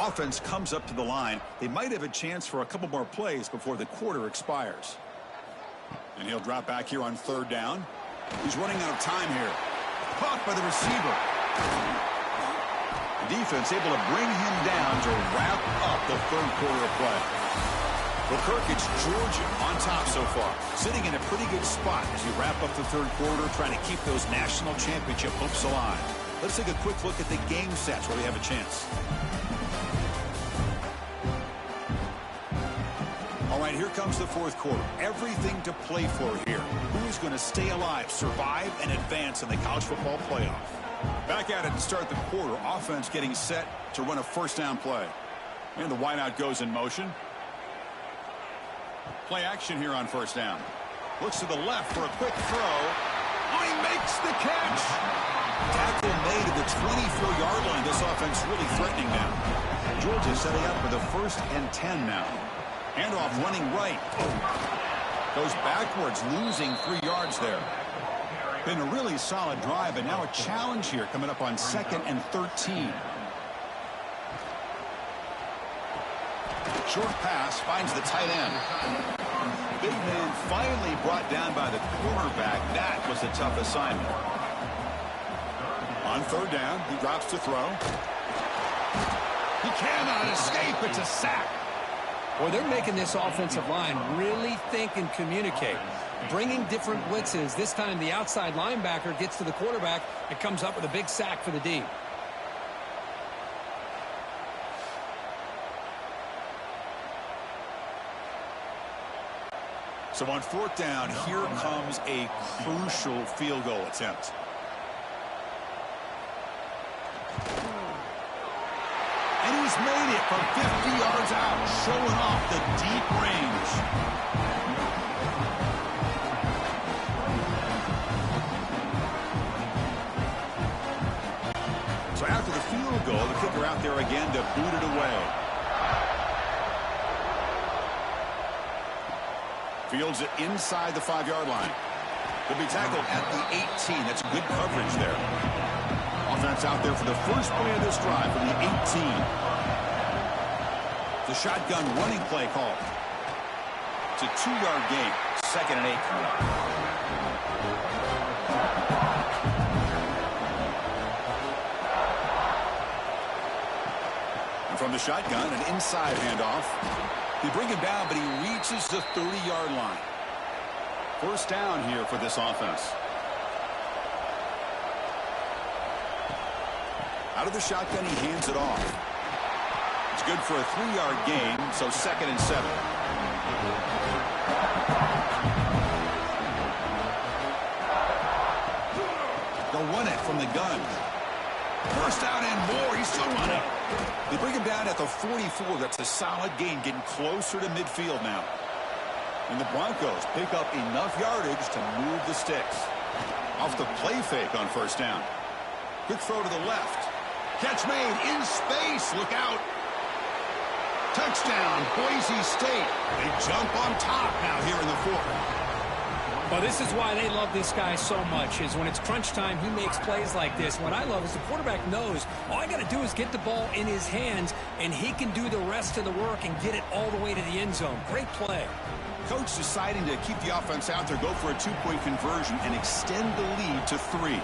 offense comes up to the line, they might have a chance for a couple more plays before the quarter expires. And he'll drop back here on third down. He's running out of time here. Caught by the receiver. The defense able to bring him down to wrap up the third quarter of play. Well, Kirk, it's Georgia on top so far, sitting in a pretty good spot as you wrap up the third quarter, trying to keep those national championship hopes alive. Let's take a quick look at the game stats where we have a chance. All right, here comes the fourth quarter. Everything to play for here. Who is going to stay alive, survive, and advance in the college football playoff? Back at it to start the quarter. Offense getting set to run a first down play. And the wideout goes in motion. Play action here on first down. Looks to the left for a quick throw. Oh, he makes the catch. Tackle made at the 24-yard line. This offense really threatening now. Georgia setting up for the 1st and 10 now. Handoff running right. Goes backwards, losing 3 yards there. Been a really solid drive, and now a challenge here coming up on 2nd and 13. Short pass finds the tight end. Big man finally brought down by the cornerback. That was a tough assignment. On third down, he drops to throw. He cannot escape. It's a sack. Boy, they're making this offensive line really think and communicate. Bringing different blitzes. This time the outside linebacker gets to the quarterback and comes up with a big sack for the D. So on fourth down, here comes a crucial field goal attempt. And he's made it from 50 yards out, showing off the deep range. So after the field goal, the kicker out there again to boot it away. Fields it inside the 5-yard line. He'll be tackled at the 18. That's good coverage there. Offense out there for the first play of this drive from the 18. The shotgun running play call. It's a 2-yard gain. 2nd and 8. And from the shotgun, an inside handoff. They bring him down, but he reaches the 30-yard line. First down here for this offense. Out of the shotgun, he hands it off. It's good for a 3-yard gain, so 2nd and 7. They'll run it from the gun. First down and more. He's still running. They bring him down at the 44. That's a solid gain, getting closer to midfield now. And the Broncos pick up enough yardage to move the sticks. Off the play fake on first down. Quick throw to the left. Catch made in space. Look out. Touchdown, Boise State. They jump on top now here in the 4th. Well, this is why they love this guy so much, is when it's crunch time, he makes plays like this. What I love is the quarterback knows all I got to do is get the ball in his hands, and he can do the rest of the work and get it all the way to the end zone. Great play. Coach deciding to keep the offense out there, go for a 2-point conversion, and extend the lead to 3.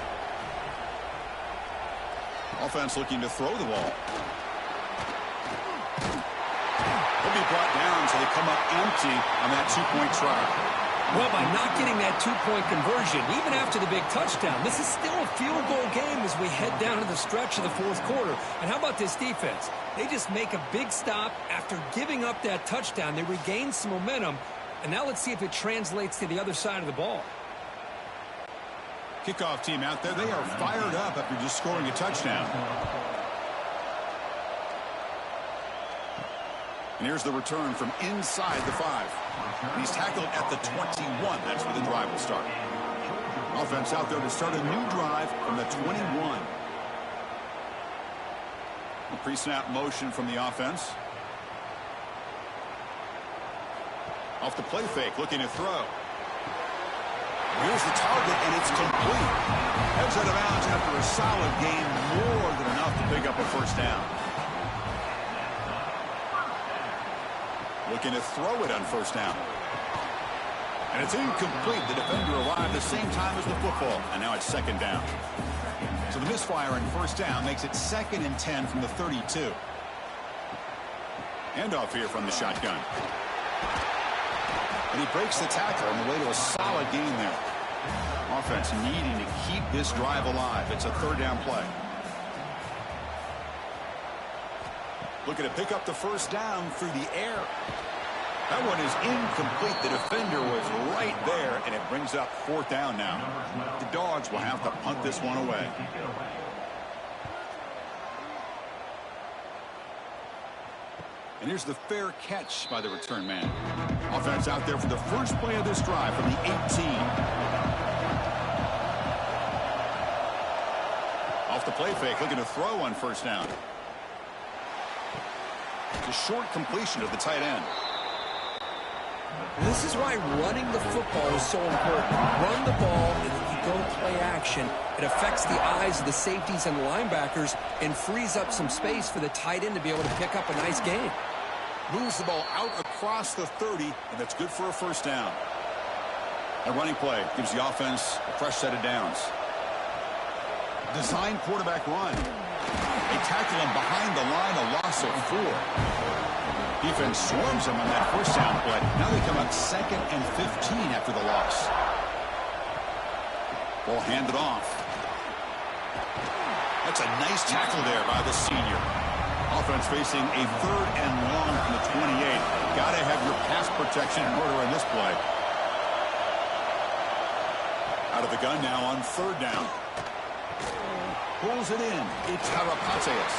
Offense looking to throw the ball. He'll be brought down, so they come up empty on that 2-point try. Well, by not getting that 2-point conversion, even after the big touchdown, this is still a field goal game as we head down to the stretch of the 4th quarter. And how about this defense? They just make a big stop after giving up that touchdown. They regain some momentum. And now let's see if it translates to the other side of the ball. Kickoff team out there. They are fired up after just scoring a touchdown. And here's the return from inside the 5. He's tackled at the 21. That's where the drive will start. Offense out there to start a new drive from the 21. A pre-snap motion from the offense. Off the play fake, looking to throw. Here's the target, and it's complete. Heads out of bounds after a solid gain, more than enough to pick up a first down. Looking to throw it on first down. And it's incomplete. The defender arrived the same time as the football. And now it's second down. So the misfire on first down makes it 2nd and 10 from the 32. Handoff here from the shotgun. And he breaks the tackle on the way to a solid gain there. Offense needing to keep this drive alive. It's a 3rd down play. Looking to pick up the first down through the air. That one is incomplete. The defender was right there, and it brings up 4th down now. The Dogs will have to punt this one away. And here's the fair catch by the return man. Offense out there for the first play of this drive from the 18. Off the play fake, looking to throw on first down. It's a short completion of the tight end. This is why running the football is so important. Run the ball, and if you don't play action, it affects the eyes of the safeties and linebackers and frees up some space for the tight end to be able to pick up a nice gain. Moves the ball out across the 30, and that's good for a first down. A running play gives the offense a fresh set of downs. Design quarterback run. They tackle him behind the line, a loss of 4. Defense swarms him on that first down play. Now they come up 2nd and 15 after the loss. Ball handed off. That's a nice tackle there by the senior. Offense facing a 3rd and long from the 28. Got to have your pass protection in order in this play. Out of the gun now on 3rd down. Pulls it in. It's Harapateas.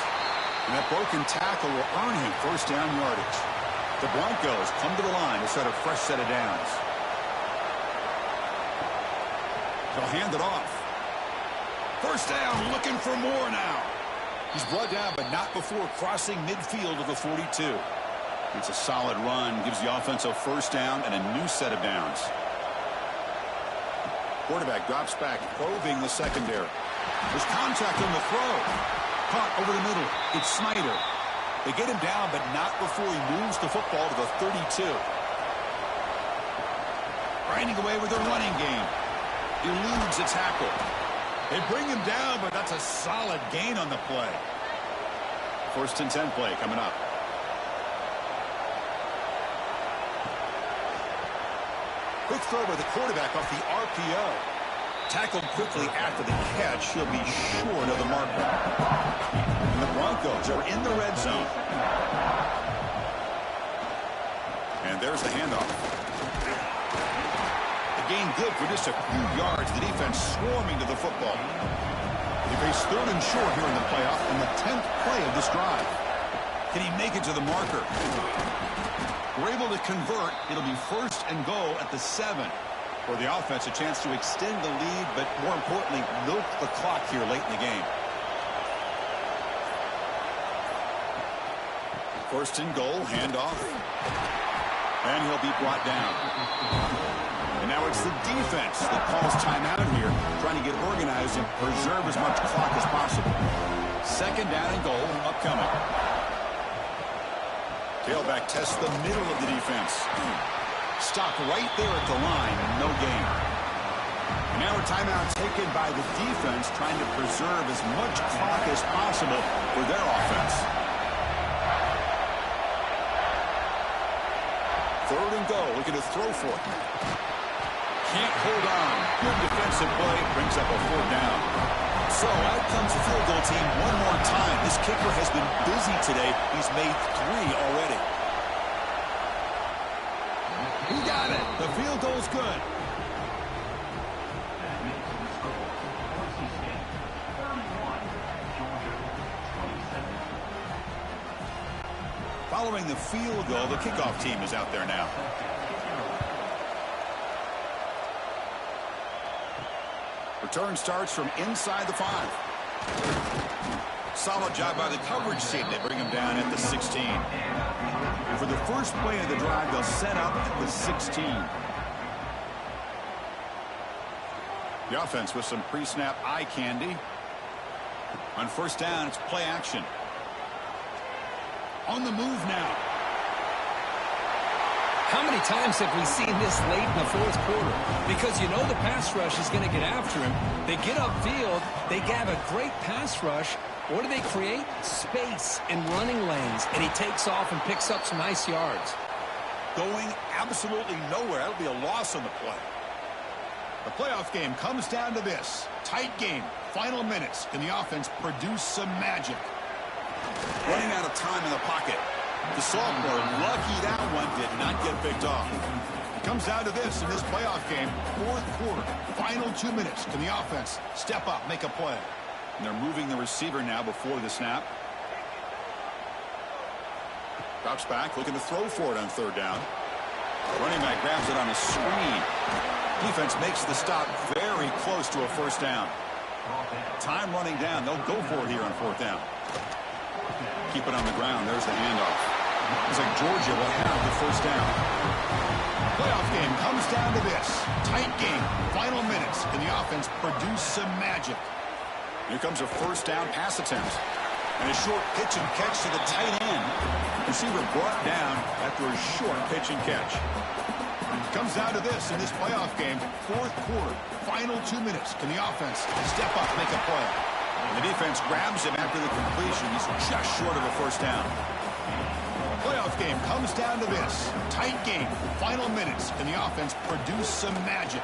And that broken tackle will earn him first down yardage. The Broncos come to the line to set a fresh set of downs. They'll hand it off. First down, looking for more now. He's brought down, but not before crossing midfield of the 42. It's a solid run, gives the offense a first down and a new set of downs. Quarterback drops back, probing the secondary. There's contact on the throw. Caught over the middle. It's Snyder. They get him down, but not before he moves the football to the 32. Grinding away with a running game. Eludes a tackle. They bring him down, but that's a solid gain on the play. 1st and 10 play coming up. Quick throw by the quarterback off the RPO. Tackled quickly after the catch. He'll be short of the marker. And the Broncos are in the red zone. And there's the handoff. The gain good for just a few yards. The defense swarming to the football. They face 3rd and short here in the playoff in the 10th play of this drive. Can he make it to the marker? We're able to convert. It'll be 1st and goal at the 7. For the offense, a chance to extend the lead, but more importantly, milk the clock here late in the game. 1st and goal, handoff. And he'll be brought down. And now it's the defense that calls timeout here, trying to get organized and preserve as much clock as possible. 2nd down and goal, upcoming. Tailback tests the middle of the defense. Stop right there at the line, no gain. And now a timeout taken by the defense, trying to preserve as much clock as possible for their offense. 3rd and goal, looking to throw for it. Can't hold on. Good defensive play, brings up a 4th down. So out comes the field goal team one more time. This kicker has been busy today. He's made 3 already. He got it. The field goal's good. Following the field goal, the kickoff team is out there now. Return starts from inside the 5. Solid job by the coverage team. They bring him down at the 16. And for the first play of the drive, they'll set up at the 16. The offense with some pre-snap eye candy. On first down, it's play action. On the move now. How many times have we seen this late in the fourth quarter? Because you know the pass rush is going to get after him. They get upfield. They have a great pass rush. What do they create? Space and running lanes. And he takes off and picks up some nice yards. Going absolutely nowhere. That'll be a loss on the play. The playoff game comes down to this. Tight game. Final minutes. Can the offense produce some magic? Running out of time in the pocket. The sophomore, lucky that one did not get picked off. It comes down to this in this playoff game. Fourth quarter. Final 2 minutes. Can the offense step up, make a play? And they're moving the receiver now before the snap. Drops back, looking to throw for it on third down. Running back grabs it on a screen. Defense makes the stop very close to a first down. Time running down. They'll go for it here on fourth down. Keep it on the ground. There's the handoff. Looks like Georgia will have the first down. Playoff game comes down to this. Tight game. Final minutes. Can the offense produce some magic? Here comes a first down pass attempt. And a short pitch and catch to the tight end. Receiver brought down after a short pitch and catch. Comes down to this in this playoff game. Fourth quarter. Final 2 minutes. Can the offense step up, make a play? And the defense grabs him after the completion. He's just short of a first down. Playoff game comes down to this. Tight game. Final minutes. Can the offense produce some magic?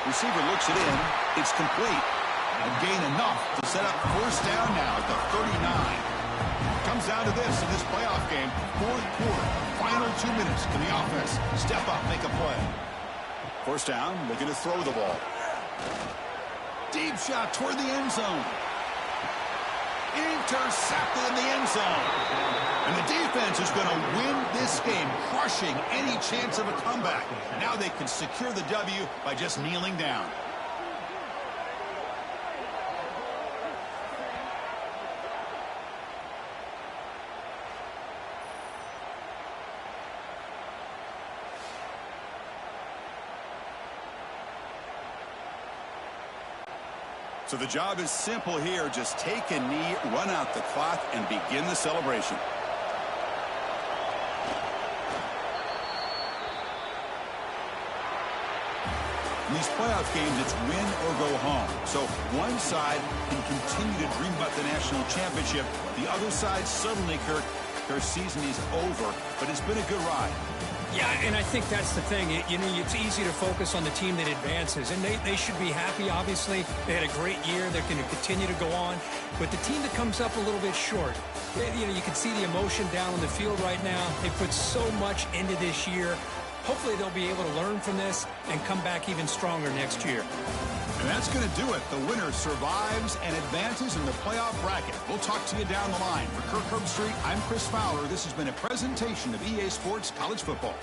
Receiver looks it in. It's complete. And gain enough to set up first down now at the 39. Comes down to this in this playoff game. Fourth quarter. Final 2 minutes. Can the offense step up, make a play? First down, looking to throw the ball. Deep shot toward the end zone. Intercepted in the end zone. And the defense is going to win this game, crushing any chance of a comeback. Now they can secure the W by just kneeling down. So the job is simple here. Just take a knee, run out the clock, and begin the celebration. In these playoff games, it's win or go home. So one side can continue to dream about the national championship. The other side, suddenly, Kirk, their season is over. But it's been a good ride. Yeah, and I think that's the thing. You know, it's easy to focus on the team that advances, and they should be happy, obviously. They had a great year. They're going to continue to go on. But the team that comes up a little bit short, you know, you can see the emotion down on the field right now. They put so much into this year. Hopefully they'll be able to learn from this and come back even stronger next year. And that's going to do it. The winner survives and advances in the playoff bracket. We'll talk to you down the line. For Kirk Herbstreit, I'm Chris Fowler. This has been a presentation of EA Sports College Football.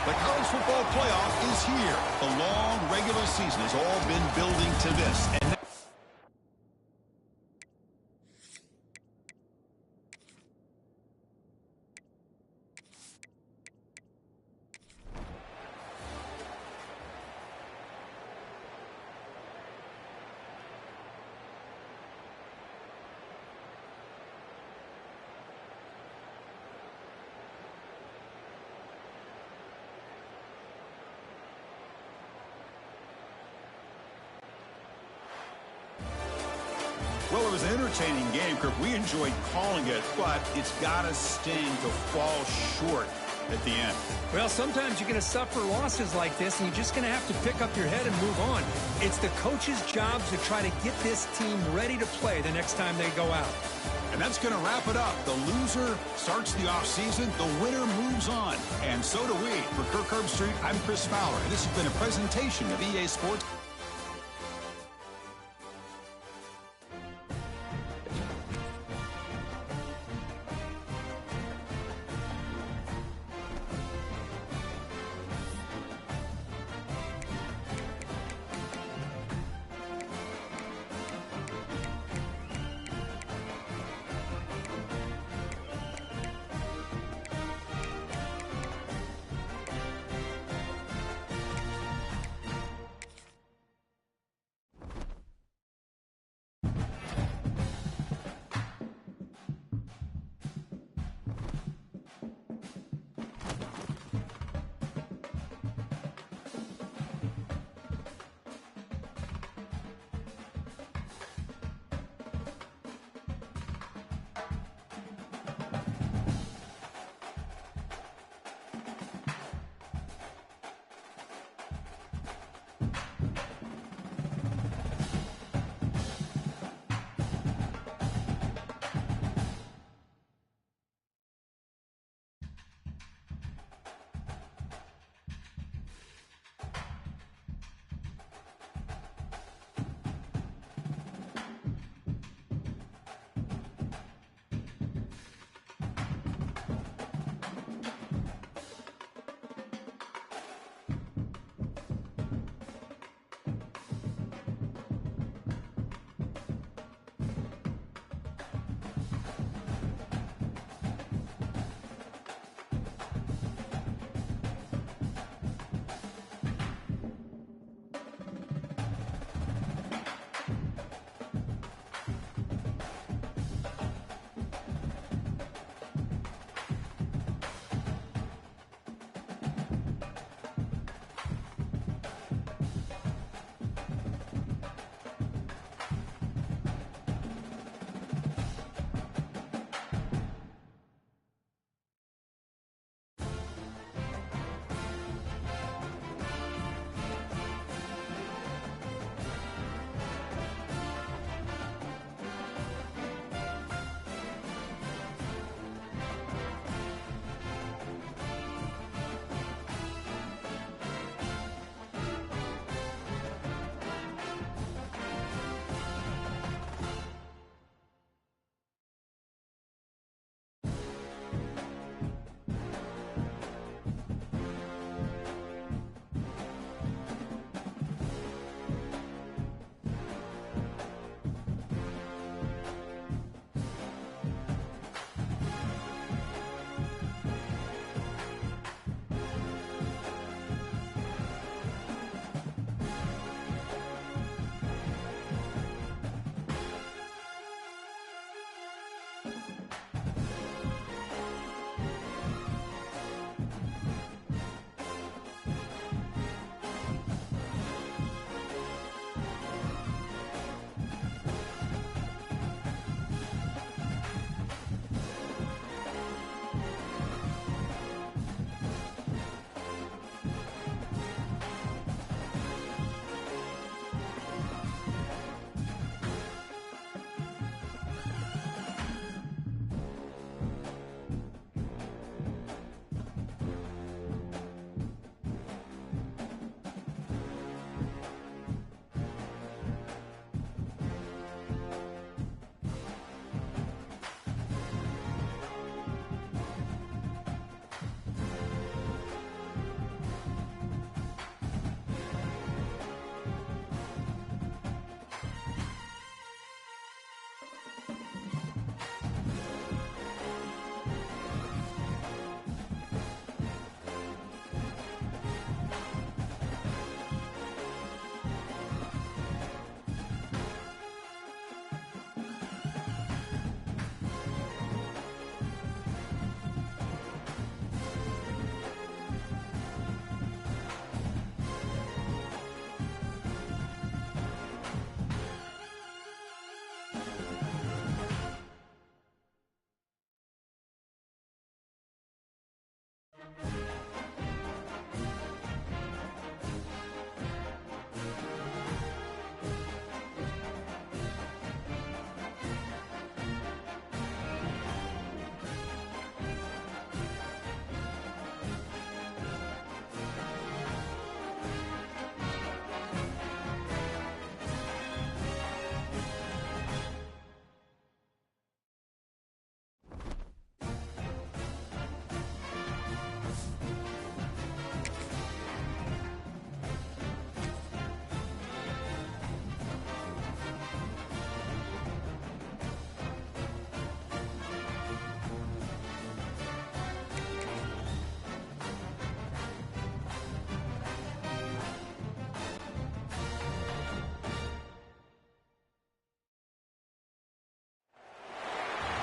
The college football playoff is here. The long regular season has all been building to this. And well, it was an entertaining game, Kirk. We enjoyed calling it, but it's got to sting to fall short at the end. Well, sometimes you're going to suffer losses like this, and you're just going to have to pick up your head and move on. It's the coach's job to try to get this team ready to play the next time they go out. And that's going to wrap it up. The loser starts the offseason. The winner moves on. And so do we. For Kirk Herbstreit, I'm Chris Fowler. And this has been a presentation of EA Sports.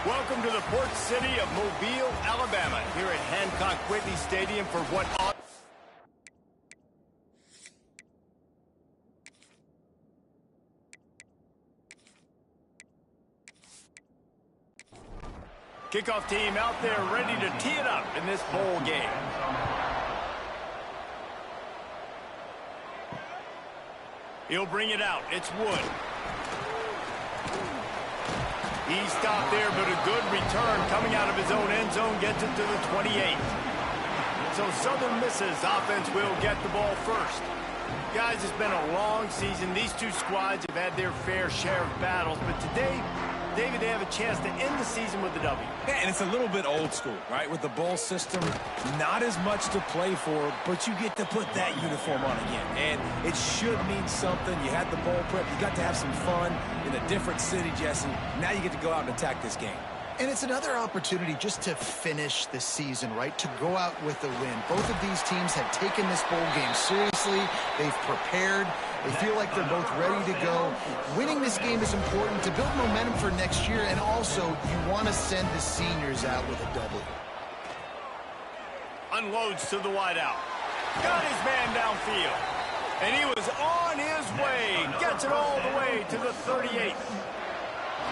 Welcome to the port city of Mobile, Alabama, here at Hancock Whitney Stadium for what ought... Kickoff team out there ready to tee it up in this bowl game. He'll bring it out. It's Wood. He stopped there, but a good return coming out of his own end zone gets it to the 28. So Southern Miss's offense will get the ball first. Guys, it's been a long season. These two squads have had their fair share of battles, but today, David, they have a chance to end the season with a W. Yeah, and it's a little bit old school, right? With the bowl system, not as much to play for, but you get to put that uniform on again. And it should mean something. You had the bowl prep. You got to have some fun in a different city, Jesse. Now you get to go out and attack this game. And it's another opportunity just to finish the season, right? To go out with a win. Both of these teams have taken this bowl game seriously. They've prepared. They feel like they're both ready to go. Winning this game is important to build momentum for next year, and also you want to send the seniors out with a W. Unloads to the wideout. Got his man downfield. And he was on his way. Gets it all the way to the 38.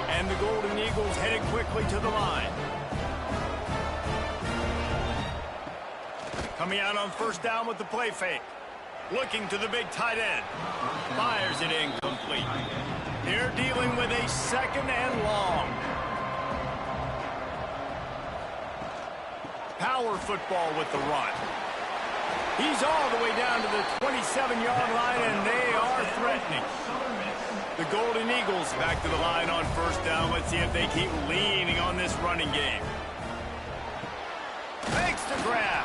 And the Golden Eagles headed quickly to the line. Coming out on first down with the play fake. Looking to the big tight end. Fires it incomplete. They're dealing with a second and long. Power football with the run. He's all the way down to the 27-yard line, and they are threatening. The Golden Eagles back to the line on first down. Let's see if they keep leaning on this running game. Makes the grab.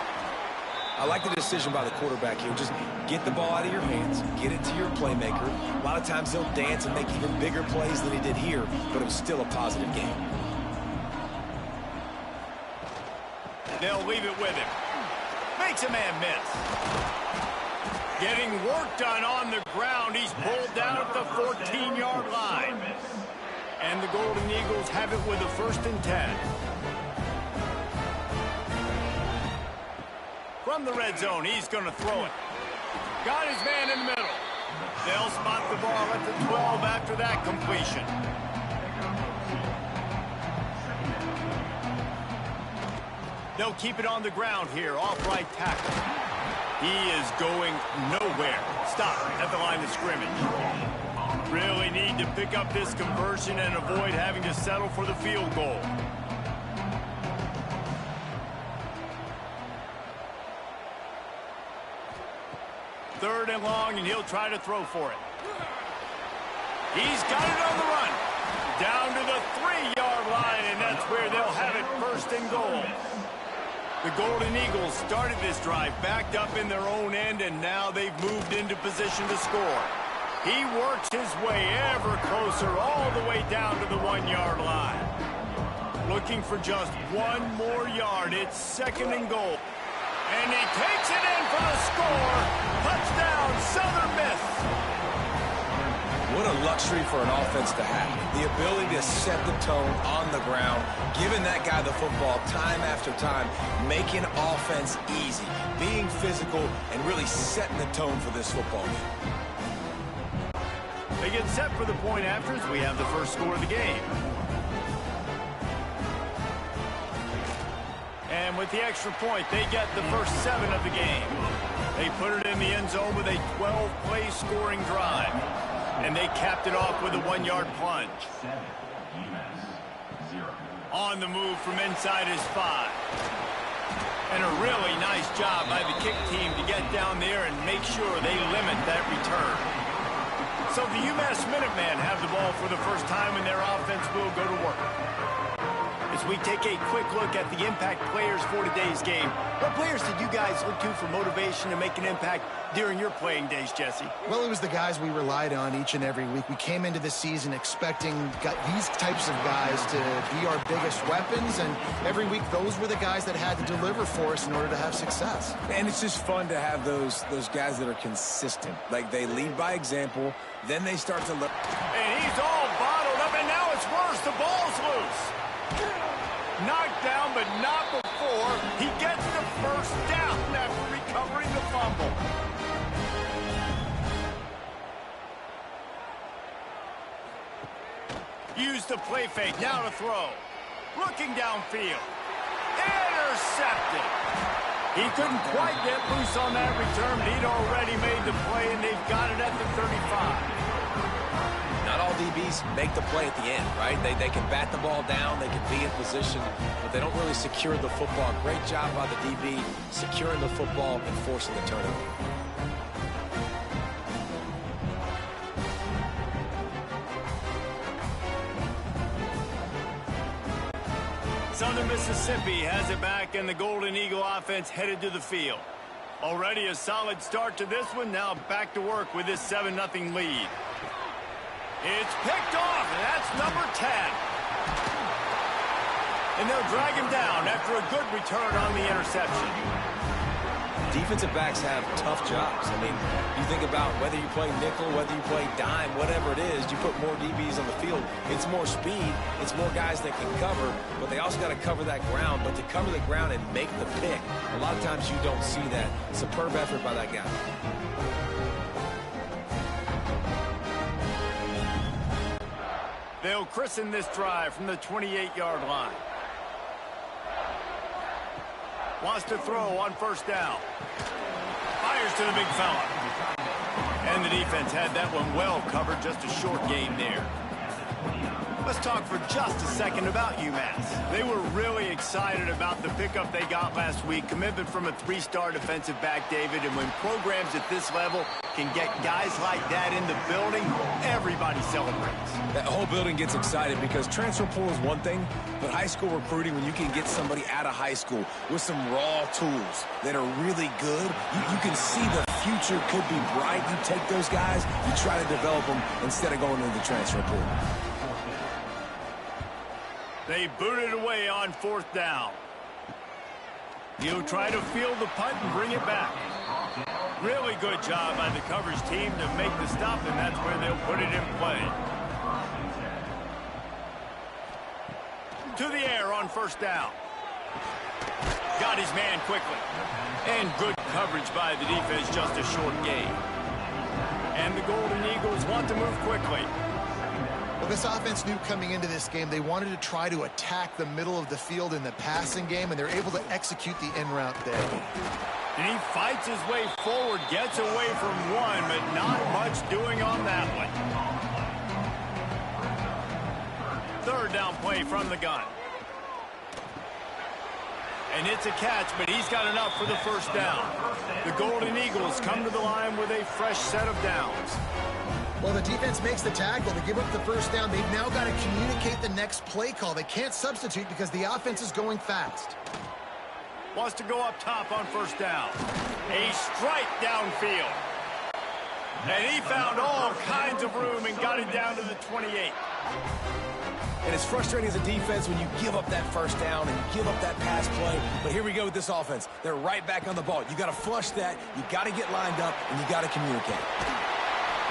I like the decision by the quarterback here. Just get the ball out of your hands, get it to your playmaker. A lot of times he'll dance and make even bigger plays than he did here, but it was still a positive game. They'll leave it with him. Makes a man miss. Getting work done on the ground. He's pulled down at the 14-yard line. And the Golden Eagles have it with a 1st and 10. From the red zone, he's going to throw it. Got his man in the middle. They'll spot the ball at the 12 after that completion. They'll keep it on the ground here, off right tackle. He is going nowhere. Stop at the line of scrimmage. Really need to pick up this conversion and avoid having to settle for the field goal. Third and long, and he'll try to throw for it. He's got it on the run. Down to the 3-yard line, and that's where they'll have it 1st and goal. The Golden Eagles started this drive backed up in their own end, and now they've moved into position to score. He works his way ever closer all the way down to the 1-yard line. Looking for just one more yard. It's 2nd and goal. And he takes it in for the score. Touchdown, Southern Miss. What a luxury for an offense to have. The ability to set the tone on the ground, giving that guy the football time after time, making offense easy, being physical, and really setting the tone for this football game. They get set for the point after as we have the first score of the game. And with the extra point, they get the first 7 of the game. They put it in the end zone with a 12-play scoring drive. And they capped it off with a 1-yard plunge. On the move from inside his 5. And a really nice job by the kick team to get down there and make sure they limit that return. So the UMass Minutemen have the ball for the first time, and their offense will go to work. As we take a quick look at the impact players for today's game, what players did you guys look to for motivation to make an impact during your playing days, Jesse? Well, it was the guys we relied on each and every week. We came into the season expecting these types of guys to be our biggest weapons, and every week those were the guys that had to deliver for us in order to have success. And it's just fun to have those guys that are consistent. Like, they lead by example, then they start to look. And he's all bottled up, and now it's worse. The ball's loose. Knocked down, but not before he gets the first down after recovering the fumble. Use the play fake, now to throw. Looking downfield. Intercepted. He couldn't quite get loose on that return, but he'd already made the play, and they've got it at the 35. Not all DBs make the play at the end, right? They can bat the ball down, they can be in position, but they don't really secure the football. Great job by the DB securing the football and forcing the turnover. Southern Mississippi has it back, and the Golden Eagle offense headed to the field. Already a solid start to this one. Now back to work with this 7-0 lead. It's picked off, and that's number 10. And they'll drag him down after a good return on the interception. Defensive backs have tough jobs. I mean, you think about whether you play nickel, whether you play dime, whatever it is, you put more DBs on the field. It's more speed. It's more guys that can cover, but they also got to cover that ground. But to cover the ground and make the pick, a lot of times you don't see that. Superb effort by that guy. They'll christen this drive from the 28-yard line. Wants to throw on first down. Fires to the big fella. And the defense had that one well covered. Just a short game there. Let's talk for just a second about UMass. They were really excited about the pickup they got last week. Commitment from a 3-star defensive back, David. And when programs at this level can get guys like that in the building, everybody celebrates. That whole building gets excited because transfer pool is one thing, but high school recruiting, when you can get somebody out of high school with some raw tools that are really good, you can see the future could be bright. You take those guys, you try to develop them instead of going into the transfer pool. They booted away on fourth down. He'll try to field the punt and bring it back. Really good job by the coverage team to make the stop, and that's where they'll put it in play. To the air on first down. Got his man quickly. And good coverage by the defense, just a short gain. And the Golden Eagles want to move quickly. Well, this offense knew coming into this game they wanted to try to attack the middle of the field in the passing game, and they're able to execute the en route there. And he fights his way forward, gets away from one, but not much doing on that one. Third down play from the gun. And it's a catch, but he's got enough for the first down. The Golden Eagles come to the line with a fresh set of downs. Well, the defense makes the tackle to give up the first down. They've now got to communicate the next play call. They can't substitute because the offense is going fast. Wants to go up top on first down. A strike downfield. And he found all kinds of room and got it down to the 28. And it's frustrating as a defense when you give up that first down and you give up that pass play. But here we go with this offense. They're right back on the ball. You got to flush that. You got to get lined up, and you got to communicate.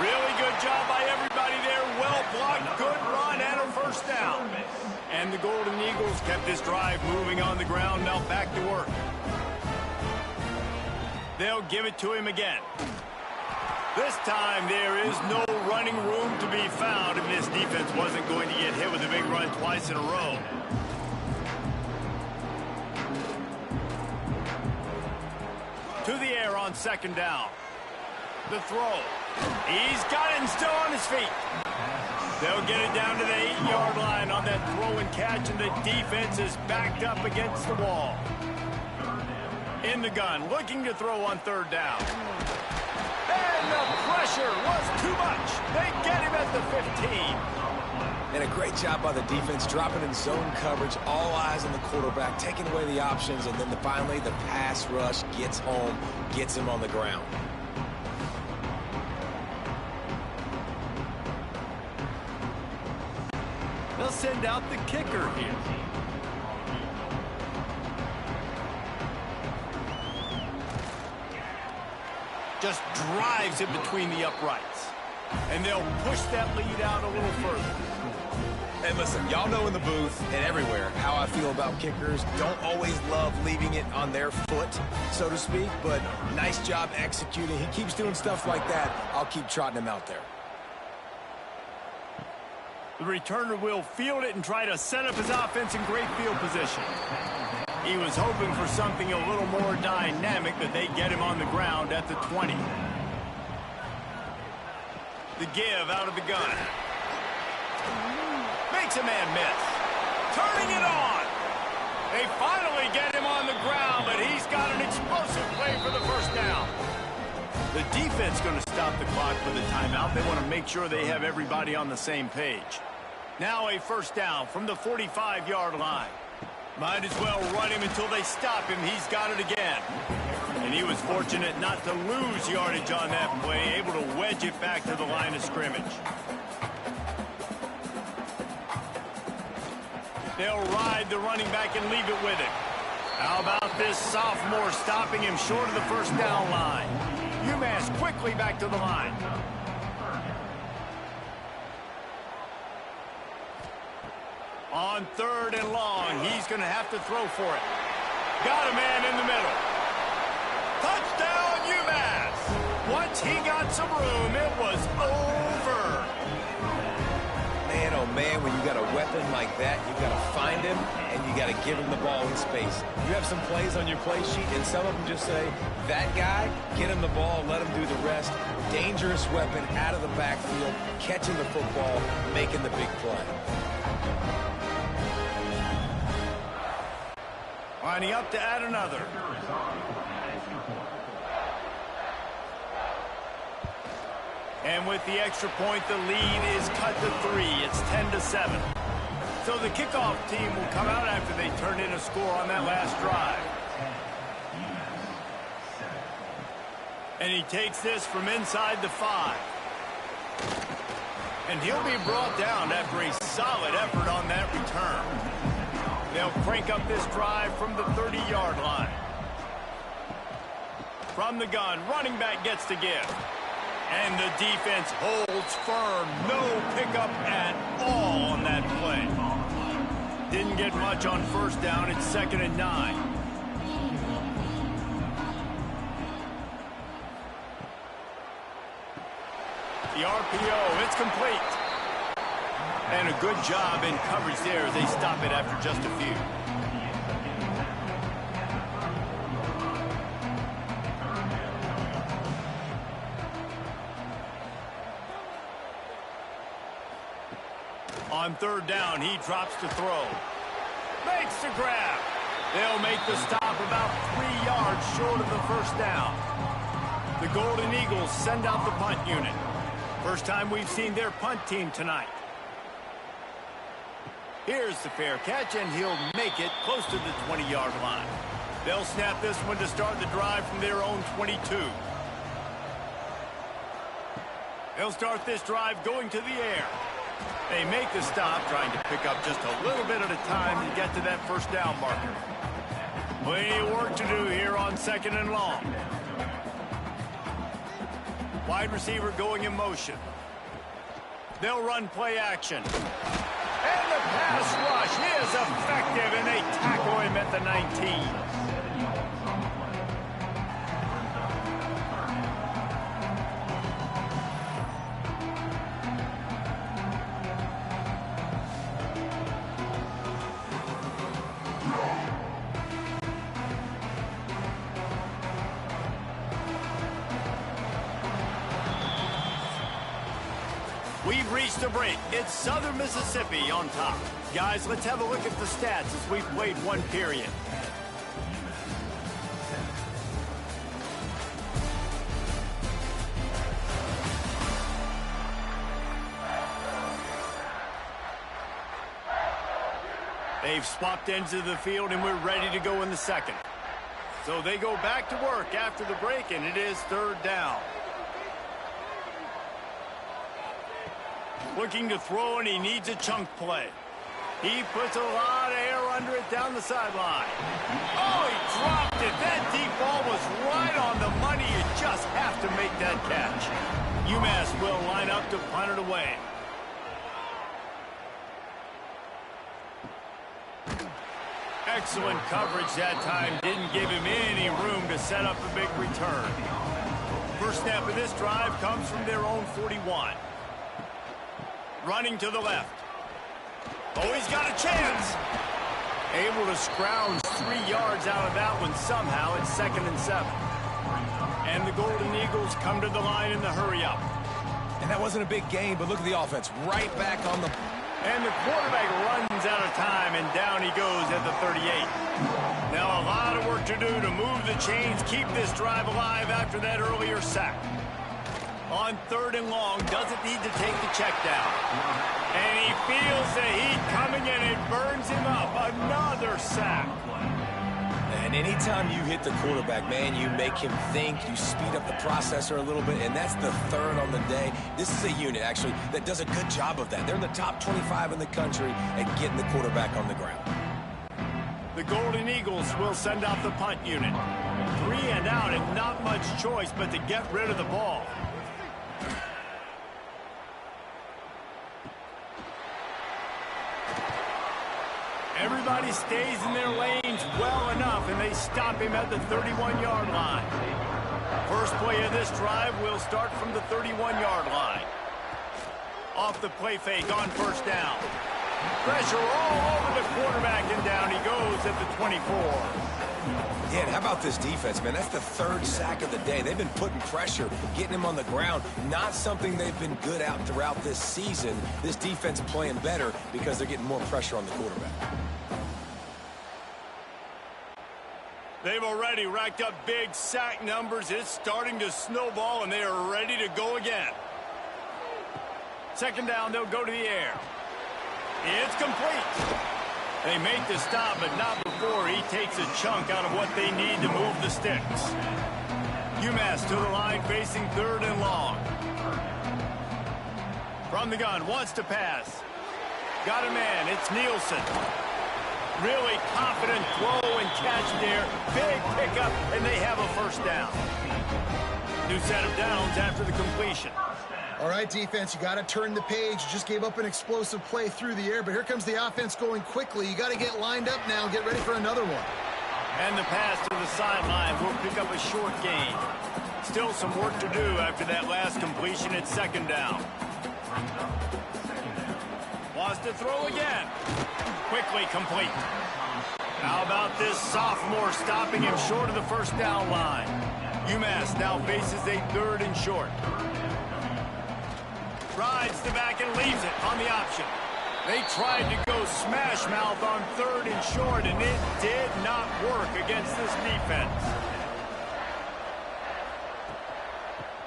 Really good job by everybody there. Well blocked, good run, and a first down. And the Golden Eagles kept this drive moving on the ground. Now back to work. They'll give it to him again. This time there is no running room to be found, and this defense wasn't going to get hit with a big run twice in a row. To the air on second down. The throw. He's got it and still on his feet. They'll get it down to the 8-yard line on that throw and catch, and the defense is backed up against the wall. In the gun, looking to throw on third down. And the pressure was too much. They get him at the 15. And a great job by the defense, dropping in zone coverage, all eyes on the quarterback, taking away the options, and then finally the pass rush gets home, gets him on the ground. They'll send out the kicker here. Just drives it between the uprights. And they'll push that lead out a little further. And listen, y'all know in the booth and everywhere how I feel about kickers. Don't always love leaving it on their foot, so to speak, but nice job executing. He keeps doing stuff like that. I'll keep trotting him out there. The returner will field it and try to set up his offense in great field position. He was hoping for something a little more dynamic, but they get him on the ground at the 20. The give out of the gun. Makes a man miss. Turning it on. They finally get him on the ground, but he's got an explosive play for the first down. The defense going to stop the clock for the timeout. They want to make sure they have everybody on the same page. Now a first down from the 45-yard line. Might as well run him until they stop him. He's got it again. And he was fortunate not to lose yardage on that play, able to wedge it back to the line of scrimmage. They'll ride the running back and leave it with him. How about this sophomore stopping him short of the first down line? UMass quickly back to the line. On 3rd and long, he's going to have to throw for it. Got a man in the middle. Touchdown, UMass! Once he got some room, it was over. Man, oh man, when you got a weapon like that, you got to find him, and you got to give him the ball in space. You have some plays on your play sheet, and some of them just say, that guy, get him the ball, let him do the rest. Dangerous weapon out of the backfield, catching the football, making the big play. Lining up to add another. And with the extra point, the lead is cut to 3. It's 10-7. So the kickoff team will come out after they turn in a score on that last drive. And he takes this from inside the 5. And he'll be brought down after a solid effort on that return. They'll crank up this drive from the 30-yard line. From the gun, running back gets to give. And the defense holds firm. No pickup at all on that play. Didn't get much on first down. It's 2nd and 9. The RPO, it's complete. And a good job in coverage there as they stop it after just a few. On 3rd down, he drops to throw. Makes the grab. They'll make the stop about 3 yards short of the first down. The Golden Eagles send out the punt unit. First time we've seen their punt team tonight. Here's the fair catch, and he'll make it close to the 20-yard line. They'll snap this one to start the drive from their own 22. They'll start this drive going to the air. They make the stop, trying to pick up just a little bit at a time to get to that first down marker. Plenty of work to do here on 2nd and long. Wide receiver going in motion. They'll run play action. And the pass rush is effective, and they tackle him at the 19. We've reached a break. It's Southern Mississippi on top. Guys, let's have a look at the stats as we've played one period. They've swapped ends of the field, and we're ready to go in the second. So they go back to work after the break, and it is 3rd down. Looking to throw, and he needs a chunk play. He puts a lot of air under it down the sideline. Oh, he dropped it. That deep ball was right on the money. You just have to make that catch. UMass will line up to punt it away. Excellent coverage that time. Didn't give him any room to set up a big return. First snap of this drive comes from their own 41. Running to the left. Oh, he's got a chance. Able to scrounge 3 yards out of that one somehow. It's 2nd and 7. And the Golden Eagles come to the line in the hurry-up. And that wasn't a big gain, but look at the offense. Right back on the... And the quarterback runs out of time, and down he goes at the 38. Now a lot of work to do to move the chains, keep this drive alive after that earlier sack. On 3rd and long, doesn't need to take the check down. And he feels the heat coming, and it burns him up. Another sack. And anytime you hit the quarterback, man, you make him think, you speed up the processor a little bit, and that's the 3rd on the day. This is a unit, actually, that does a good job of that. They're in the top 25 in the country at getting the quarterback on the ground. The Golden Eagles will send out the punt unit. 3 and out, and not much choice but to get rid of the ball. Everybody stays in their lanes well enough, and they stop him at the 31-yard line. First play of this drive will start from the 31-yard line. Off the play fake on first down. Pressure all over the quarterback, and down he goes at the 24. Yeah, and how about this defense, man? That's the 3rd sack of the day. They've been putting pressure, getting him on the ground. Not something they've been good at throughout this season. This defense playing better because they're getting more pressure on the quarterback. They've already racked up big sack numbers. It's starting to snowball, and they are ready to go again. 2nd down, they'll go to the air. It's complete. They make the stop, but not before he takes a chunk out of what they need to move the sticks. UMass to the line, facing 3rd and long. From the gun, wants to pass. Got a man, it's Nielsen. Really confident throw and catch there. Big pickup, and they have a first down. New set of downs after the completion. All right, defense, you got to turn the page. You just gave up an explosive play through the air, but here comes the offense going quickly. You got to get lined up now and get ready for another one. And the pass to the sideline will pick up a short gain. Still some work to do after that last completion at 2nd down. Wants to throw again. Quickly complete. How about this sophomore stopping him short of the first down line? UMass now faces a 3rd and short. Rides the back and leaves it on the option. They tried to go smash mouth on 3rd and short, and it did not work against this defense.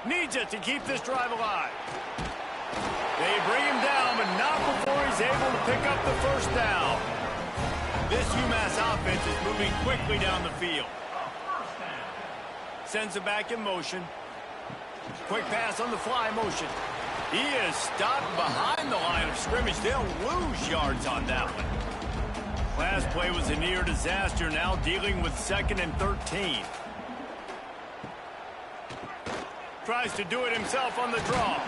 Needs it to keep this drive alive. They bring him down, but not before he's able to pick up the first down. This UMass offense is moving quickly down the field. Sends it back in motion. Quick pass on the fly motion. He is stopped behind the line of scrimmage. They'll lose yards on that one. Last play was a near disaster, now dealing with 2nd and 13. Tries to do it himself on the draw.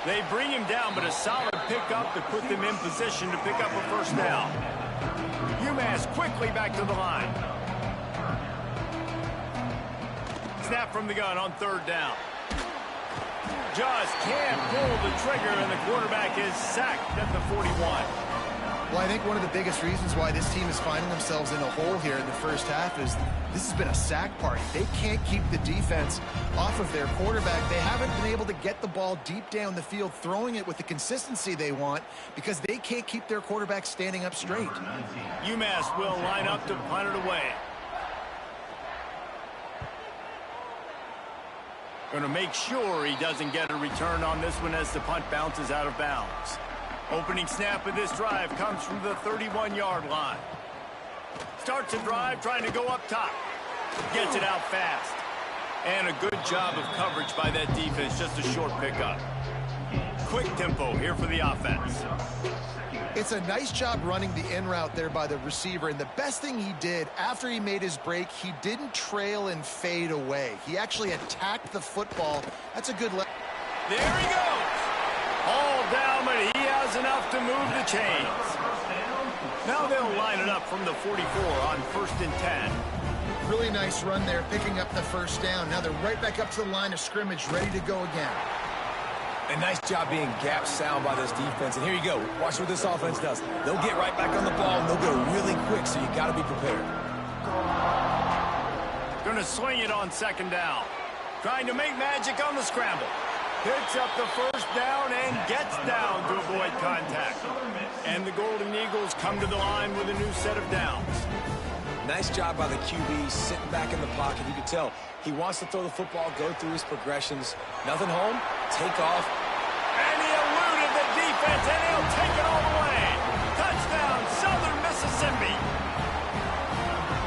They bring him down, but a solid pickup to put them in position to pick up a first down. UMass quickly back to the line. Snap from the gun on 3rd down. Just can't pull the trigger, and the quarterback is sacked at the 41. Well, I think one of the biggest reasons why this team is finding themselves in a hole here in the first half is this has been a sack party. They can't keep the defense off of their quarterback. They haven't been able to get the ball deep down the field, throwing it with the consistency they want because they can't keep their quarterback standing up straight. UMass will line up to punt it away. Going to make sure he doesn't get a return on this one as the punt bounces out of bounds. Opening snap of this drive comes from the 31-yard line. Starts a drive trying to go up top. Gets it out fast. And a good job of coverage by that defense, just a short pickup. Quick tempo here for the offense. It's a nice job running the in route there by the receiver, and the best thing he did after he made his break, he didn't trail and fade away. He actually attacked the football. That's a good There he goes. All down, but he has enough to move the chains. Now they'll line it up from the 44 on 1st and 10. Really nice run there, picking up the first down. Now they're right back up to the line of scrimmage, ready to go again. A nice job being gap sound by this defense. And here you go. Watch what this offense does. They'll get right back on the ball, and they'll go really quick, so you got to be prepared. Going to swing it on 2nd down. Trying to make magic on the scramble. Picks up the first down and gets down to avoid contact. And the Golden Eagles come to the line with a new set of downs. Nice job by the QB, sitting back in the pocket. You can tell he wants to throw the football, go through his progressions. Nothing home, take off. And he eluded the defense, and he'll take it all the way. Touchdown, Southern Mississippi.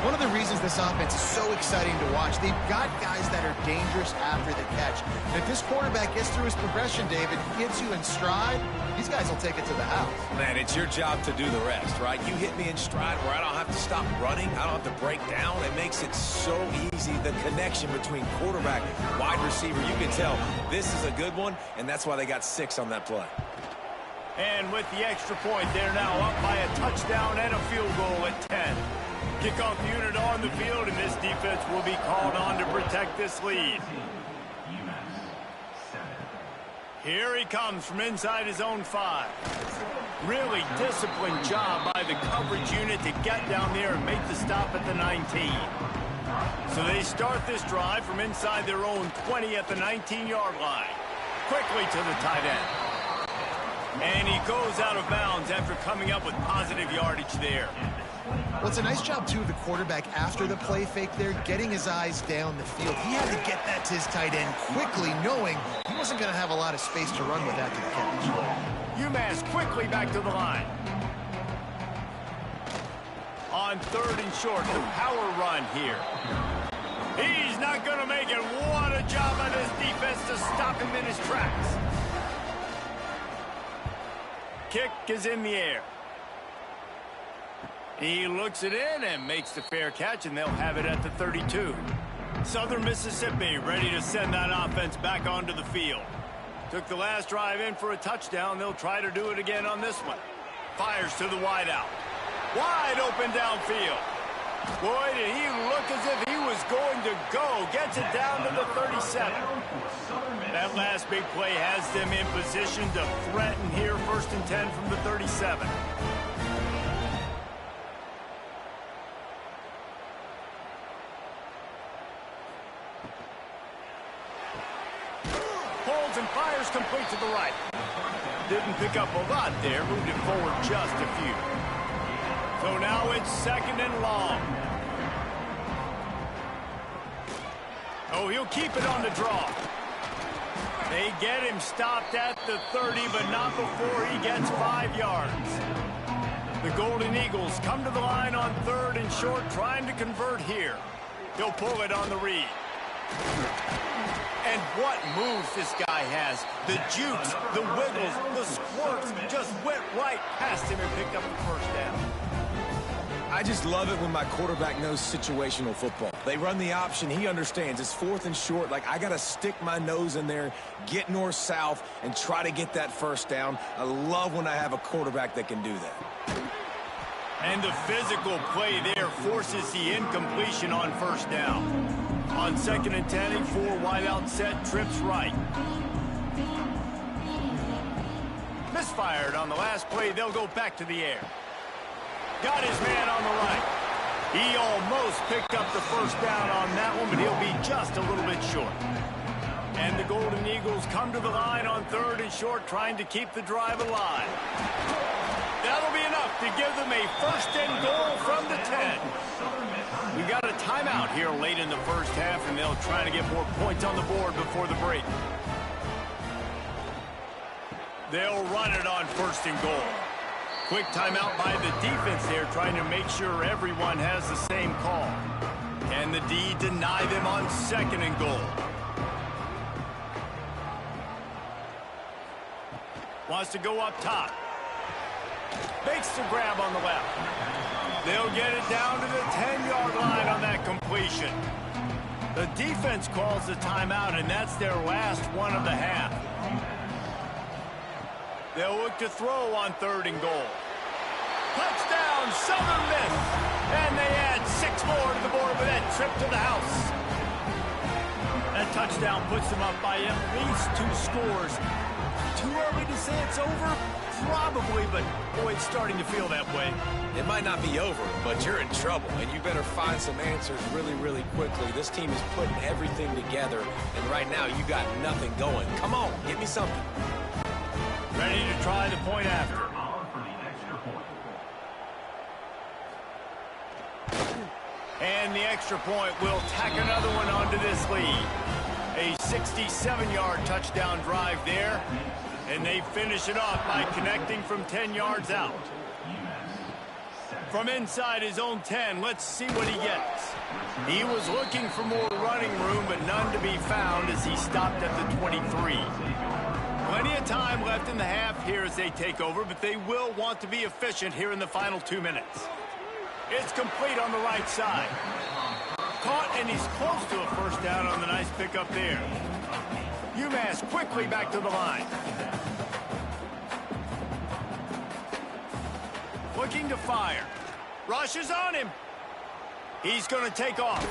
One of the reasons this offense is so exciting to watch, they've got guys that are dangerous after the catch. And if this quarterback gets through his progression, David, gets you in stride, these guys will take it to the house. Man, it's your job to do the rest, right? You hit me in stride where I don't have to stop running. I don't have to break down. It makes it so easy, the connection between quarterback, wide receiver. You can tell this is a good one, and that's why they got 6 on that play. And with the extra point, they're now up by a touchdown and a field goal at 10. Kickoff unit on the field, and this defense will be called on to protect this lead. Here he comes from inside his own 5. Really disciplined job by the coverage unit to get down there and make the stop at the 19. So they start this drive from inside their own 20 at the 19-yard line. Quickly to the tight end. And he goes out of bounds after coming up with positive yardage there. Well, it's a nice job, too, of the quarterback after the play fake there, getting his eyes down the field. He had to get that to his tight end quickly, knowing he wasn't going to have a lot of space to run with after the catch. UMass quickly back to the line. On 3rd and short, the power run here. He's not going to make it. What a job by this defense to stop him in his tracks. Kick is in the air. He looks it in and makes the fair catch, and they'll have it at the 32. Southern Mississippi ready to send that offense back onto the field. Took the last drive in for a touchdown. They'll try to do it again on this one. Fires to the wideout. Wide open downfield. Boy, did he look as if he was going to go. Gets it down to the 37. That last big play has them in position to threaten here. 1st and 10 from the 37. Holds and fires complete to the right. Didn't pick up a lot there. Moved it forward just a few. So now it's 2nd and long. Oh, he'll keep it on the draw. They get him stopped at the 30, but not before he gets 5 yards. The Golden Eagles come to the line on 3rd and short, trying to convert here. He'll pull it on the read. And what moves this guy has. The jukes, the wiggles, the squirts just went right past him and picked up the first down. I just love it when my quarterback knows situational football. They run the option. He understands. It's 4th and short. Like, I got to stick my nose in there, get north-south, and try to get that first down. I love when I have a quarterback that can do that. And the physical play there forces the incompletion on 1st down. On 2nd and 10, a 4 wide out set, trips right. Misfired on the last play. They'll go back to the air. Got his man on the right. He almost picked up the first down on that one, but he'll be just a little bit short. And the Golden Eagles come to the line on 3rd and short, trying to keep the drive alive. That'll be enough to give them a 1st and goal from the 10. We got a timeout here late in the first half, and they'll try to get more points on the board before the break. They'll run it on 1st and goal. Quick timeout by the defense there, trying to make sure everyone has the same call. Can the D deny them on 2nd and goal? Wants to go up top. Makes the grab on the left. They'll get it down to the 10-yard line on that completion. The defense calls the timeout, and that's their last one of the half. They'll look to throw on 3rd and goal. Touchdown, Southern Miss. And they add 6 more to the board with that trip to the house. That touchdown puts them up by at least 2 scores. Too early to say it's over? Probably, but boy, it's starting to feel that way. It might not be over, but you're in trouble, and you better find some answers really, really quickly. This team is putting everything together, and right now you got nothing going. Come on, give me something. Ready to try the point after. And the extra point will tack another one onto this lead. A 67-yard touchdown drive there. And they finish it off by connecting from 10 yards out. From inside his own 10, let's see what he gets. He was looking for more running room, but none to be found as he stopped at the 23. Plenty of time left in the half here as they take over, but they will want to be efficient here in the final 2 minutes. It's complete on the right side. Caught, and he's close to a first down on the nice pickup there. UMass quickly back to the line. Looking to fire. Rush is on him. He's going to take off.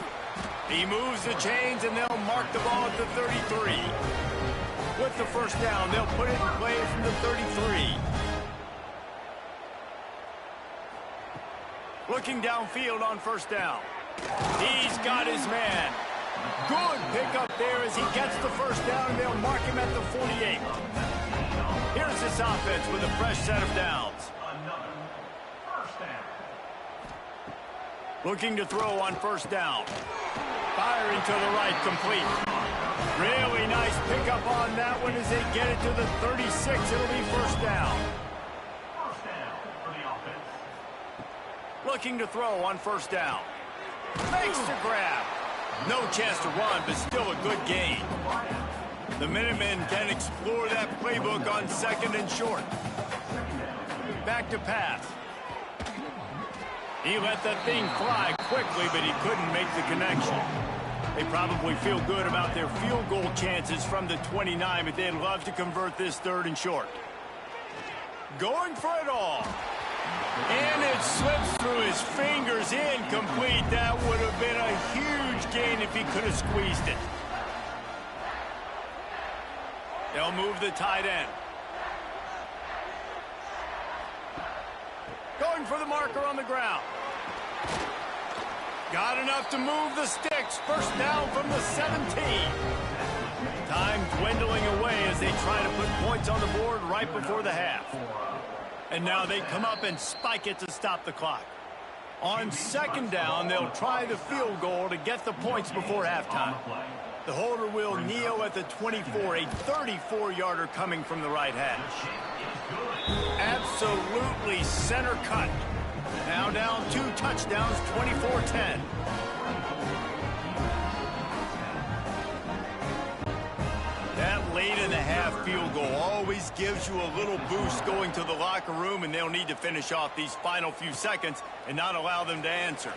He moves the chains, and they'll mark the ball at the 33. With the first down, they'll put it in play from the 33. Looking downfield on first down. He's got his man. Good pickup there as he gets the first down, and they'll mark him at the 48. Here's this offense with a fresh set of downs. Looking to throw on first down. Firing to the right, complete. Really nice pickup on that one as they get it to the 36. It'll be first down. Looking to throw on first down. Makes the grab. No chance to run, but still a good gain. The Minutemen can explore that playbook on second and short. Back to pass. He let that thing fly quickly, but he couldn't make the connection. They probably feel good about their field goal chances from the 29, but they'd love to convert this third and short. Going for it all. And it slips through his fingers, incomplete. That would have been a huge gain if he could have squeezed it. They'll move the tight end. Going for the marker on the ground. Got enough to move the sticks. First down from the 17. Time dwindling away as they try to put points on the board right before the half. And now they come up and spike it to stop the clock. On second down, they'll try the field goal to get the points before halftime. The holder will kneel at the 24, a 34-yarder coming from the right hash. Absolutely center cut. Now down 2 touchdowns, 24-10. That late in the half field goal always gives you a little boost going to the locker room, and they'll need to finish off these final few seconds and not allow them to answer.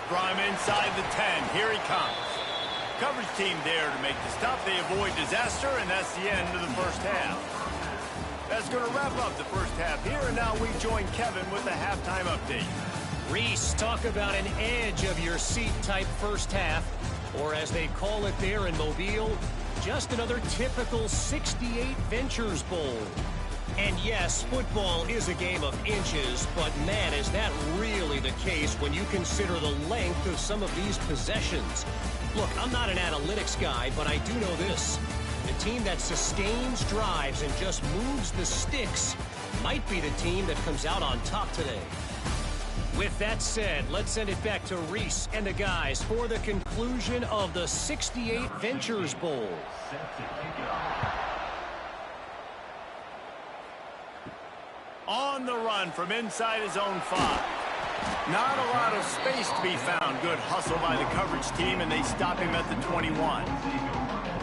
Draw him inside the 10. Here he comes. Coverage team there to make the stop. They avoid disaster, and that's the end of the first half. That's going to wrap up the first half here, and now we join Kevin with the halftime update. Reese, talk about an edge of your seat type first half, or as they call it there in Mobile, just another typical 68 Ventures Bowl. And yes, football is a game of inches, but man, is that really the case when you consider the length of some of these possessions. Look, I'm not an analytics guy, but I do know this. The team that sustains drives and just moves the sticks might be the team that comes out on top today. With that said, let's send it back to Reese and the guys for the conclusion of the 68 Ventures Bowl. On the run from inside his own 5. Not a lot of space to be found. Good hustle by the coverage team, and they stop him at the 21.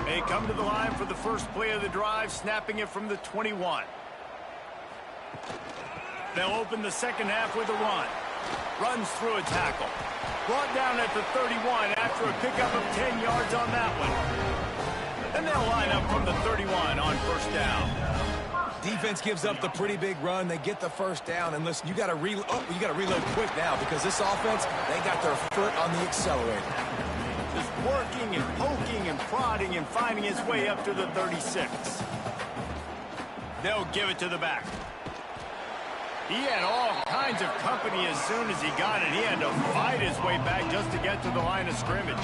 They come to the line for the first play of the drive, snapping it from the 21. They'll open the second half with a run. Runs through a tackle. Brought down at the 31 after a pickup of 10 yards on that one. Then they'll line up from the 31 on first down. Defense gives up the pretty big run. They get the first down. And listen, you got to reload quick now because this offense, they got their foot on the accelerator. Just working and poking and prodding and finding his way up to the 36. They'll give it to the back. He had all kinds of company as soon as he got it. He had to fight his way back just to get to the line of scrimmage.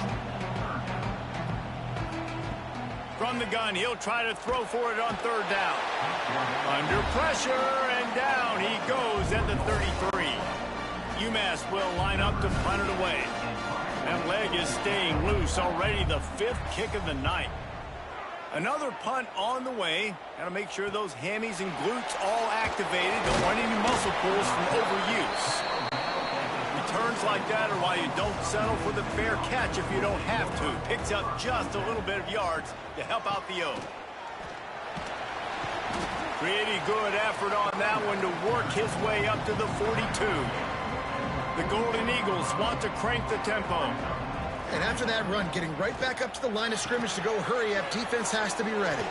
From the gun, he'll try to throw for it on third down. Under pressure, and down he goes at the 33. UMass will line up to punt it away. That leg is staying loose, already the 5th kick of the night. Another punt on the way. Got to make sure those hammies and glutes all activated. Don't want any muscle pulls from overuse. Returns like that are why you don't settle for the fair catch if you don't have to. Picks up just a little bit of yards to help out the O. Pretty good effort on that one to work his way up to the 42. The Golden Eagles want to crank the tempo. And after that run, getting right back up to the line of scrimmage to go hurry up, defense has to be ready.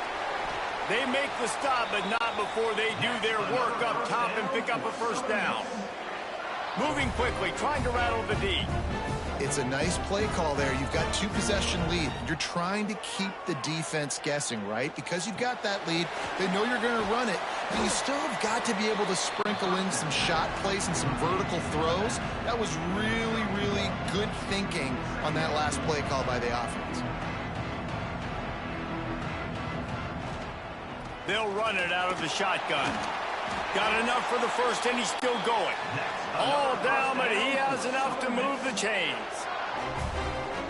They make the stop, but not before they do their work up top and pick up a first down. Moving quickly, trying to rattle the D. It's a nice play call there. You've got 2 possession lead. You're trying to keep the defense guessing, right? Because you've got that lead, they know you're going to run it, but you still have got to be able to sprinkle in some shot plays and some vertical throws. That was really, really good thinking on that last play call by the offense. They'll run it out of the shotgun. Got enough for the first, and he's still going. All down, but he has enough to move the chains.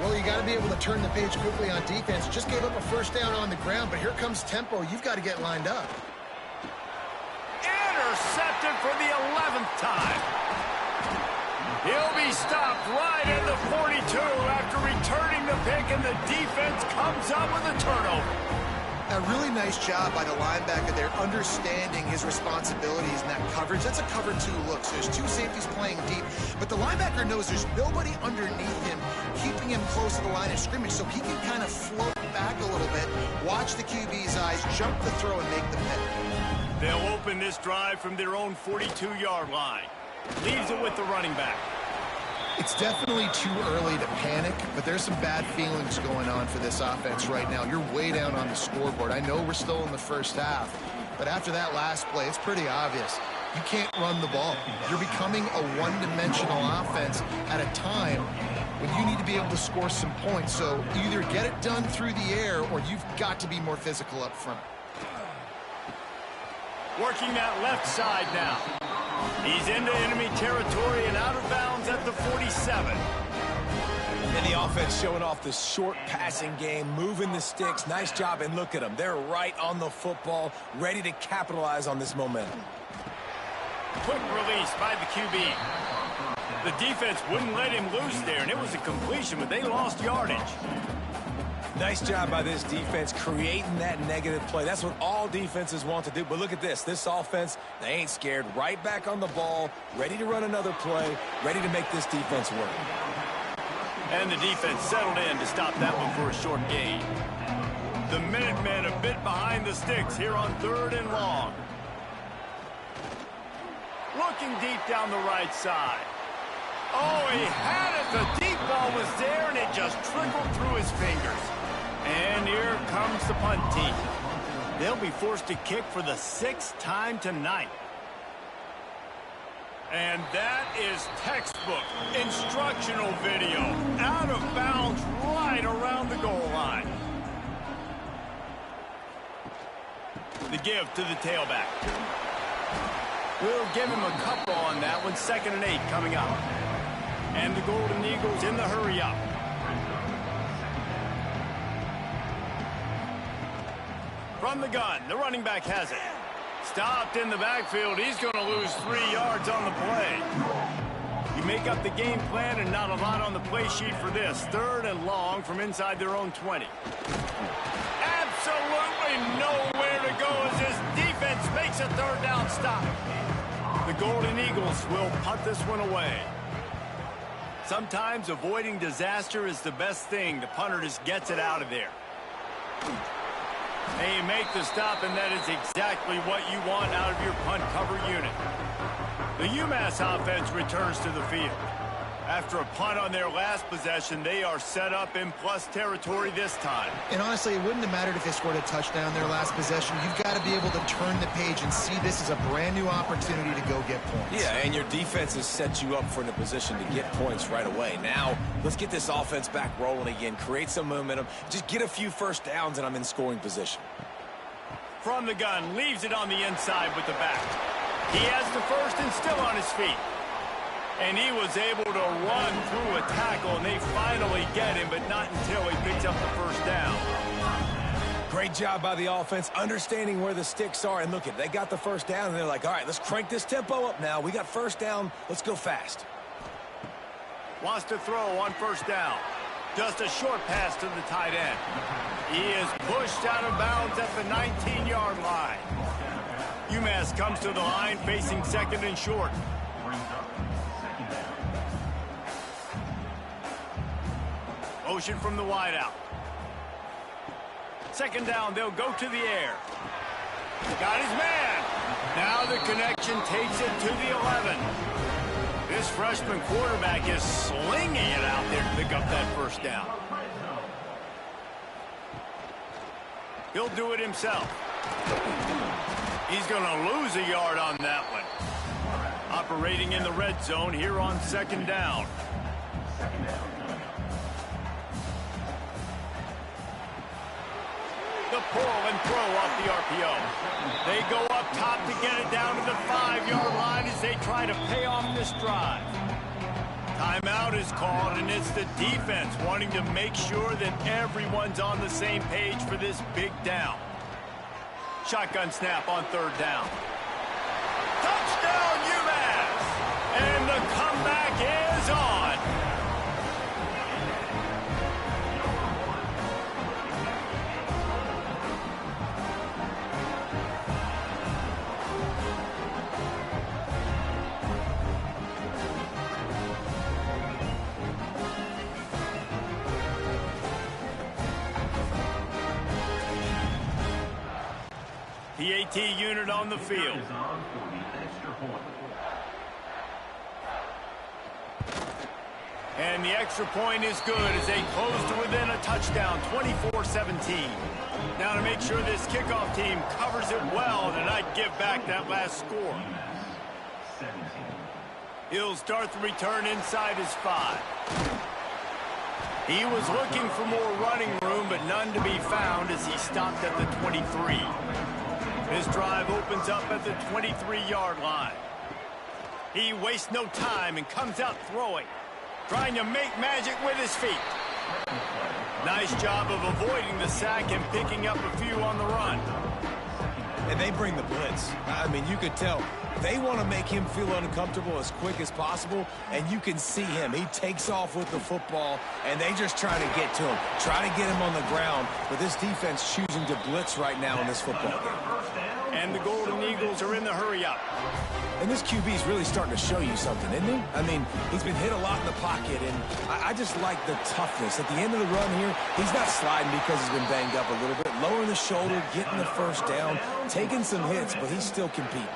Well, you got to be able to turn the page quickly on defense. Just gave up a first down on the ground, but here comes tempo. You've got to get lined up. Intercepted for the 11th time. He'll be stopped right at the 42 after returning the pick, and the defense comes up with a turnover. A really nice job by the linebacker there, understanding his responsibilities in that coverage. That's a cover 2 look, so there's 2 safeties playing deep, but the linebacker knows there's nobody underneath him, keeping him close to the line of scrimmage, so he can kind of float back a little bit, watch the QB's eyes, jump the throw, and make the pick. They'll open this drive from their own 42-yard line. Leaves it with the running back. It's definitely too early to panic, but there's some bad feelings going on for this offense right now. You're way down on the scoreboard. I know we're still in the first half, but after that last play, it's pretty obvious. You can't run the ball. You're becoming a one-dimensional offense at a time when you need to be able to score some points. So either get it done through the air or you've got to be more physical up front. Working that left side now. He's into enemy territory and out of bounds at the 47. And the offense showing off the short passing game, moving the sticks. Nice job, and look at them. They're right on the football, ready to capitalize on this momentum. Quick release by the QB. The defense wouldn't let him loose there, and it was a completion, but they lost yardage. Nice job by this defense creating that negative play. That's what all defenses want to do. But look at this. This offense, they ain't scared. Right back on the ball, ready to run another play, ready to make this defense work. And the defense settled in to stop that one for a short gain. The Minutemen a bit behind the sticks here on 3rd and long. Looking deep down the right side. Oh, he had it. The deep ball was there, and it just trickled through his fingers. And here comes the punt team. They'll be forced to kick for the 6th time tonight. And that is textbook instructional video. Out of bounds right around the goal line. The give to the tailback. We'll give him a couple on that one. 2nd and 8 coming up. And the Golden Eagles in the hurry up. From the gun, the running back has it. Stopped in the backfield. He's going to lose 3 yards on the play. You make up the game plan and not a lot on the play sheet for this. 3rd and long from inside their own 20. Absolutely nowhere to go as this defense makes a 3rd down stop. The Golden Eagles will punt this one away. Sometimes avoiding disaster is the best thing. The punter just gets it out of there. They make the stop, and that is exactly what you want out of your punt cover unit. The UMass offense returns to the field. After a punt on their last possession, they are set up in plus territory this time. And honestly, it wouldn't have mattered if they scored a touchdown their last possession. You've got to be able to turn the page and see this as a brand new opportunity to go get points. Yeah, and your defense has set you up for a position to get points right away. Now, let's get this offense back rolling again, create some momentum, just get a few first downs, and I'm in scoring position. From the gun, leaves it on the inside with the back. He has the first and still on his feet. And he was able to run through a tackle, and they finally get him, but not until he picks up the first down. Great job by the offense, understanding where the sticks are. And look, they got the first down, and they're like, all right, let's crank this tempo up now. We got first down. Let's go fast. Wants to throw on first down. Just a short pass to the tight end. He is pushed out of bounds at the 19-yard line. UMass comes to the line facing second and short. Motion from the wideout. Second down, they'll go to the air. Got his man. Now the connection takes it to the 11. This freshman quarterback is slinging it out there to pick up that first down. He'll do it himself. He's going to lose a yard on that one. Operating in the red zone here on second down. The pull and throw off the RPO. They go up top to get it down to the 5-yard line as they try to pay off this drive. Timeout is called, and it's the defense wanting to make sure that everyone's on the same page for this big down. Shotgun snap on third down. Touchdown, UMass! And the comeback is on. PAT unit on the field. And the extra point is good as they close to within a touchdown, 24-17. Now to make sure this kickoff team covers it well to not give back that last score. He'll start the return inside his 5. He was looking for more running room, but none to be found as he stopped at the 23. His drive opens up at the 23-yard line. He wastes no time and comes out throwing, trying to make magic with his feet. Nice job of avoiding the sack and picking up a few on the run. And they bring the blitz. I mean, you could tell they want to make him feel uncomfortable as quick as possible, and you can see him. He takes off with the football, and they just try to get to him, try to get him on the ground. But this defense choosing to blitz right now in this football game. And the Golden Eagles are in the hurry-up. And this QB is really starting to show you something, isn't he? I mean, he's been hit a lot in the pocket, and I just like the toughness. At the end of the run here, he's not sliding because he's been banged up a little bit. Lowering the shoulder, getting the first down, taking some hits, but he's still competing.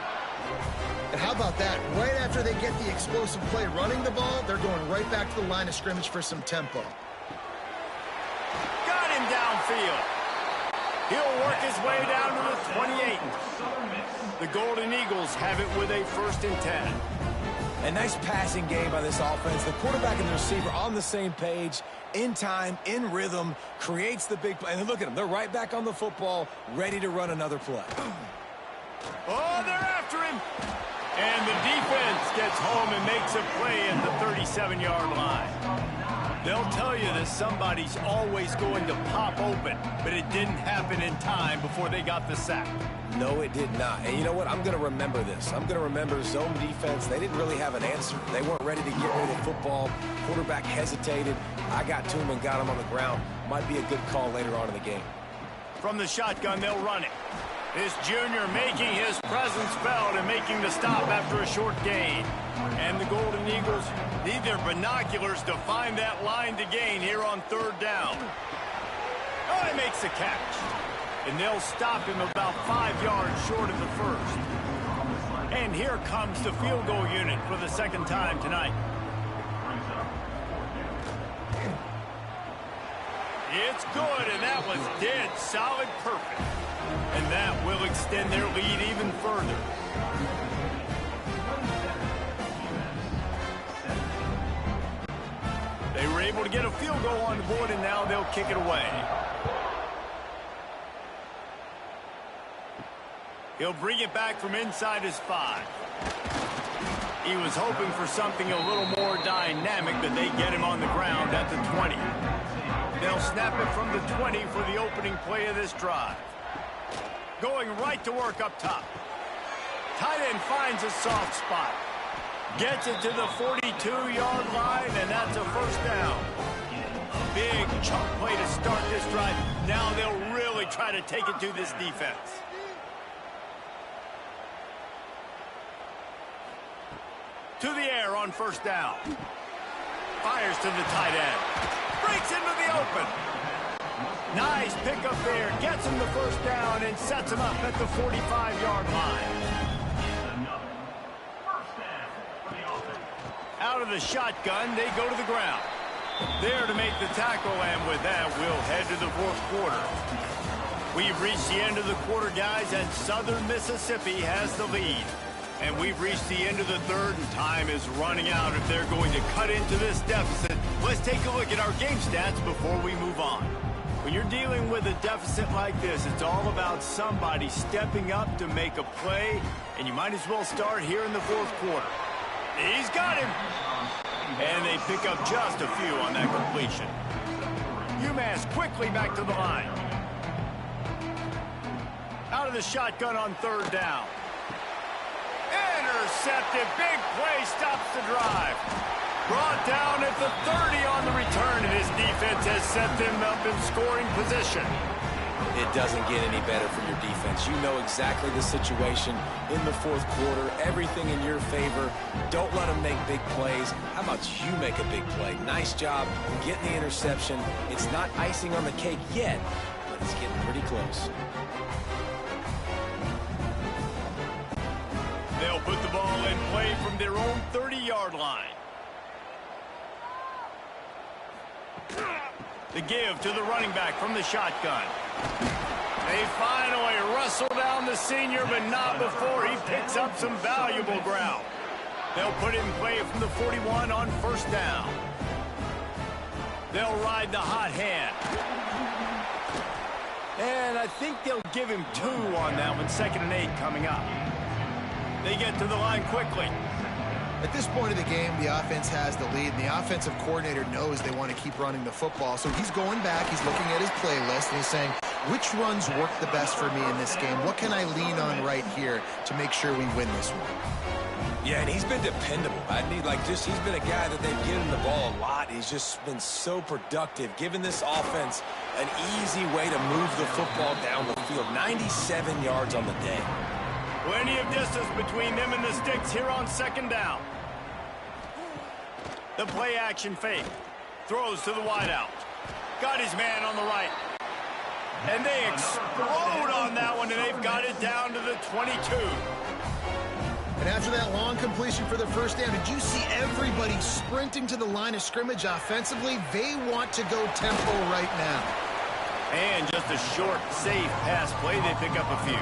And how about that? Right after they get the explosive play running the ball, they're going right back to the line of scrimmage for some tempo. Got him downfield. He'll work his way down to the 28. The Golden Eagles have it with a 1st and 10. A nice passing game by this offense. The quarterback and the receiver on the same page, in time, in rhythm, creates the big play. And look at them. They're right back on the football, ready to run another play. Oh, they're after him. And the defense gets home and makes a play at the 37-yard line. They'll tell you that somebody's always going to pop open, but it didn't happen in time before they got the sack. No, it did not. And you know what? I'm going to remember this. I'm going to remember zone defense. They didn't really have an answer. They weren't ready to get rid of the football. Quarterback hesitated. I got to him and got him on the ground. Might be a good call later on in the game. From the shotgun, they'll run it. This junior making his presence felt and making the stop after a short gain. And the Golden Eagles need their binoculars to find that line to gain here on 3rd down. Oh, he makes the catch. and they'll stop him about 5 yards short of the first. And here comes the field goal unit for the second time tonight. It's good, and that was dead solid perfect. And that will extend their lead even further. They were able to get a field goal on the board, and now they'll kick it away. He'll bring it back from inside his 5. He was hoping for something a little more dynamic, but they get him on the ground at the 20. They'll snap it from the 20 for the opening play of this drive. Going right to work up top. Tight end finds a soft spot. Gets it to the 42-yard line, and that's a first down. Big chunk play to start this drive. Now they'll really try to take it to this defense. To the air on first down. Fires to the tight end. Breaks into the open. Nice pickup there. Gets him the first down and sets him up at the 45-yard line. Out of the shotgun, they go to the ground. There to make the tackle, and with that, we'll head to the fourth quarter. We've reached the end of the quarter, guys, and Southern Mississippi has the lead. And we've reached the end of the third, and time is running out if they're going to cut into this deficit. Let's take a look at our game stats before we move on. When you're dealing with a deficit like this, it's all about somebody stepping up to make a play, and you might as well start here in the fourth quarter. He's got him. And they pick up just a few on that completion. UMass quickly back to the line. Out of the shotgun on third down. Intercepted. Big play stops the drive. Brought down at the 30 on the return, and his defense has set them up in scoring position. It doesn't get any better from your defense. You know exactly the situation in the fourth quarter. Everything in your favor. Don't let them make big plays. How about you make a big play? Nice job getting the interception. It's not icing on the cake yet, but it's getting pretty close. They'll put the ball in play from their own 30-yard line. The give to the running back from the shotgun. They finally wrestle down the senior, but not before he picks up some valuable ground. They'll put it in play from the 41 on first down. They'll ride the hot hand. And I think they'll give him 2 on that one. 2nd and 8 coming up. They get to the line quickly. At this point of the game, the offense has the lead, and the offensive coordinator knows they want to keep running the football. So he's going back, he's looking at his playlist, and he's saying, which runs work the best for me in this game? What can I lean on right here to make sure we win this one? Yeah, and he's been dependable. He's been a guy that they've given the ball a lot. He's just been so productive, giving this offense an easy way to move the football down the field. 97 yards on the day. Plenty of distance between them and the sticks here on second down. The play action fake. Throws to the wideout. Got his man on the right. And they explode on that one, and they've got it down to the 22. And after that long completion for the first down, did you see everybody sprinting to the line of scrimmage offensively? They want to go tempo right now. And just a short, safe pass play. They pick up a few.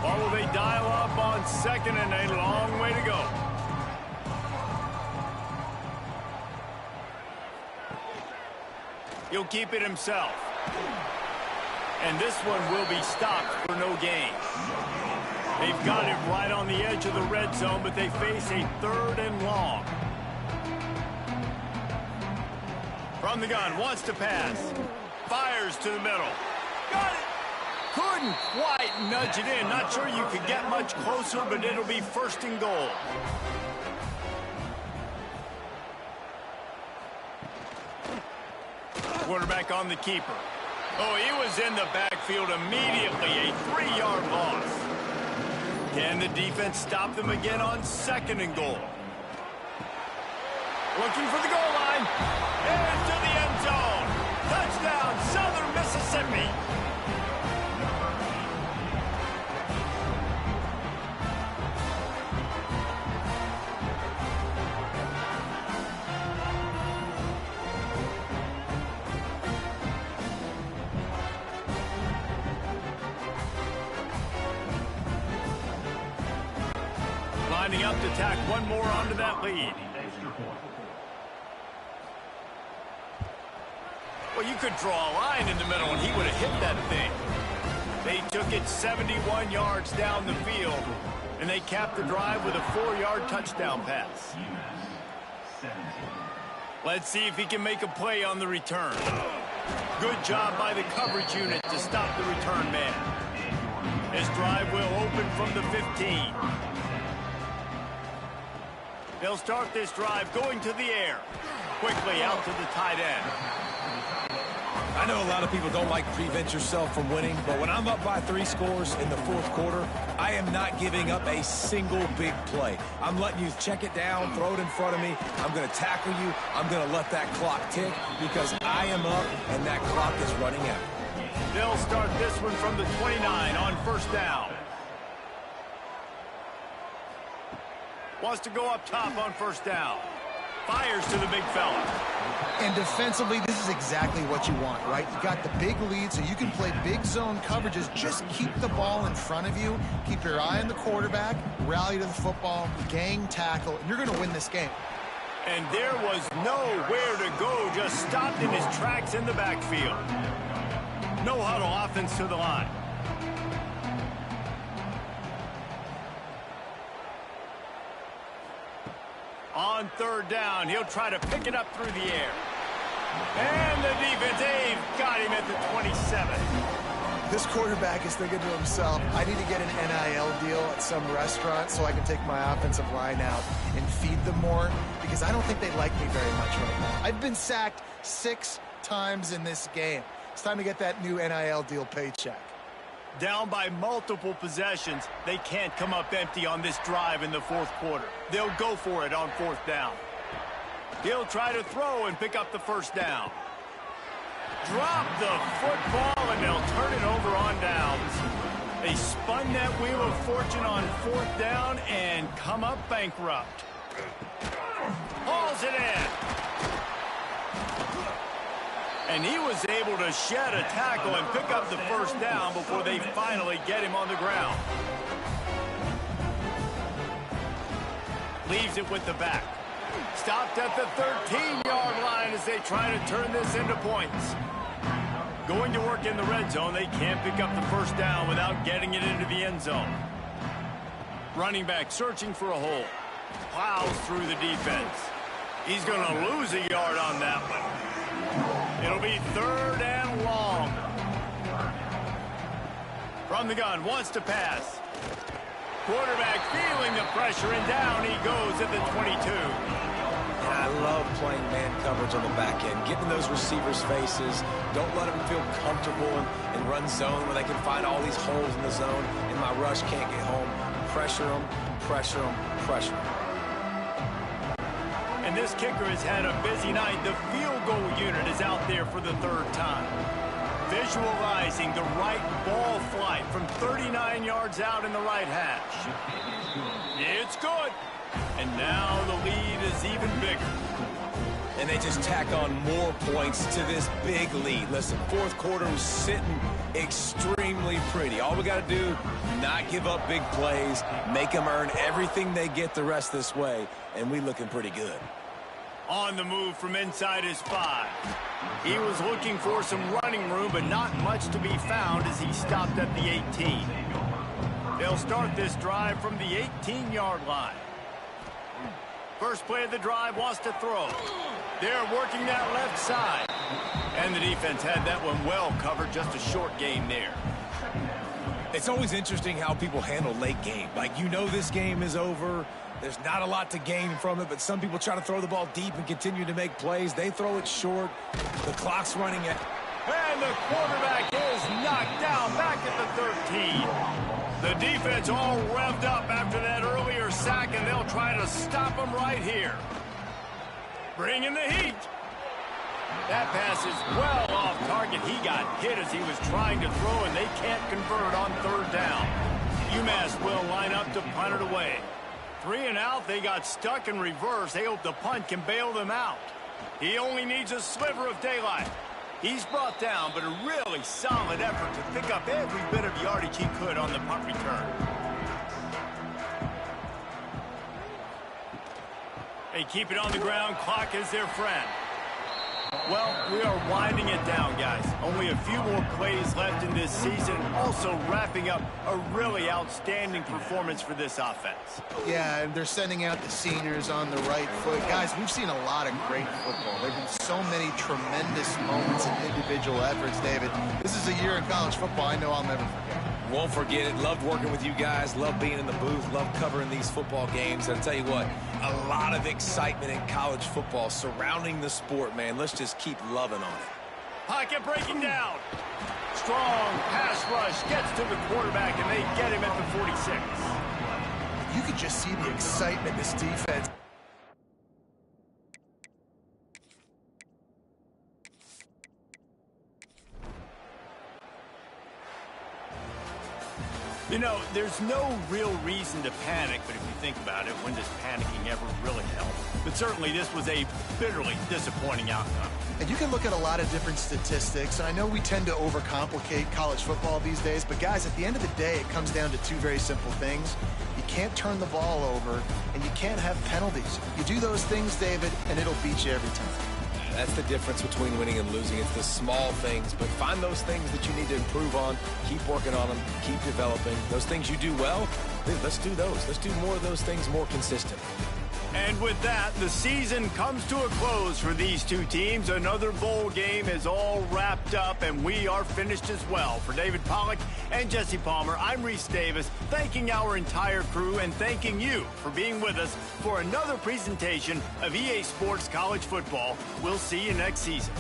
Or will they dial up on second, and a long way to go. He'll keep it himself. And this one will be stopped for no gain. They've got it right on the edge of the red zone, but they face a 3rd and long. From the gun, wants to pass. Fires to the middle. Got it! Couldn't quite nudge it in. Not sure you could get much closer, but it'll be 1st and goal. Quarterback on the keeper. Oh, he was in the backfield immediately. A 3-yard loss. Can the defense stop them again on 2nd and goal? Looking for the goal line. And to the end zone. Touchdown, Southern Mississippi. Lining up to tack one more onto that lead. Well, you could draw a line in the middle, and he would have hit that thing. They took it 71 yards down the field, and they capped the drive with a 4-yard touchdown pass. Let's see if he can make a play on the return. Good job by the coverage unit to stop the return man. His drive will open from the 15. They'll start this drive going to the air. Quickly out to the tight end. I know a lot of people don't like to prevent yourself from winning, but when I'm up by 3 scores in the fourth quarter, I am not giving up a single big play. I'm letting you check it down, throw it in front of me. I'm going to tackle you. I'm going to let that clock tick because I am up and that clock is running out. They'll start this one from the 29 on first down. Wants to go up top on first down. Fires to the big fella. And defensively, this is exactly what you want, right? You got the big lead, so you can play big zone coverages. Just keep the ball in front of you. Keep your eye on the quarterback. Rally to the football. Gang tackle. And you're going to win this game. And there was nowhere to go. Just stopped in his tracks in the backfield. No huddle offense to the line. On third down, he'll try to pick it up through the air. And the defense, they've got him at the 27. This quarterback is thinking to himself, I need to get an NIL deal at some restaurant so I can take my offensive line out and feed them more, because I don't think they like me very much right now. I've been sacked 6 times in this game. It's time to get that new NIL deal paycheck. Down by multiple possessions, they can't come up empty on this drive in the fourth quarter. They'll go for it on fourth down. He'll try to throw and pick up the first down. Drop the football, and they'll turn it over on downs. They spun that wheel of fortune on fourth down and come up bankrupt. Hauls it in. And he was able to shed a tackle and pick up the first down before they finally get him on the ground. Leaves it with the back. Stopped at the 13-yard line as they try to turn this into points. Going to work in the red zone, they can't pick up the first down without getting it into the end zone. Running back searching for a hole. Plows through the defense. He's going to lose a yard on that one. It'll be third and long. From the gun, wants to pass. Quarterback feeling the pressure, and down he goes at the 22. I love playing man coverage on the back end, getting those receivers' faces. Don't let them feel comfortable in run zone where they can find all these holes in the zone, and my rush can't get home. Pressure them, pressure them, pressure them. And this kicker has had a busy night. The field goal unit is out there for the third time. Visualizing the right ball flight from 39 yards out in the right hash. It's good. And now the lead is even bigger. And they just tack on more points to this big lead. Listen, fourth quarter was sitting extremely pretty. All we got to do, not give up big plays, make them earn everything they get the rest this way, and we looking pretty good. On the move from inside his 5. He was looking for some running room, but not much to be found as he stopped at the 18. They'll start this drive from the 18-yard line. First play of the drive, wants to throw. They're working that left side. And the defense had that one well covered, just a short game there. It's always interesting how people handle late game. Like, you know this game is over. There's not a lot to gain from it, but some people try to throw the ball deep and continue to make plays. They throw it short. The clock's running it. And the quarterback is knocked down back at the 13. The defense all revved up after that earlier sack, and they'll try to stop him right here. Bring in the heat. That pass is well off target. He got hit as he was trying to throw, and they can't convert on third down. UMass will line up to punt it away. 3 and out, they got stuck in reverse. They hope the punt can bail them out. He only needs a sliver of daylight. He's brought down, but a really solid effort to pick up every bit of yardage he could on the punt return. They keep it on the ground. Clock is their friend. Well, we are winding it down, guys. Only a few more plays left in this season. Also wrapping up a really outstanding performance for this offense. Yeah, and they're sending out the seniors on the right foot. Guys, we've seen a lot of great football. There have been so many tremendous moments and individual efforts, David. This is a year in college football I know I'll never forget. Won't forget it. Loved working with you guys. Loved being in the booth. Loved covering these football games. And I'll tell you what, a lot of excitement in college football surrounding the sport, man. Let's just keep loving on it. Pocket breaking down. Strong pass rush gets to the quarterback, and they get him at the 46. You could just see the excitement this defense. You know, there's no real reason to panic, but if you think about it, when does panicking ever really help? But certainly this was a bitterly disappointing outcome. And you can look at a lot of different statistics, and I know we tend to overcomplicate college football these days, but guys, at the end of the day, it comes down to two very simple things. You can't turn the ball over, and you can't have penalties. You do those things, David, and it'll beat you every time. That's the difference between winning and losing. It's the small things, but find those things that you need to improve on. Keep working on them. Keep developing. Those things you do well, let's do those. Let's do more of those things more consistent. And with that, the season comes to a close for these two teams. Another bowl game is all wrapped up, and we are finished as well. For David Pollack and Jesse Palmer, I'm Reese Davis, thanking our entire crew and thanking you for being with us for another presentation of EA Sports College Football. We'll see you next season.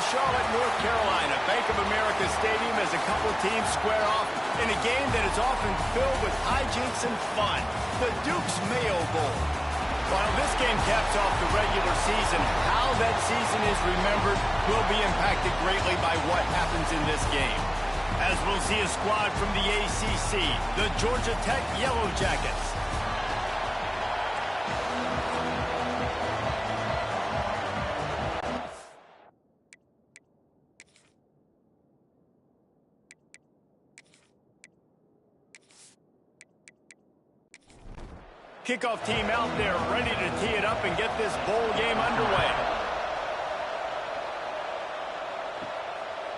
Charlotte, North Carolina. Bank of America Stadium as a couple teams square off in a game that is often filled with hijinks and fun. The Duke's Mayo Bowl. While this game caps off the regular season, how that season is remembered will be impacted greatly by what happens in this game. As we'll see a squad from the ACC, the Georgia Tech Yellow Jackets. Kickoff team out there ready to tee it up and get this bowl game underway.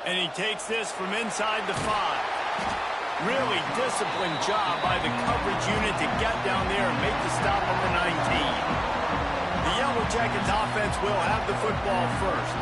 And he takes this from inside the 5. Really disciplined job by the coverage unit to get down there and make the stop on the 19. The Yellow Jackets offense will have the football first.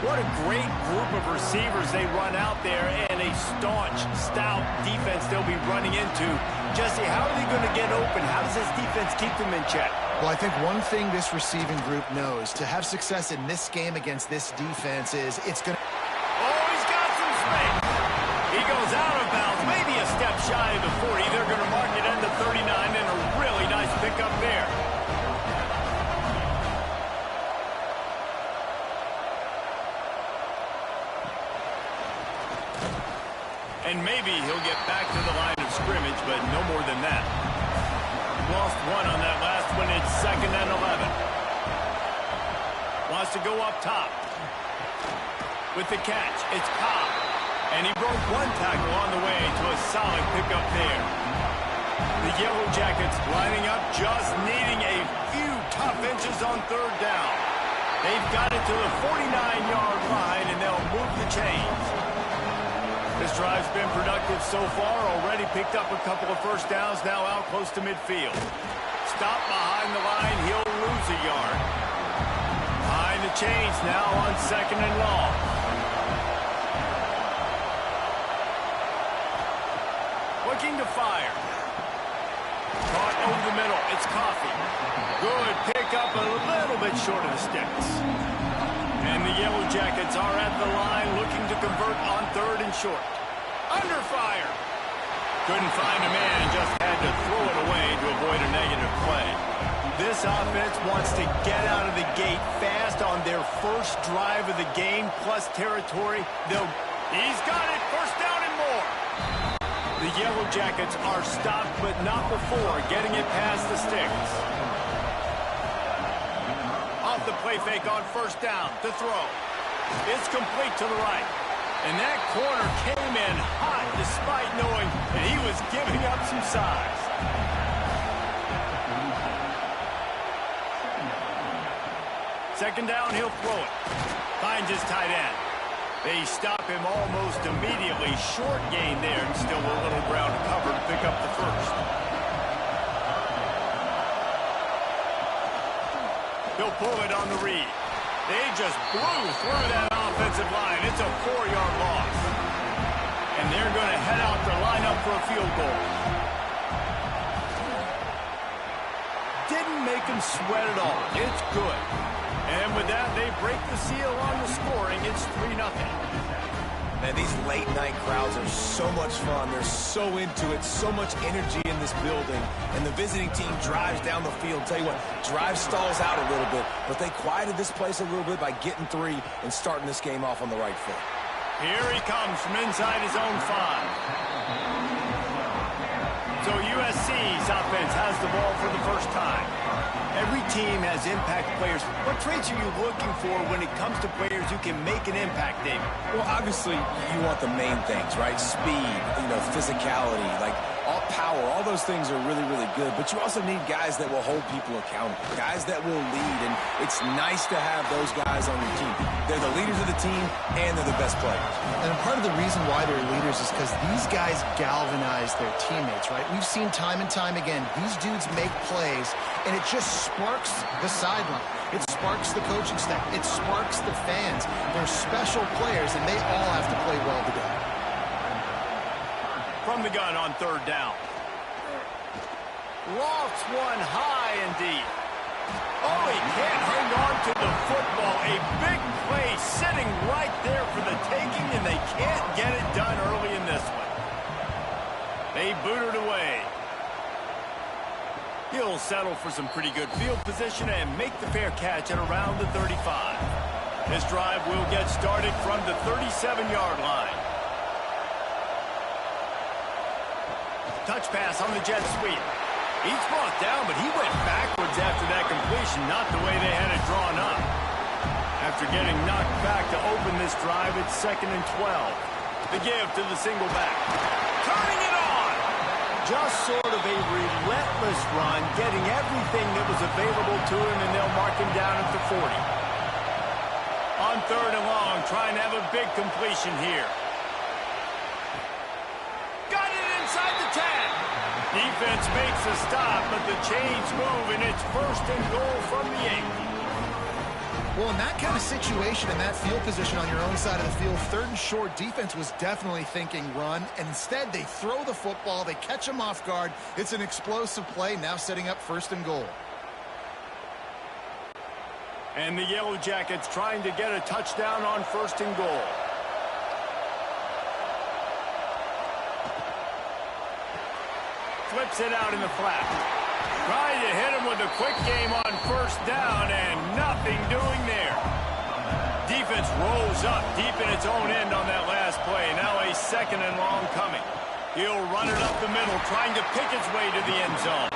What a great group of receivers they run out there, and a staunch, stout defense they'll be running into. Jesse, how are they going to get open? How does this defense keep them in check? Well, I think one thing this receiving group knows to have success in this game against this defense is it's going to... Oh, he's got some space. He goes out of bounds, maybe a step shy of the 40. They're going to mark it at the 39, and a really nice pickup there. And maybe he'll get back to the line of scrimmage, but no more than that. Lost one on that last one. It's 2nd and 11. Wants to go up top. With the catch, it's Cobb. And he broke one tackle on the way to a solid pickup there. The Yellow Jackets lining up, just needing a few tough inches on 3rd down. They've got it to the 49-yard line, and they'll move the chains. This drive's been productive so far. Already picked up a couple of first downs, now out close to midfield. Stop behind the line. He'll lose a yard. Behind the chains now on 2nd and long. Looking to fire. Caught over the middle. It's Coffee. Good pickup, a little bit short of the sticks. And the Yellow Jackets are at the line looking to convert on 3rd and short. Under fire. Couldn't find a man and just had to throw it away to avoid a negative play. This offense wants to get out of the gate fast on their first drive of the game, plus territory. He's got it. 1st down and more. The Yellow Jackets are stopped, but not before getting it past the sticks. Off the play fake on 1st down to throw. It's complete to the right. And that corner came in hot despite knowing that he was giving up some size. Second down, he'll throw it. Finds his tight end. They stop him almost immediately. Short gain there and still a little ground to cover to pick up the 1st. He'll pull it on the read. They just blew through that offensive line. It's a 4-yard loss. And they're going to head out to line up for a field goal. Didn't make them sweat at all. It's good. And with that, they break the seal on the scoring. It's 3-0. Man, these late-night crowds are so much fun. They're so into it, so much energy in this building. And the visiting team drives down the field. Tell you what, drive stalls out a little bit, but they quieted this place a little bit by getting 3 and starting this game off on the right foot. Here he comes from inside his own 5. So USC's offense has the ball for the first time. Every team has impact players. What traits are you looking for when it comes to players who can make an impact, David? Well, obviously, you want the main things, right? Speed, physicality, like all power, all those things are really, really good. But you also need guys that will hold people accountable, guys that will lead. And it's nice to have those guys on your team. They're the leaders of the team, and they're the best players. And part of the reason why they're leaders is because these guys galvanize their teammates, right? We've seen time and time again, these dudes make plays, and it just sparks the sideline. It sparks the coaching staff. It sparks the fans. They're special players, and they all have to play well together. From the gun on 3rd down. Lofts one high and deep. Oh, he can't hang on to the football. A big play sitting right there for the taking, and they can't get it done early in this one. They boot it away. He'll settle for some pretty good field position and make the fair catch at around the 35. This drive will get started from the 37-yard line. Touch pass on the jet sweep. He's brought down, but he went backwards after that completion, not the way they had it drawn up. After getting knocked back to open this drive, it's 2nd and 12. The give to the single back. Turning it on! Just sort of a relentless run, getting everything that was available to him, and they'll mark him down at the 40. On 3rd and long, trying to have a big completion here. Got it inside the 10. Defense makes a stop, but the chains move, and it's 1st and goal from the 8. Well, in that kind of situation, in that field position on your own side of the field, 3rd and short, defense was definitely thinking run, and instead they throw the football, they catch them off guard. It's an explosive play, now setting up 1st and goal. And the Yellow Jackets trying to get a touchdown on 1st and goal. Flips it out in the flat. Trying to hit him with a quick game on 1st down, and nothing doing there. Defense rolls up deep in its own end on that last play. Now a 2nd and long coming. He'll run it up the middle, trying to pick its way to the end zone.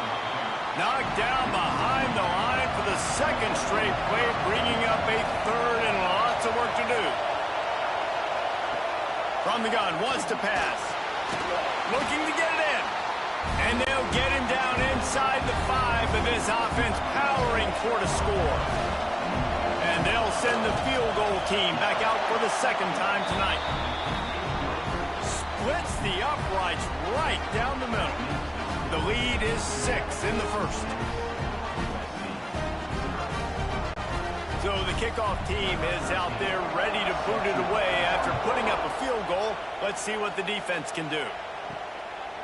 Knocked down behind the line for the 2nd straight play, bringing up a 3rd and lots of work to do. From the gun, wants to pass. Looking to get it in. And they'll get him down inside the 5, but this offense powering toward a score. And they'll send the field goal team back out for the 2nd time tonight. Splits the uprights right down the middle. The lead is 6 in the 1st. So the kickoff team is out there ready to boot it away after putting up a field goal. Let's see what the defense can do.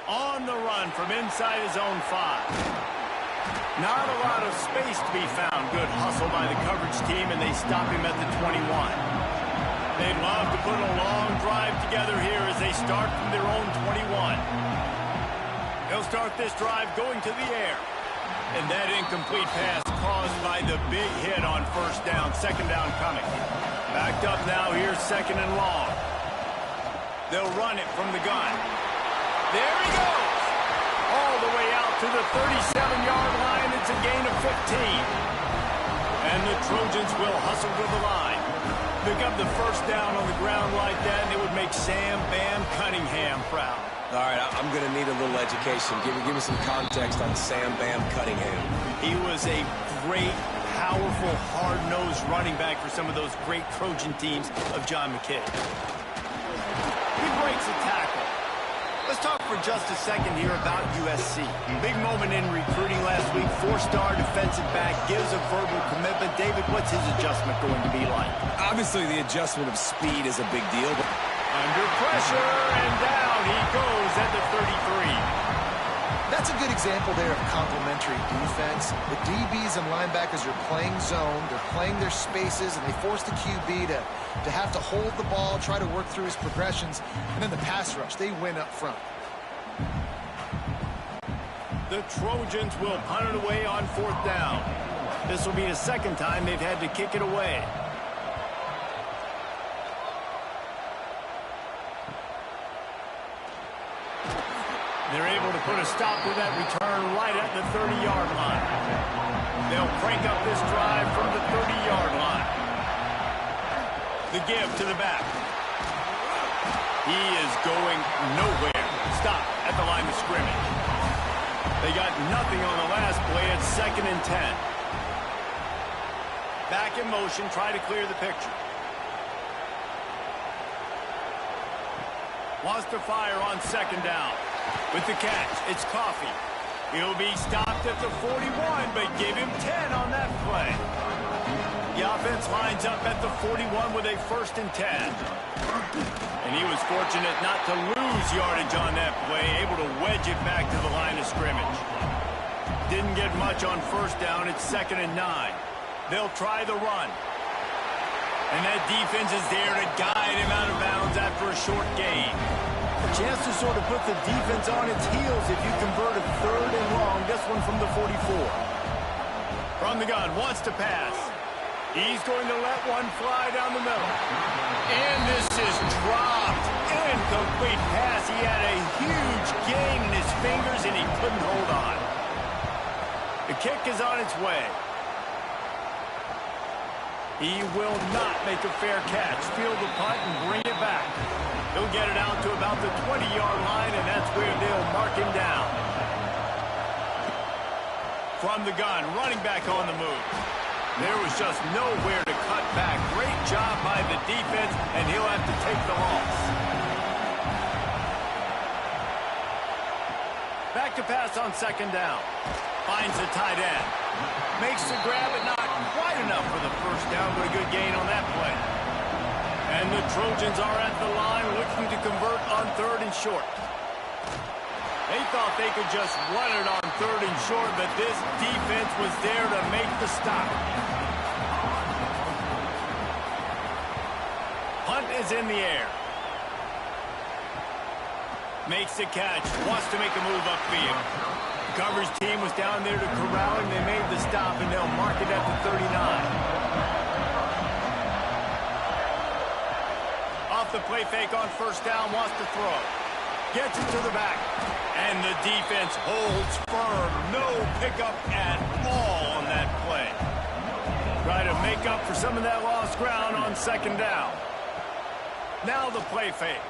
On the run from inside his own 5. Not a lot of space to be found. Good hustle by the coverage team, and they stop him at the 21. They'd love to put a long drive together here as they start from their own 21. They'll start this drive going to the air. And that incomplete pass caused by the big hit on 1st down. 2nd down coming. Backed up now, here's 2nd and long. They'll run it from the gun. There he goes. All the way out to the 37-yard line. It's a gain of 15. And the Trojans will hustle to the line. Pick up the 1st down on the ground like that, and it would make Sam Bam Cunningham proud. All right, I'm going to need a little education. Give me some context on Sam Bam Cunningham. He was a great, powerful, hard-nosed running back for some of those great Trojan teams of John McKay. He breaks a tackle. Let's talk for just a second here about USC. Big moment in recruiting last week. 4-star defensive back gives a verbal commitment. David, what's his adjustment going to be like? Obviously, the adjustment of speed is a big deal. But under pressure, and down he goes at the 33. That's a good example there of complementary defense. The DBs and linebackers are playing zone. They're playing their spaces, and they force the QB to have to hold the ball, try to work through his progressions, and then the pass rush, they win up front. The Trojans will punt it away on 4th down. This will be the 2nd time they've had to kick it away. They're able to put a stop to that return right at the 30-yard line. They'll crank up this drive from the 30-yard line. The give to the back. He is going nowhere. Stop at the line of scrimmage. They got nothing on the last play. It's 2nd and 10. Back in motion, try to clear the picture. Wants to fire on 2nd down. With the catch, it's Coffee. He'll be stopped at the 41, but give him 10 on that play. The offense lines up at the 41 with a 1st and 10. And he was fortunate not to lose yardage on that play, able to wedge it back to the line of scrimmage. Didn't get much on first down. It's 2nd and 9. They'll try the run. And that defense is there to guide him out of bounds after a short gain. A chance to sort of put the defense on its heels if you convert a 3rd and long. This one from the 44. From the gun, wants to pass. He's going to let one fly down the middle. And this is dropped. Incomplete pass. He had a huge gain in his fingers, and he couldn't hold on. The kick is on its way. He will not make a fair catch. Field the punt and bring it back. He'll get it out to about the 20-yard line, and that's where they'll mark him down. From the gun, running back on the move. There was just nowhere to cut back. Great job by the defense, and he'll have to take the loss. Back to pass on 2nd down. Finds the tight end. Makes the grab, but not quite enough for the first down, but a good gain on that play. And the Trojans are at the line looking to convert on 3rd and short. They thought they could just run it on 3rd and short, but this defense was there to make the stop. Punt is in the air. Makes the catch. Wants to make a move upfield. Coverage team was down there to corral him. They made the stop, and they'll mark it at the 39. Off the play fake on first down, wants to throw. Gets it to the back. And the defense holds firm. No pickup at all on that play. Try to make up for some of that lost ground on 2nd down. Now the play fake.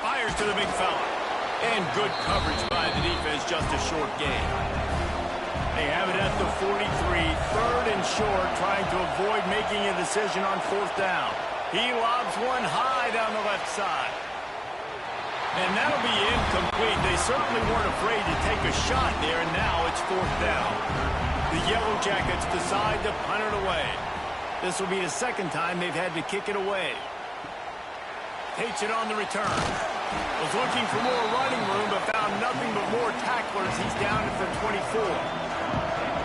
Fires to the big fella. And good coverage by the defense, just a short gain. They have it at the 43, 3rd and short, trying to avoid making a decision on 4th down. He lobs one high down the left side. And that'll be incomplete. They certainly weren't afraid to take a shot there, and now it's 4th down. The Yellow Jackets decide to punt it away. This will be the 2nd time they've had to kick it away. Takes it on the return. Was looking for more running room, but found nothing but more tacklers. He's down at the 24.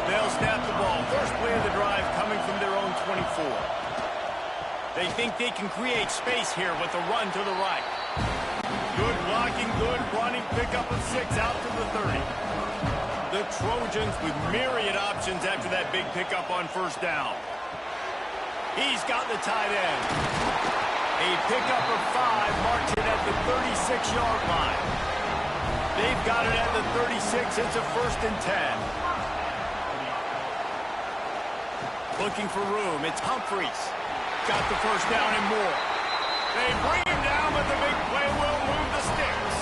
They'll snap the ball. First play of the drive coming from their own 24. They think they can create space here with a run to the right. Good blocking, good running, pickup of 6 out to the 30. The Trojans with myriad options after that big pickup on first down. He's got the tight end. A pickup of 5 marks it at the 36-yard line. They've got it at the 36. It's a 1st and 10. Looking for room. It's Humphreys. Got the first down and more. They bring him down, but the big play will move the sticks.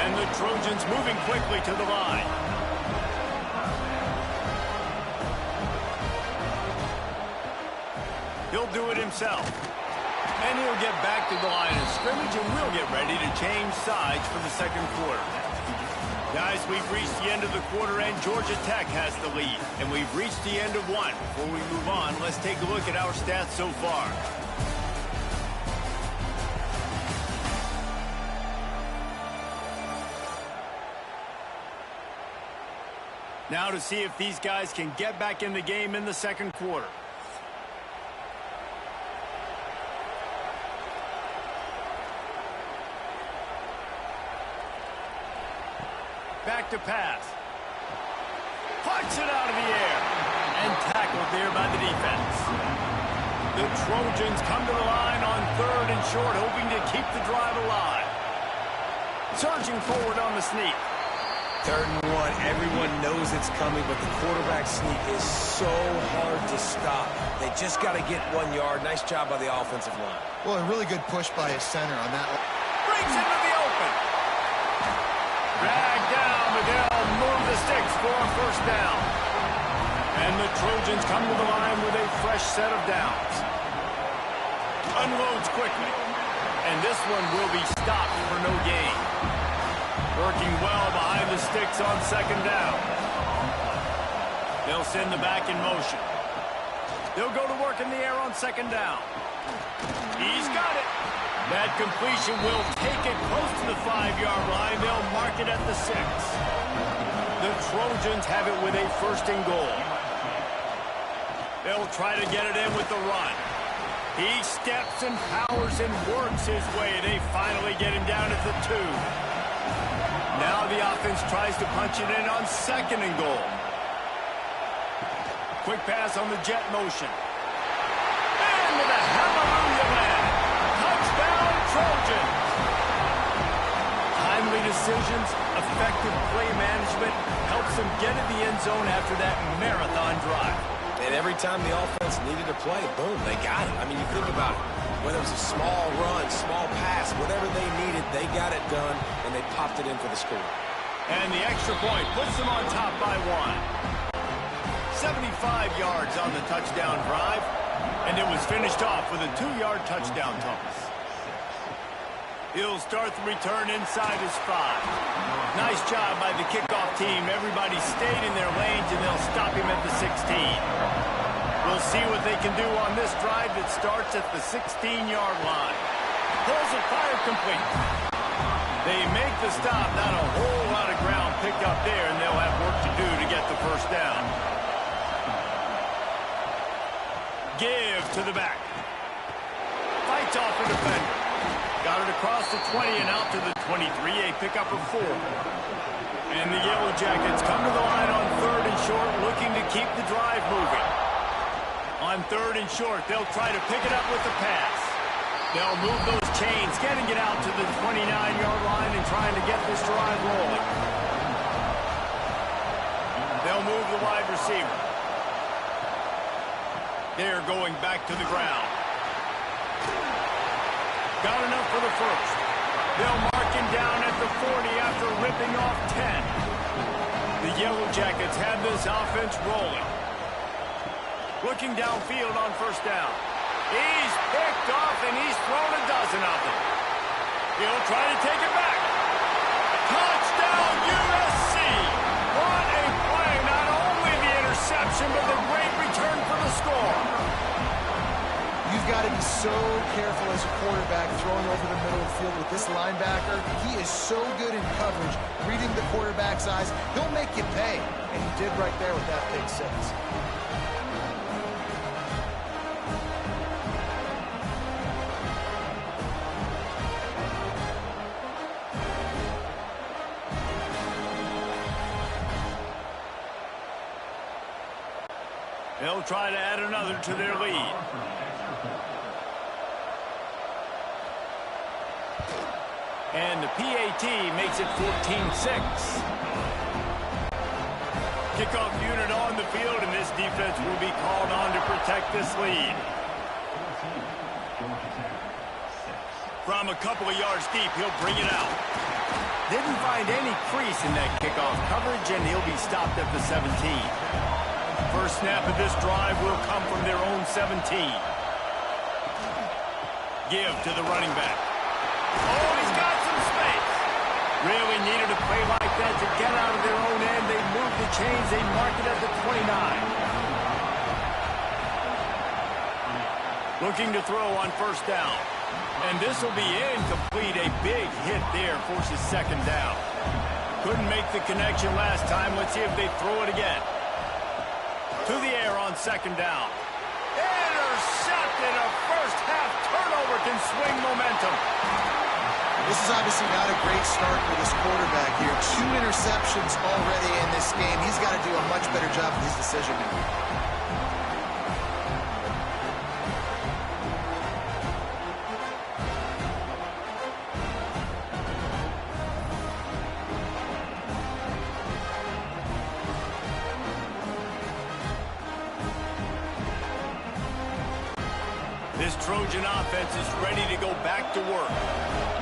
And the Trojans moving quickly to the line. He'll do it himself. And he'll get back to the line of scrimmage, and we'll get ready to change sides for the 2nd quarter. Guys, we've reached the end of the quarter, and Georgia Tech has the lead. And we've reached the end of one. Before we move on, let's take a look at our stats so far. Now to see if these guys can get back in the game in the 2nd quarter. Back to pass. Punts it out of the air. And tackled there by the defense. The Trojans come to the line on 3rd and short, hoping to keep the drive alive. Surging forward on the sneak. 3rd and 1. Everyone knows it's coming, but the quarterback sneak is so hard to stop. They just got to get 1 yard. Nice job by the offensive line. Well, a really good push by his center on that. Brings into the open. Dragged down, but they'll move the sticks for a first down. And the Trojans come to the line with a fresh set of downs. Unloads quickly. And this one will be stopped for no gain. Working well behind the sticks on 2nd down. They'll send the back in motion. They'll go to work in the air on 2nd down. He's got it. That completion will take it close to the 5-yard line. They'll mark it at the 6. Trojans have it with a first and goal. They'll try to get it in with the run. He steps and powers and works his way. They finally get him down at the 2. Now the offense tries to punch it in on second and goal. Quick pass on the jet motion. Into the hallelujah land. Touchdown, Trojans. Timely decisions, effective play management helps them get in the end zone after that marathon drive. And every time the offense needed to play, boom, they got it. I mean, you think about it. Whether it was a small run, small pass, whatever they needed, they got it done, and they popped it in for the score. And the extra point puts them on top by 1. 75 yards on the touchdown drive, and it was finished off with a 2-yard touchdown toss. He'll start the return inside his 5. Nice job by the kickoff team. Everybody stayed in their lanes, and they'll stop him at the 16. We'll see what they can do on this drive that starts at the 16-yard line. Pulls it, fire complete. They make the stop. Not a whole lot of ground picked up there, and they'll have work to do to get the first down. Give to the back. Fights off a defender. Got it across the 20 and out to the 23, a pickup of 4. And the Yellow Jackets come to the line on 3rd and short, looking to keep the drive moving. On 3rd and short, they'll try to pick it up with the pass. They'll move those chains, getting it out to the 29-yard line and trying to get this drive rolling. They'll move the wide receiver. They're going back to the ground. Got enough for the first. They'll mark him down at the 40 after ripping off 10. The Yellow Jackets have this offense rolling. Looking downfield on first down. He's picked off and he's thrown a dozen of them. He'll try to take it back. Touchdown USC. What a play. Not only the interception, but the great return for the score. You've got to be so careful as a quarterback throwing over the middle of the field with this linebacker. He is so good in coverage, reading the quarterback's eyes. He'll make you pay, and he did right there with that pick 6. They'll try to add another to their lead. And the PAT makes it 14-6. Kickoff unit on the field, and this defense will be called on to protect this lead. From a couple of yards deep, he'll bring it out. Didn't find any crease in that kickoff coverage, and he'll be stopped at the 17. First snap of this drive will come from their own 17. Give to the running back. Oh, he's got some space. Really needed a play like that to get out of their own end. They move the chains. They mark it at the 29. Looking to throw on first down. And this will be incomplete. A big hit there forces second down. Couldn't make the connection last time. Let's see if they throw it again. To the air on second down. Intercepted. A first half turnover can swing momentum. This is obviously not a great start for this quarterback here. 2 interceptions already in this game. He's got to do a much better job with his decision making. This Trojan offense is ready to go back to work.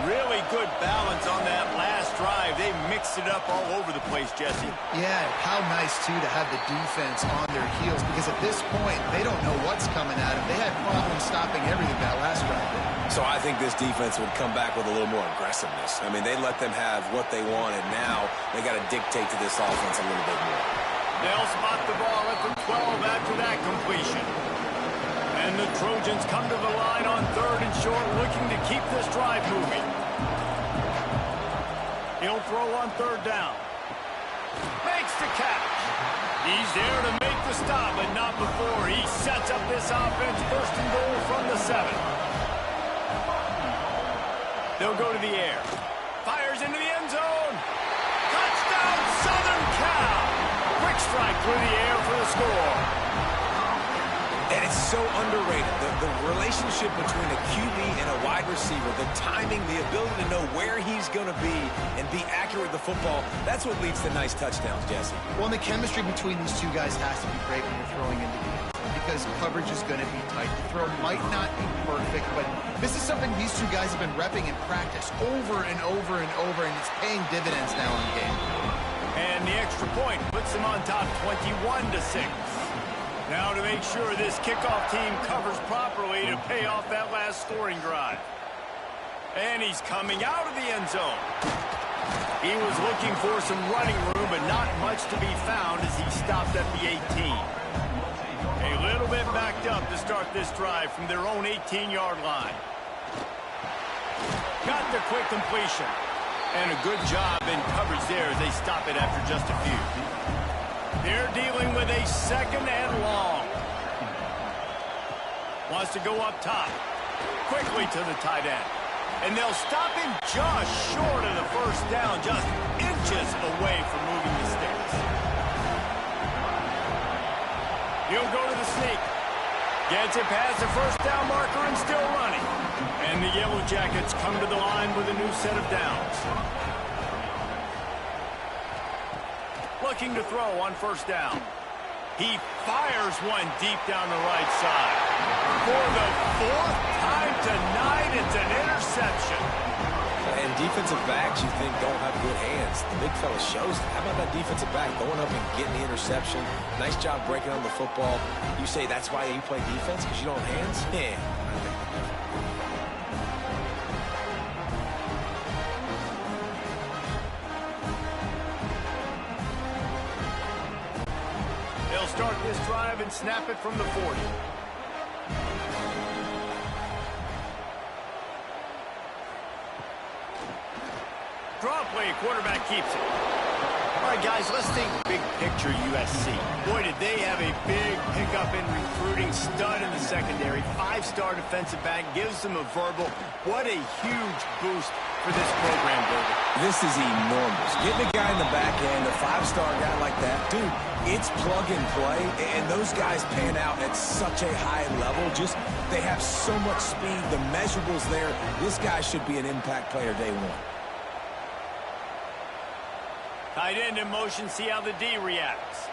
Really good balance on that last drive. They mixed it up all over the place, Jesse. Yeah, how nice, too, to have the defense on their heels, because at this point, they don't know what's coming at them. They had problems stopping everything that last drive. So I think this defense would come back with a little more aggressiveness. I mean, they let them have what they wanted. Now they got to dictate to this offense a little bit more. They'll spot the ball at the 12 after that completion. And the Trojans come to the line on third and short, looking to keep this drive moving. He'll throw on third down. Makes the catch. He's there to make the stop, but not before he sets up this offense. First and goal from the 7. They'll go to the air. Fires into the end zone. Touchdown, Southern Cal. Quick strike through the air for the score. And it's so underrated. The relationship between a QB and a wide receiver, the timing, the ability to know where he's going to be and be accurate with the football, that's what leads to nice touchdowns, Jesse. Well, and the chemistry between these two guys has to be great when you're throwing into the end zone because coverage is going to be tight. The throw might not be perfect, but this is something these two guys have been repping in practice over and over and over, and it's paying dividends now in the game. And the extra point puts them on top 21-6. Now to make sure this kickoff team covers properly to pay off that last scoring drive. And he's coming out of the end zone. He was looking for some running room, but not much to be found as he stopped at the 18. A little bit backed up to start this drive from their own 18-yard line. Got the quick completion. And a good job in coverage there as they stop it after just a few. They're dealing with a second and long. Wants to go up top. Quickly to the tight end. And they'll stop him just short of the first down, just inches away from moving the sticks. He'll go to the sneak. Gets it past the first down marker and still running. And the Yellow Jackets come to the line with a new set of downs. Looking to throw on first down. He fires one deep down the right side. For the 4th time tonight, it's an interception. And defensive backs you think don't have good hands. The big fella shows it. How about that defensive back going up and getting the interception? Nice job breaking on the football. You say that's why you play defense, because you don't have hands? Yeah. They'll start this drive and snap it from the 40. Draw play, quarterback keeps it. All right, guys, let's think big picture USC. Boy, did they have a big pickup in recruiting. Stud in the secondary. 5-star defensive back gives them a verbal. What a huge boost for this program, David. This is enormous. Getting a guy in the back end, a 5-star guy like that, dude, it's plug and play, and those guys pan out at such a high level. Just, they have so much speed. The measurables there. This guy should be an impact player day one. Tight end in motion, see how the D reacts.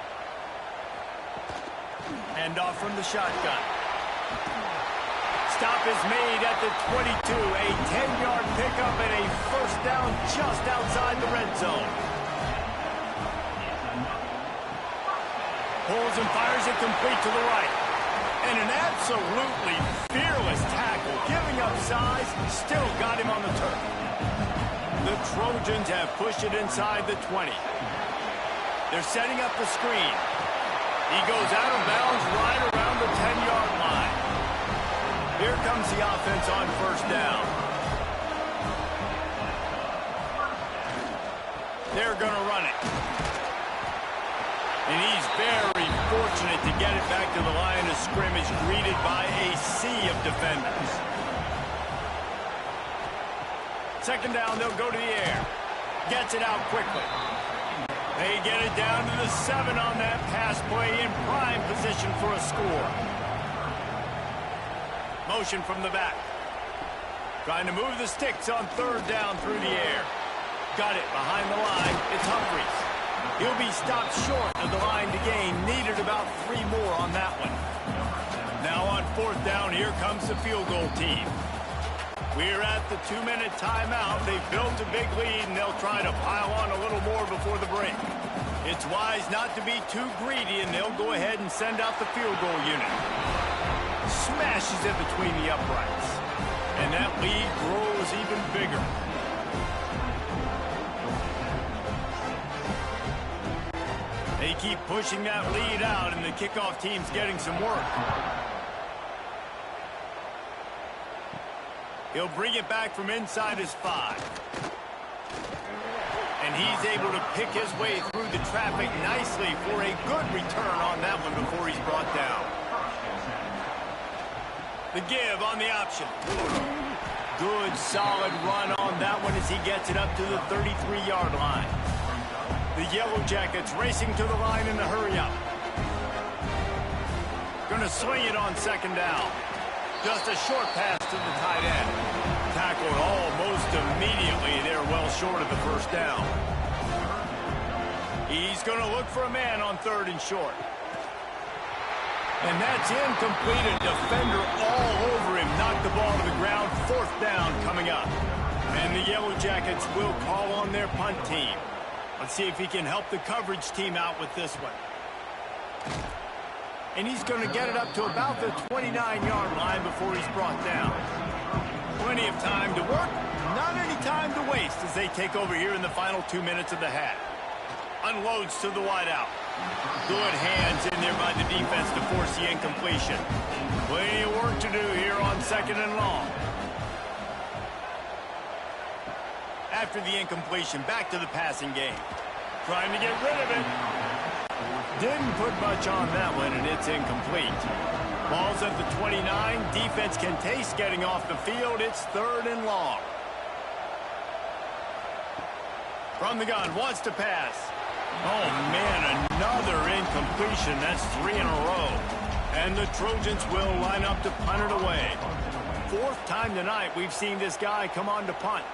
Hand off from the shotgun. Stop is made at the 22. A 10-yard pickup and a first down just outside the red zone. Pulls and fires it complete to the right. And an absolutely fearless tackle. Giving up size, still got him on the turf. The Trojans have pushed it inside the 20. They're setting up the screen. He goes out of bounds right around the 10-yard line. Here comes the offense on first down. They're going to run it. And he's very fortunate to get it back to the line of scrimmage, greeted by a sea of defenders. Second down, they'll go to the air. Gets it out quickly. They get it down to the 7 on that pass play in prime position for a score. Motion from the back. Trying to move the sticks on third down through the air. Got it behind the line. It's Humphries. He'll be stopped short of the line to gain. Needed about 3 more on that one. Now on fourth down, here comes the field goal team. We're at the 2-minute timeout. They've built a big lead, and they'll try to pile on a little more before the break. It's wise not to be too greedy, and they'll go ahead and send out the field goal unit. Smashes it between the uprights. And that lead grows even bigger. They keep pushing that lead out, and the kickoff team's getting some work. He'll bring it back from inside his 5. And he's able to pick his way through the traffic nicely for a good return on that one before he's brought down. The give on the option. Good, solid run on that one as he gets it up to the 33-yard line. The Yellow Jackets racing to the line in a hurry-up. Going to swing it on second down. Just a short pass to the tight end. Tackled almost immediately. They're well short of the first down. He's going to look for a man on third and short. And that's incomplete. A defender all over him. Knocked the ball to the ground. Fourth down coming up. And the Yellow Jackets will call on their punt team. Let's see if he can help the coverage team out with this one. And he's going to get it up to about the 29-yard line before he's brought down. Plenty of time to work. Not any time to waste as they take over here in the final 2 minutes of the half. Unloads to the wideout. Good hands in there by the defense to force the incompletion. Plenty of work to do here on second and long. After the incompletion, back to the passing game. Trying to get rid of it. Didn't put much on that one, and it's incomplete. Ball's at the 29. Defense can taste getting off the field. It's third and long. From the gun, wants to pass. Oh, man, another incompletion. That's 3 in a row. And the Trojans will line up to punt it away. Fourth time tonight we've seen this guy come on to punt.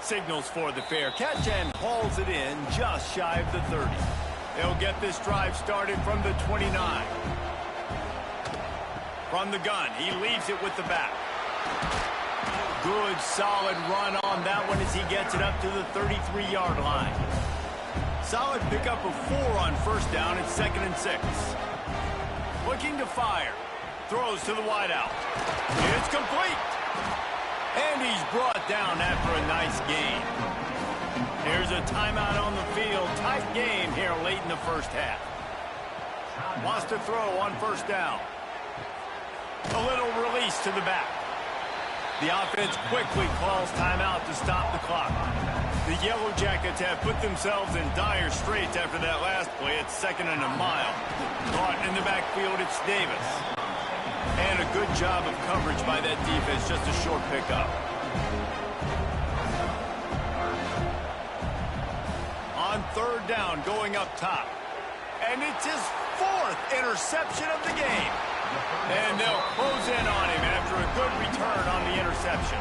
Signals for the fair catch and hauls it in just shy of the 30. They'll get this drive started from the 29. From the gun, he leaves it with the back. Good, solid run on that one as he gets it up to the 33-yard line. Solid pickup of 4 on first down. It's 2nd and 6. Looking to fire. Throws to the wideout. It's complete. And he's brought down after a nice gain. Here's a timeout on the field. Tight game here late in the first half. Wants to throw on first down. A little release to the back. The offense quickly calls timeout to stop the clock. The Yellow Jackets have put themselves in dire straits after that last play. It's 2nd and a mile. Caught in the backfield, it's Davis. And a good job of coverage by that defense, just a short pickup. On third down, going up top. And it's his 4th interception of the game. And they'll close in on him after a good return on the interception.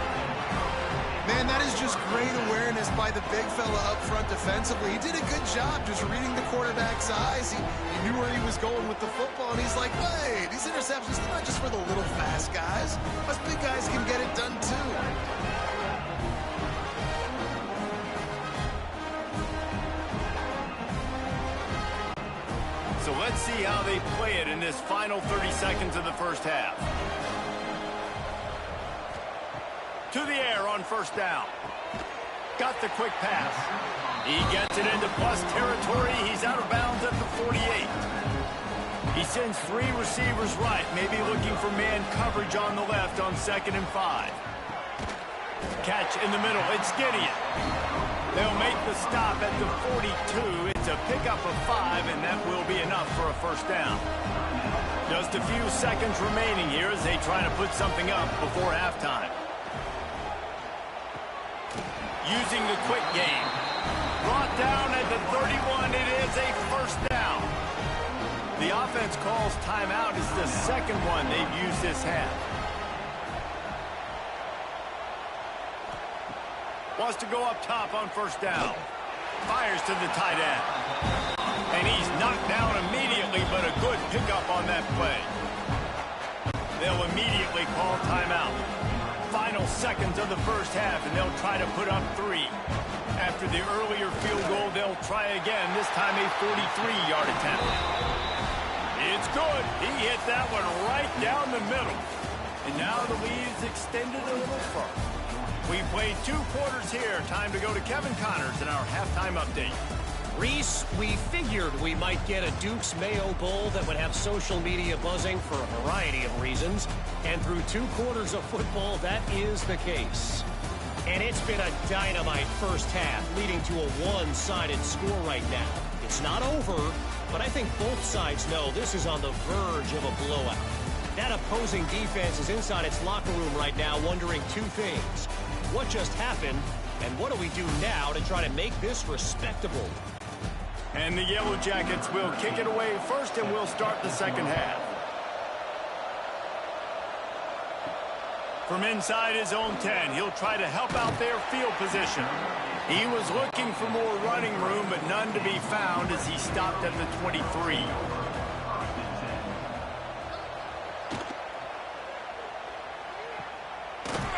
Man, that is just great awareness by the big fella up front defensively. He did a good job just reading the quarterback's eyes. He knew where he was going with the football, and he's like, wait, these interceptions, they're not just for the little fast guys. Us big guys can get it done too. So let's see how they play it in this final 30 seconds of the first half. To the air on first down. Got the quick pass. He gets it into plus territory. He's out of bounds at the 48. He sends 3 receivers right, maybe looking for man coverage on the left on 2nd and 5. Catch in the middle. It's Gideon. They'll make the stop at the 42. It's a pickup of 5, and that will be enough for a first down. Just a few seconds remaining here as they try to put something up before halftime. Using the quick game. Brought down at the 31. It is a first down. The offense calls timeout. It's the second one they've used this half. Wants to go up top on first down. Fires to the tight end. And he's knocked down immediately, but a good pickup on that play. They'll immediately call timeout. Final seconds of the first half, and they'll try to put up 3. After the earlier field goal, they'll try again, this time a 43-yard attempt. It's good. He hit that one right down the middle. And now the lead is extended a little further. We played 2 quarters here. Time to go to Kevin Connors in our halftime update. Reese, we figured we might get a Duke's Mayo Bowl that would have social media buzzing for a variety of reasons. And through 2 quarters of football, that is the case. And it's been a dynamite first half, leading to a one-sided score right now. It's not over, but I think both sides know this is on the verge of a blowout. That opposing defense is inside its locker room right now wondering two things. What just happened, and what do we do now to try to make this respectable? And the Yellow Jackets will kick it away first, and we'll start the second half. From inside his own 10, he'll try to help out their field position. He was looking for more running room, but none to be found as he stopped at the 23.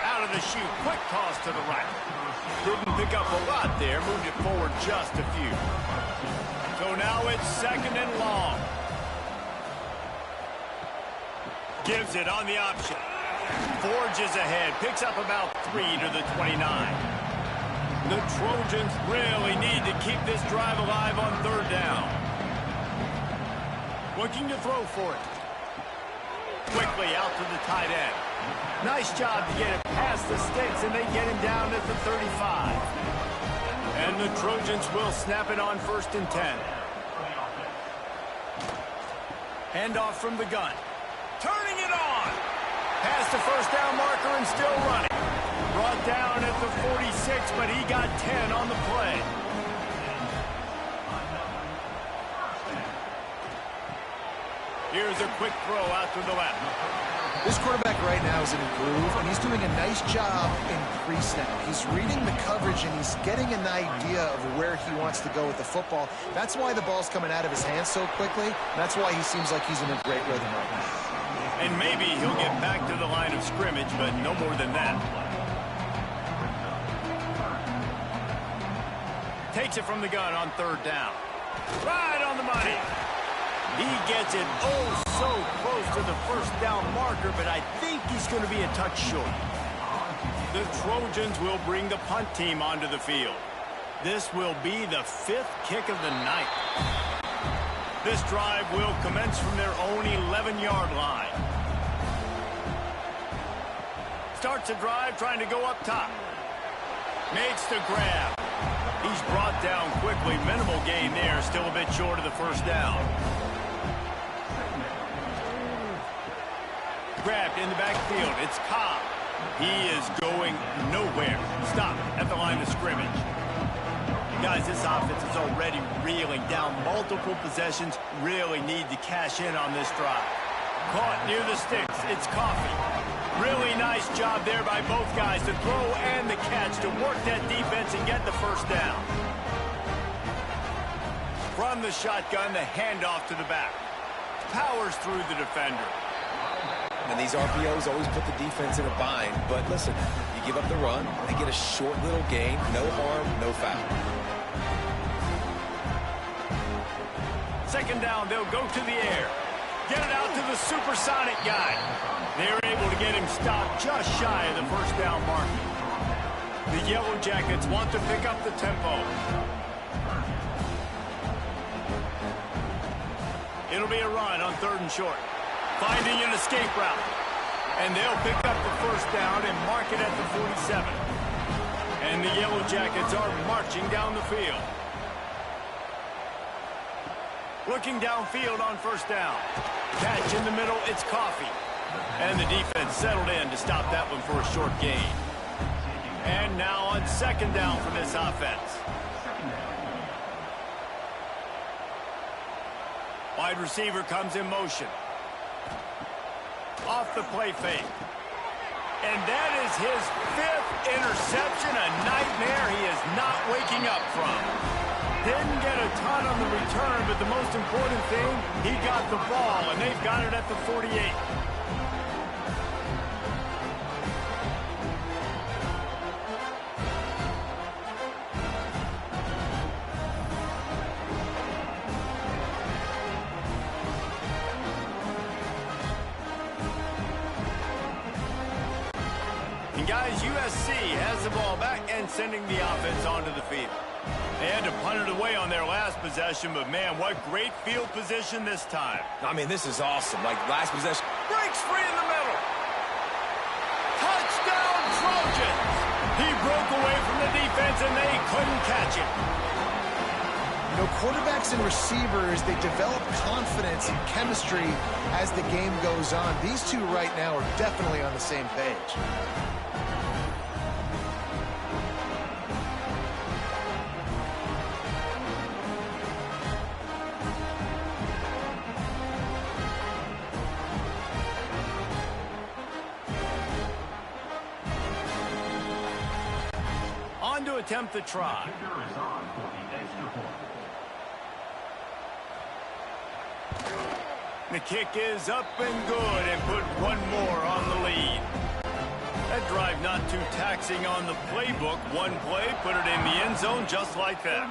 Out of the chute, quick toss to the right. Didn't pick up a lot there, moved it forward just a few. So now it's second and long. Gives it on the option. Forges ahead, picks up about 3 to the 29. The Trojans really need to keep this drive alive on third down. Looking to throw for it. Quickly out to the tight end. Nice job to get it past the sticks, and they get him down at the 35. And the Trojans will snap it on first and 10. Handoff from the gun. Turning it on. Past the first down marker and still running. Brought down at the 46, but he got 10 on the play. Here's a quick throw out to the left. This quarterback right now is in a groove, and he's doing a nice job in pre-snap. He's reading the coverage, and he's getting an idea of where he wants to go with the football. That's why the ball's coming out of his hands so quickly. That's why he seems like he's in a great rhythm right now. And maybe he'll get back to the line of scrimmage, but no more than that. Takes it from the gun on third down. Right on the money. He gets it oh so close to the first down marker, but I think he's going to be a touch short. The Trojans will bring the punt team onto the field. This will be the 5th kick of the night. This drive will commence from their own 11-yard line. Starts a drive trying to go up top. Makes the grab. He's brought down quickly. Minimal gain there. Still a bit short of the first down. Grabbed in the backfield. It's Cobb. He is going nowhere. Stop at the line of scrimmage. Guys, this offense is already reeling down multiple possessions. Really need to cash in on this drive. Caught near the sticks. It's Coffee. Really nice job there by both guys to throw and the catch to work that defense and get the first down. From the shotgun, the handoff to the back. Powers through the defender. And these RPOs always put the defense in a bind. But listen, you give up the run, they get a short little gain. No harm, no foul. Second down, they'll go to the air. Get it out to the supersonic guy. They're able to get him stopped just shy of the first down mark. The Yellow Jackets want to pick up the tempo. It'll be a run on third and short. Finding an escape route. And they'll pick up the first down and mark it at the 47. And the Yellow Jackets are marching down the field. Looking downfield on first down. Catch in the middle, it's Coffee. And the defense settled in to stop that one for a short gain. And now on second down for this offense. Wide receiver comes in motion. Off the play fake. And that is his 5th interception, a nightmare he is not waking up from. Didn't get a ton on the return, but the most important thing, he got the ball, and they've got it at the 48. And guys, USC has the ball back and sending the offense onto the field. They had to punt it away on their last possession, but man, what great field position this time. I mean, this is awesome. Like last possession. Breaks free in the middle. Touchdown, Trojans! He broke away from the defense, and they couldn't catch him. You know, quarterbacks and receivers, they develop confidence and chemistry as the game goes on. These two right now are definitely on the same page. On to attempt the try. The kick is up and good, and put one more on the lead. That drive not too taxing on the playbook. One play, put it in the end zone just like that.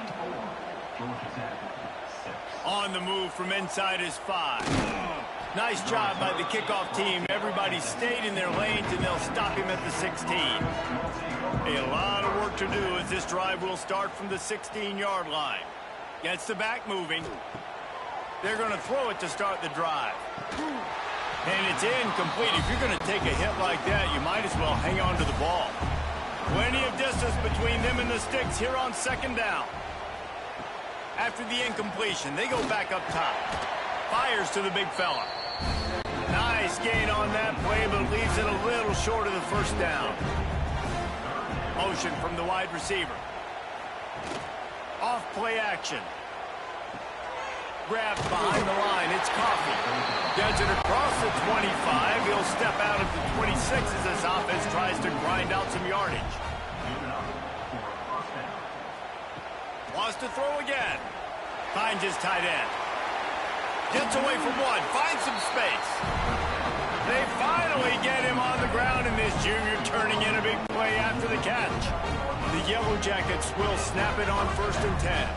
On the move from inside his 5. Nice job by the kickoff team. Everybody stayed in their lanes, and they'll stop him at the 16. A lot of work to do as this drive will start from the 16-yard line. Gets the back moving. They're going to throw it to start the drive. And it's incomplete. If you're going to take a hit like that, you might as well hang on to the ball. Plenty of distance between them and the sticks here on second down. After the incompletion, they go back up top. Fires to the big fella. Nice gain on that play, but leaves it a little short of the first down. Motion from the wide receiver. Off play action. Grabbed behind the line. It's Coffee. Gets it across the 25. He'll step out at the 26 as this offense tries to grind out some yardage. Wants to throw again. Finds his tight end. Gets away from one. Finds some space. They finally get him on the ground, and this junior turning in a big play after the catch. The Yellow Jackets will snap it on 1st and 10.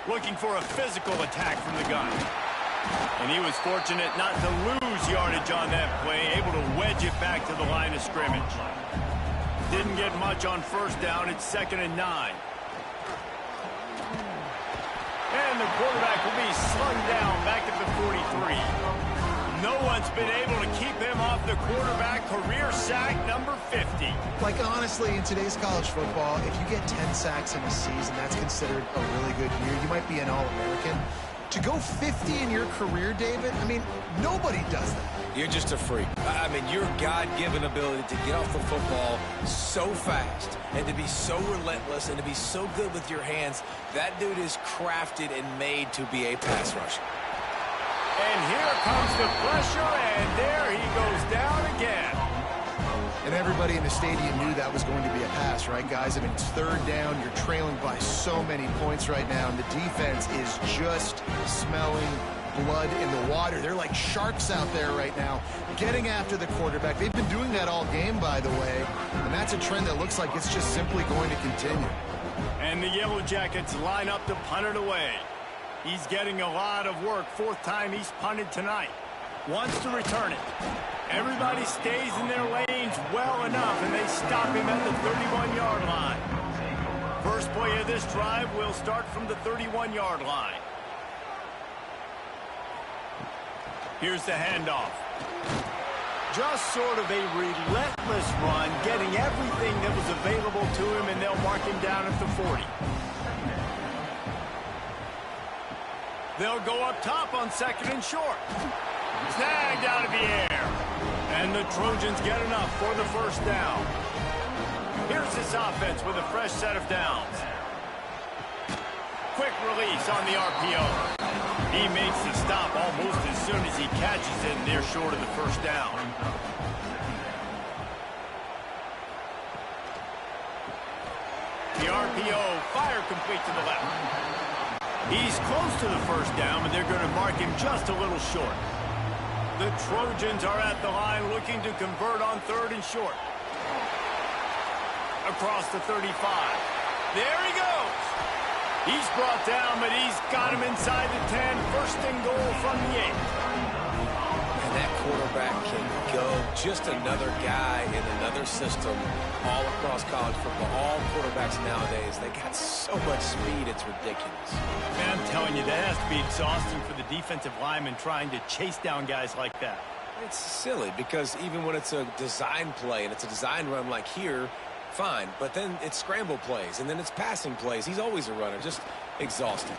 Looking for a physical attack from the gun. And he was fortunate not to lose yardage on that play, able to wedge it back to the line of scrimmage. Didn't get much on 1st down. It's 2nd and 9. And the quarterback will be slung down back at the 43. No one's been able to keep him off the quarterback. Career sack number 50. Like, honestly, in today's college football, if you get 10 sacks in a season, that's considered a really good year. You might be an All-American. To go 50 in your career, David, I mean, nobody does that. You're just a freak. I mean, your God-given ability to get off the football so fast and to be so relentless and to be so good with your hands, that dude is crafted and made to be a pass rusher. And here comes the pressure, and there he goes down again. And everybody in the stadium knew that was going to be a pass, right, guys? I mean, it's 3rd down. You're trailing by so many points right now, and the defense is just smelling blood in the water. They're like sharks out there right now, getting after the quarterback. They've been doing that all game, by the way, and that's a trend that looks like it's just simply going to continue. And the Yellow Jackets line up to punt it away. He's getting a lot of work. 4th time he's punted tonight. Wants to return it. Everybody stays in their lanes well enough, and they stop him at the 31-yard line. First play of this drive will start from the 31-yard line. Here's the handoff. Just sort of a relentless run, getting everything that was available to him, and they'll mark him down at the 40. They'll go up top on 2nd and short. Snagged out of the air. And the Trojans get enough for the 1st down. Here's this offense with a fresh set of downs. Quick release on the RPO. He makes the stop almost as soon as he catches it, and they're short of the 1st down. The RPO, fire complete to the left. He's close to the 1st down, but they're going to mark him just a little short. The Trojans are at the line looking to convert on 3rd and short. Across the 35. There he goes. He's brought down, but he's got him inside the 10. 1st and goal from the 8. And that quarterback can go. Just another guy in another system all across college football. All quarterbacks nowadays, they got so much speed, it's ridiculous. Man, I'm telling you, that has to be exhausting for the defensive lineman trying to chase down guys like that. It's silly because even when it's a design play and it's a design run like here, fine. But then it's scramble plays and then it's passing plays. He's always a runner, just exhausted.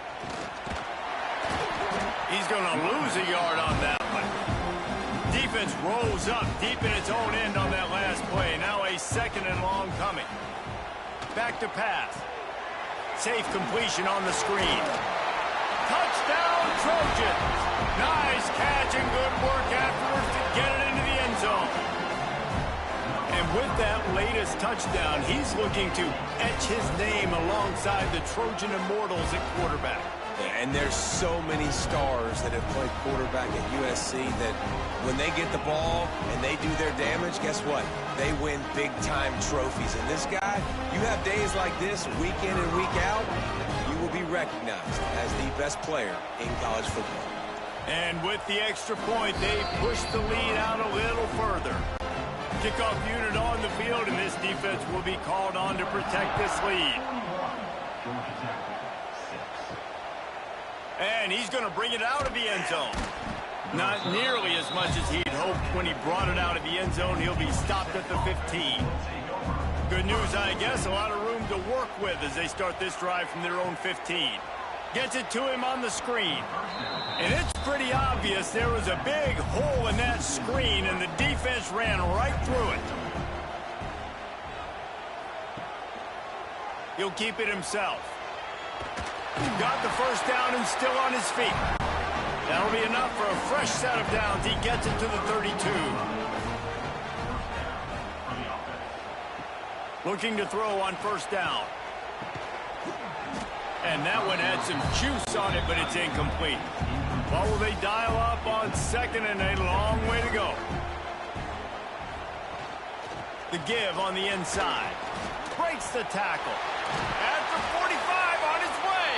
He's going to lose a yard on that one. Defense rolls up deep in its own end on that last play. Now a 2nd and long coming. Back to pass. Safe completion on the screen. Touchdown, Trojans. Nice catch and good work afterwards to get it into the end zone. And with that latest touchdown, he's looking to etch his name alongside the Trojan Immortals at quarterback. And there's so many stars that have played quarterback at USC that when they get the ball and they do their damage, guess what? They win big-time trophies. And this guy, you have days like this, week in and week out, you will be recognized as the best player in college football. And with the extra point, they push the lead out a little further. Kickoff unit on the field, and this defense will be called on to protect this lead. And he's going to bring it out of the end zone. Not nearly as much as he'd hoped when he brought it out of the end zone. He'll be stopped at the 15. Good news, I guess. A lot of room to work with as they start this drive from their own 15. Gets it to him on the screen. And it's pretty obvious there was a big hole in that screen, and the defense ran right through it. He'll keep it himself. Got the first down and still on his feet. That'll be enough for a fresh set of downs. He gets it to the 32. Looking to throw on first down. And that one had some juice on it, but it's incomplete. Well, will they dial up on 2nd and a long way to go? The give on the inside. Breaks the tackle. At the 45 on his way.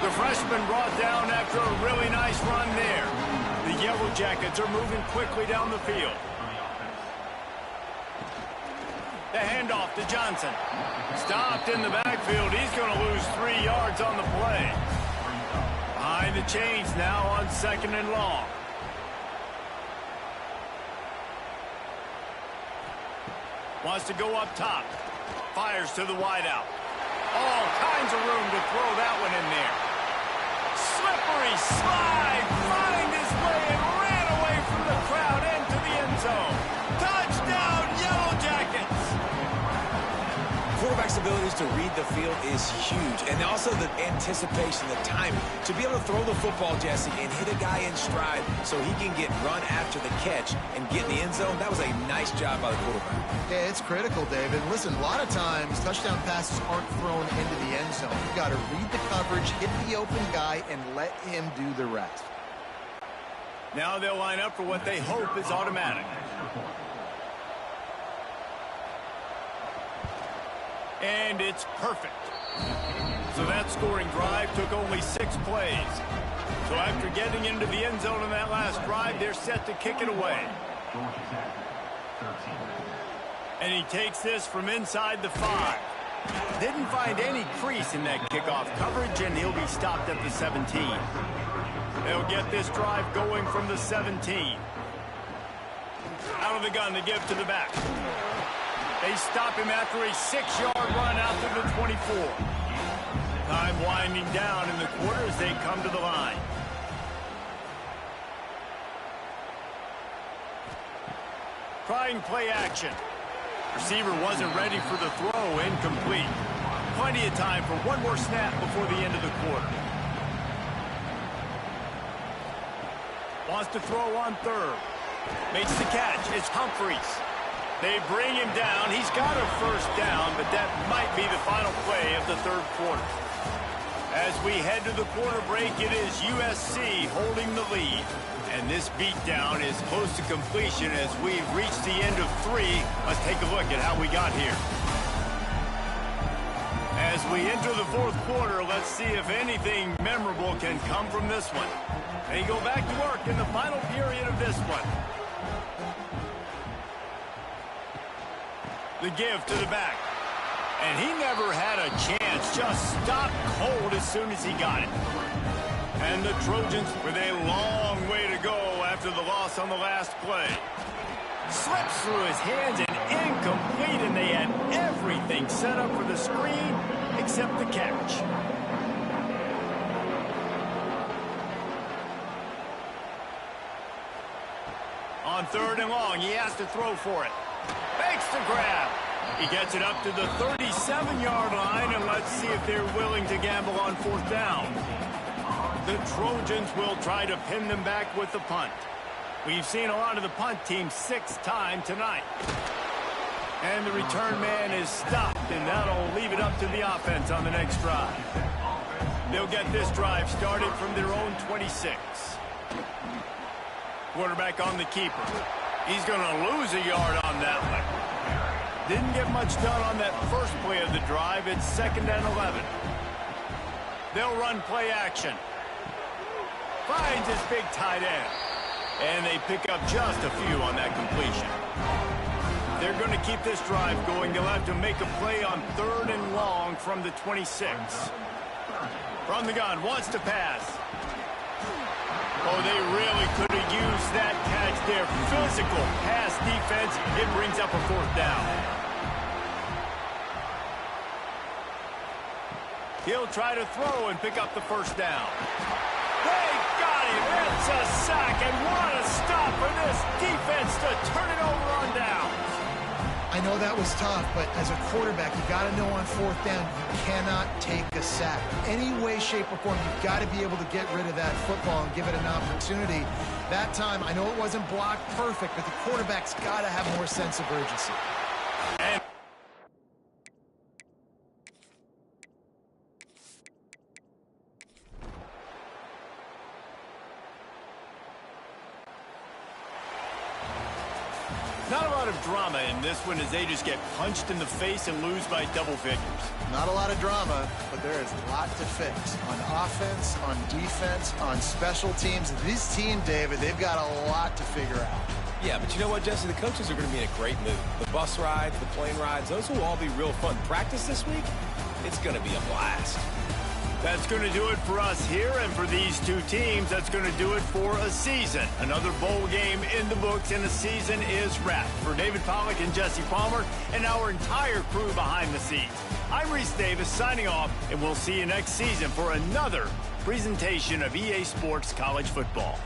The freshman brought down after a really nice run there. The Yellow Jackets are moving quickly down the field. The handoff to Johnson. Stopped in the backfield. He's going to lose 3 yards on the play. Behind the chains now on 2nd and long. Wants to go up top. Fires to the wideout. All kinds of room to throw that one in there. Slippery slide. Find his way and ran away from the crowd into the end zone. Touchdown, Yellow Jackets. Quarterback's abilities to read the field is huge. And also the anticipation, the timing. To be able to throw the football, Jesse, and hit a guy in stride so he can get run after the catch and get in the end zone, that was a nice job by the quarterback. Yeah, it's critical, David. Listen, a lot of times touchdown passes aren't thrown into the end zone. You've got to read the coverage, hit the open guy, and let him do the rest. Now they'll line up for what they hope is automatic. And it's perfect. So that scoring drive took only 6 plays. So after getting into the end zone in that last drive, they're set to kick it away. And he takes this from inside the 5. Didn't find any crease in that kickoff coverage, and he'll be stopped at the 17. They'll get this drive going from the 17. Out of the gun to give to the back. They stop him after a 6-yard run out to the 24. Time winding down in the quarter as they come to the line. Trying play action. Receiver wasn't ready for the throw, incomplete. Plenty of time for one more snap before the end of the quarter. Wants to throw on 3rd. Makes the catch. It's Humphreys. They bring him down. He's got a first down, but that might be the final play of the 3rd quarter. As we head to the quarter break, it is USC holding the lead. And this beatdown is close to completion as we've reached the end of 3. Let's take a look at how we got here. As we enter the 4th quarter, let's see if anything memorable can come from this one. They go back to work in the final period of this one. The give to the back. And he never had a chance. Just stopped cold as soon as he got it. And the Trojans with a long way to go after the loss on the last play. Slips through his hands and incomplete, and they had everything set up for the screen except the catch. On 3rd and long, he has to throw for it. Makes the grab. He gets it up to the 37-yard line, and let's see if they're willing to gamble on 4th down. The Trojans will try to pin them back with the punt. We've seen a lot of the punt team 6 times tonight. And the return man is stopped, and that'll leave it up to the offense on the next drive. They'll get this drive started from their own 26. Quarterback on the keeper. He's going to lose a yard on that one. Didn't get much done on that first play of the drive. It's 2nd and 11. They'll run play action. Finds his big tight end. And they pick up just a few on that completion. They're going to keep this drive going. They'll have to make a play on 3rd and long from the 26. From the gun, wants to pass. Oh, they really could have used that catch there. Physical pass defense. It brings up a 4th down. He'll try to throw and pick up the 1st down. They got him. It's a sack, and what a stop for this defense to turn it over on down. I know that was tough, but as a quarterback, you got to know on 4th down, you cannot take a sack. Any way, shape, or form, you've got to be able to get rid of that football and give it an opportunity. That time, I know it wasn't blocked perfect, but the quarterback's got to have more sense of urgency. And not a lot of drama in this one as they just get punched in the face and lose by double figures. Not a lot of drama, but there is a lot to fix. On offense, on defense, on special teams. This team, David, they've got a lot to figure out. Yeah, but you know what, Jesse? The coaches are going to be in a great mood. The bus rides, the plane rides, those will all be real fun. Practice this week, it's going to be a blast. That's going to do it for us here, and for these two teams, that's going to do it for a season. Another bowl game in the books, and the season is wrapped. For David Pollack and Jesse Palmer, and our entire crew behind the scenes, I'm Reese Davis signing off, and we'll see you next season for another presentation of EA Sports College Football.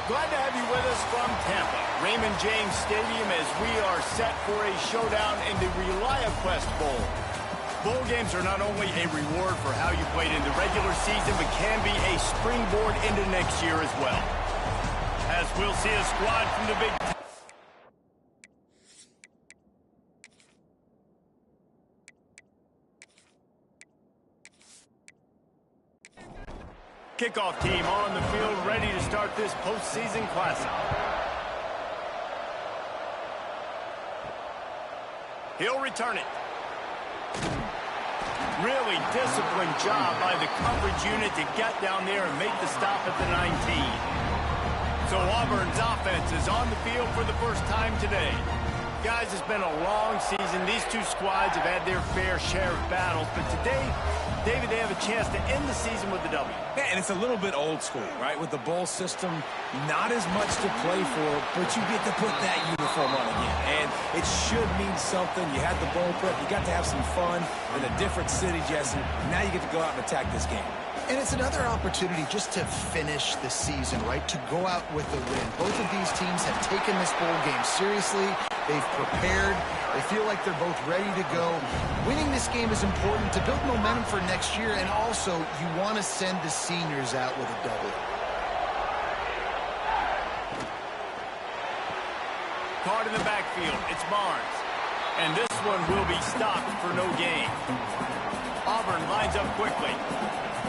Glad to have you with us from Tampa, Raymond James Stadium, as we are set for a showdown in the ReliaQuest Bowl. Bowl games are not only a reward for how you played in the regular season, but can be a springboard into next year as well. As we'll see a squad from the Big Ten. Kickoff team on the field, ready to start this postseason classic. He'll return it. Really disciplined job by the coverage unit to get down there and make the stop at the 19. So Auburn's offense is on the field for the first time today. Guys, it's been a long season. These two squads have had their fair share of battles, but today, David, they have a chance to end the season with a W. Yeah, and it's a little bit old school, right? With the bowl system, not as much to play for, but you get to put that uniform on again. And it should mean something. You had the bowl prep. You got to have some fun in a different city, Jesse. Now you get to go out and attack this game. And it's another opportunity just to finish the season, right? To go out with a win. Both of these teams have taken this bowl game seriously. They've prepared. They feel like they're both ready to go. Winning this game is important to build momentum for next year, and also you want to send the seniors out with a W. Caught in the backfield, it's Barnes. And this one will be stopped for no gain. Auburn lines up quickly.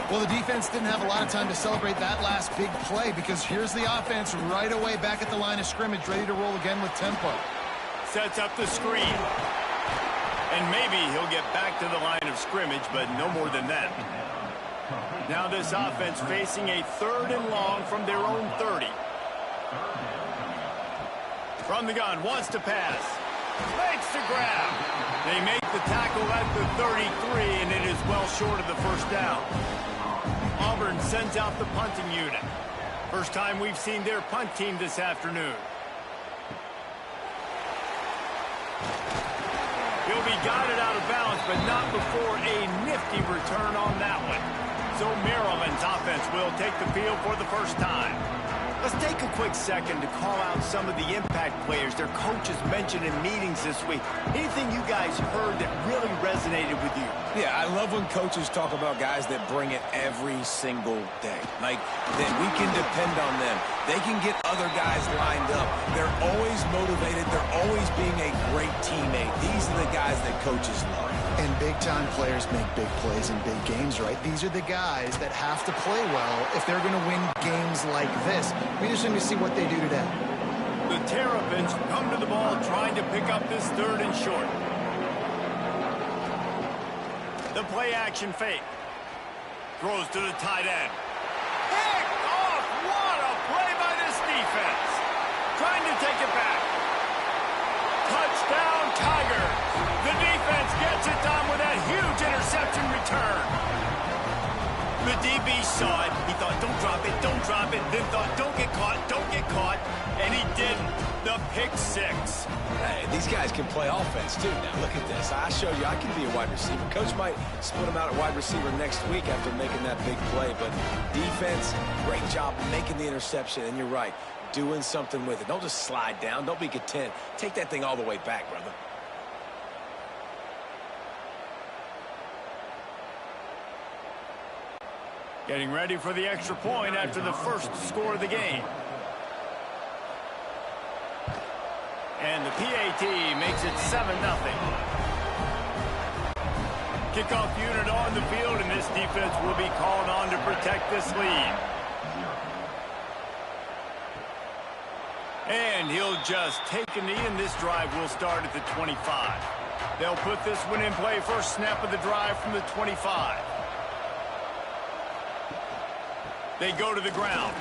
Well, the defense didn't have a lot of time to celebrate that last big play, because here's the offense right away back at the line of scrimmage, ready to roll again with tempo. Sets up the screen. And maybe he'll get back to the line of scrimmage, but no more than that. Now this offense facing a 3rd and long from their own 30. From the gun, wants to pass. Makes the grab. They make the tackle at the 33, and it is well short of the first down. Auburn sends out the punting unit. First time we've seen their punt team this afternoon. He'll be guided out of bounds, but not before a nifty return on that one. So Maryland's offense will take the field for the first time. Let's take a quick second to call out some of the impact players their coaches mentioned in meetings this week. Anything you guys heard that really resonated with you? Yeah, I love when coaches talk about guys that bring it every single day. Like, that we can depend on them. They can get other guys lined up. They're always motivated. They're always being a great teammate. These are the guys that coaches love. And big-time players make big plays in big games, right? These are the guys that have to play well if they're going to win games like this. We just need to see what they do today. The Terrapins come to the ball trying to pick up this 3rd and short. The play-action fake. Throws to the tight end. Picked off! What a play by this defense. Trying to take it back. Touchdown, Tigers. The defense gets it done with that huge interception return. The DB saw it. He thought, don't drop it, don't drop it. Then thought, don't get caught. And he didn't. The pick 6. Hey, these guys can play offense, too. Now, look at this. I showed you I can be a wide receiver. Coach might split him out at wide receiver next week after making that big play. But defense, great job making the interception. And you're right, doing something with it. Don't just slide down. Don't be content. Take that thing all the way back, brother. Getting ready for the extra point after the first score of the game. And the PAT makes it 7-0. Kickoff unit on the field, and this defense will be called on to protect this lead. And he'll just take a knee, and this drive will start at the 25. They'll put this one in play. First snap of the drive from the 25. They go to the ground.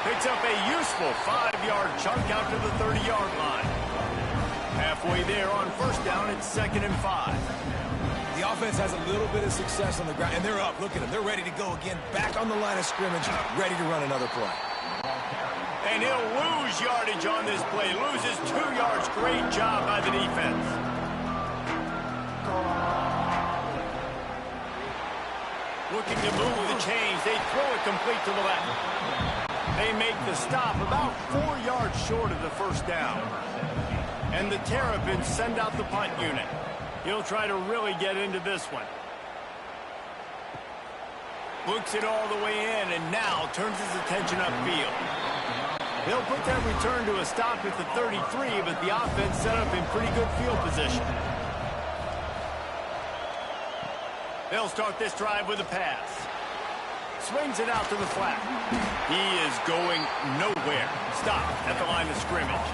Picks up a useful 5-yard chunk out to the 30-yard line. Halfway there on first down, it's 2nd and 5. The offense has a little bit of success on the ground, and they're up. Look at them. They're ready to go again. Back on the line of scrimmage, ready to run another play. And he'll lose yardage on this play. Loses 2 yards. Great job by the defense. Looking to move the chains. They throw it complete to the left. They make the stop about 4 yards short of the first down. And the Terrapins send out the punt unit. He'll try to really get into this one. Looks it all the way in and now turns his attention upfield. He'll put that return to a stop at the 33, but the offense set up in pretty good field position. They'll start this drive with a pass. Swings it out to the flat. He is going nowhere. Stop at the line of scrimmage.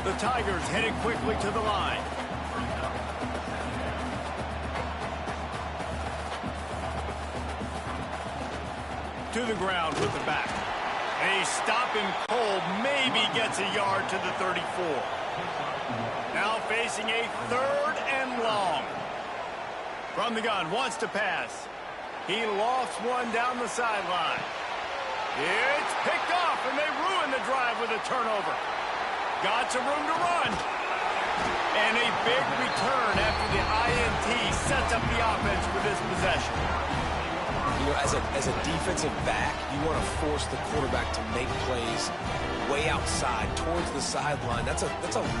The Tigers headed quickly to the line. To the ground with the back. They stop him cold, maybe gets a yard to the 34. Now facing a 3rd and long. From the gun, wants to pass. He lofts one down the sideline. It's picked off, and they ruin the drive with a turnover. Got some room to run. And a big return after the INT sets up the offense for this possession. You know, as a defensive back, you want to force the quarterback to make plays way outside, towards the sideline. That's a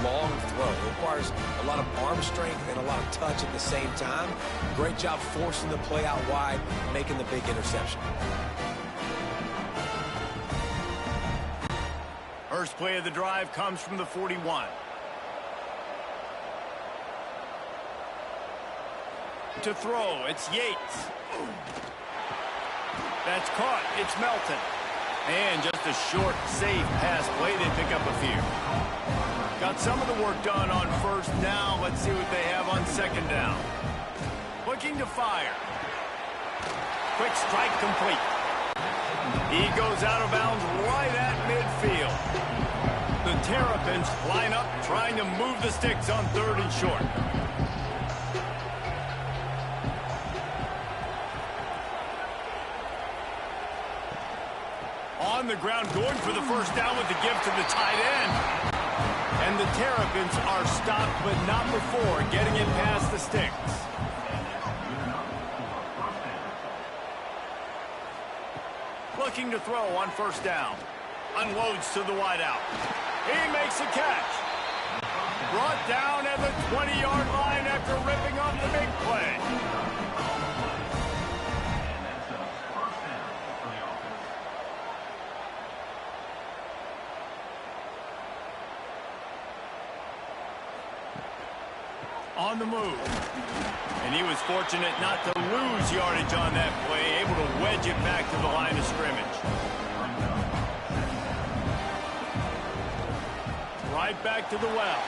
long throw. It requires a lot of arm strength and a lot of touch at the same time. Great job forcing the play out wide, making the big interception. First play of the drive comes from the 41. To throw, it's Yates. That's caught. It's Melton. And just a short, safe pass play. They pick up a few. Got some of the work done on first down. Let's see what they have on second down. Looking to fire. Quick strike complete. He goes out of bounds right at midfield. The Terrapins line up trying to move the sticks on 3rd and short. On the ground, going for the first down with the give to the tight end. And the Terrapins are stopped, but not before getting it past the sticks. Looking to throw on first down. Unloads to the wideout. He makes a catch. Brought down at the 20-yard line after ripping off the big play. On the move. And he was fortunate not to lose yardage on that play, able to wedge it back to the line of scrimmage. Right back to the well.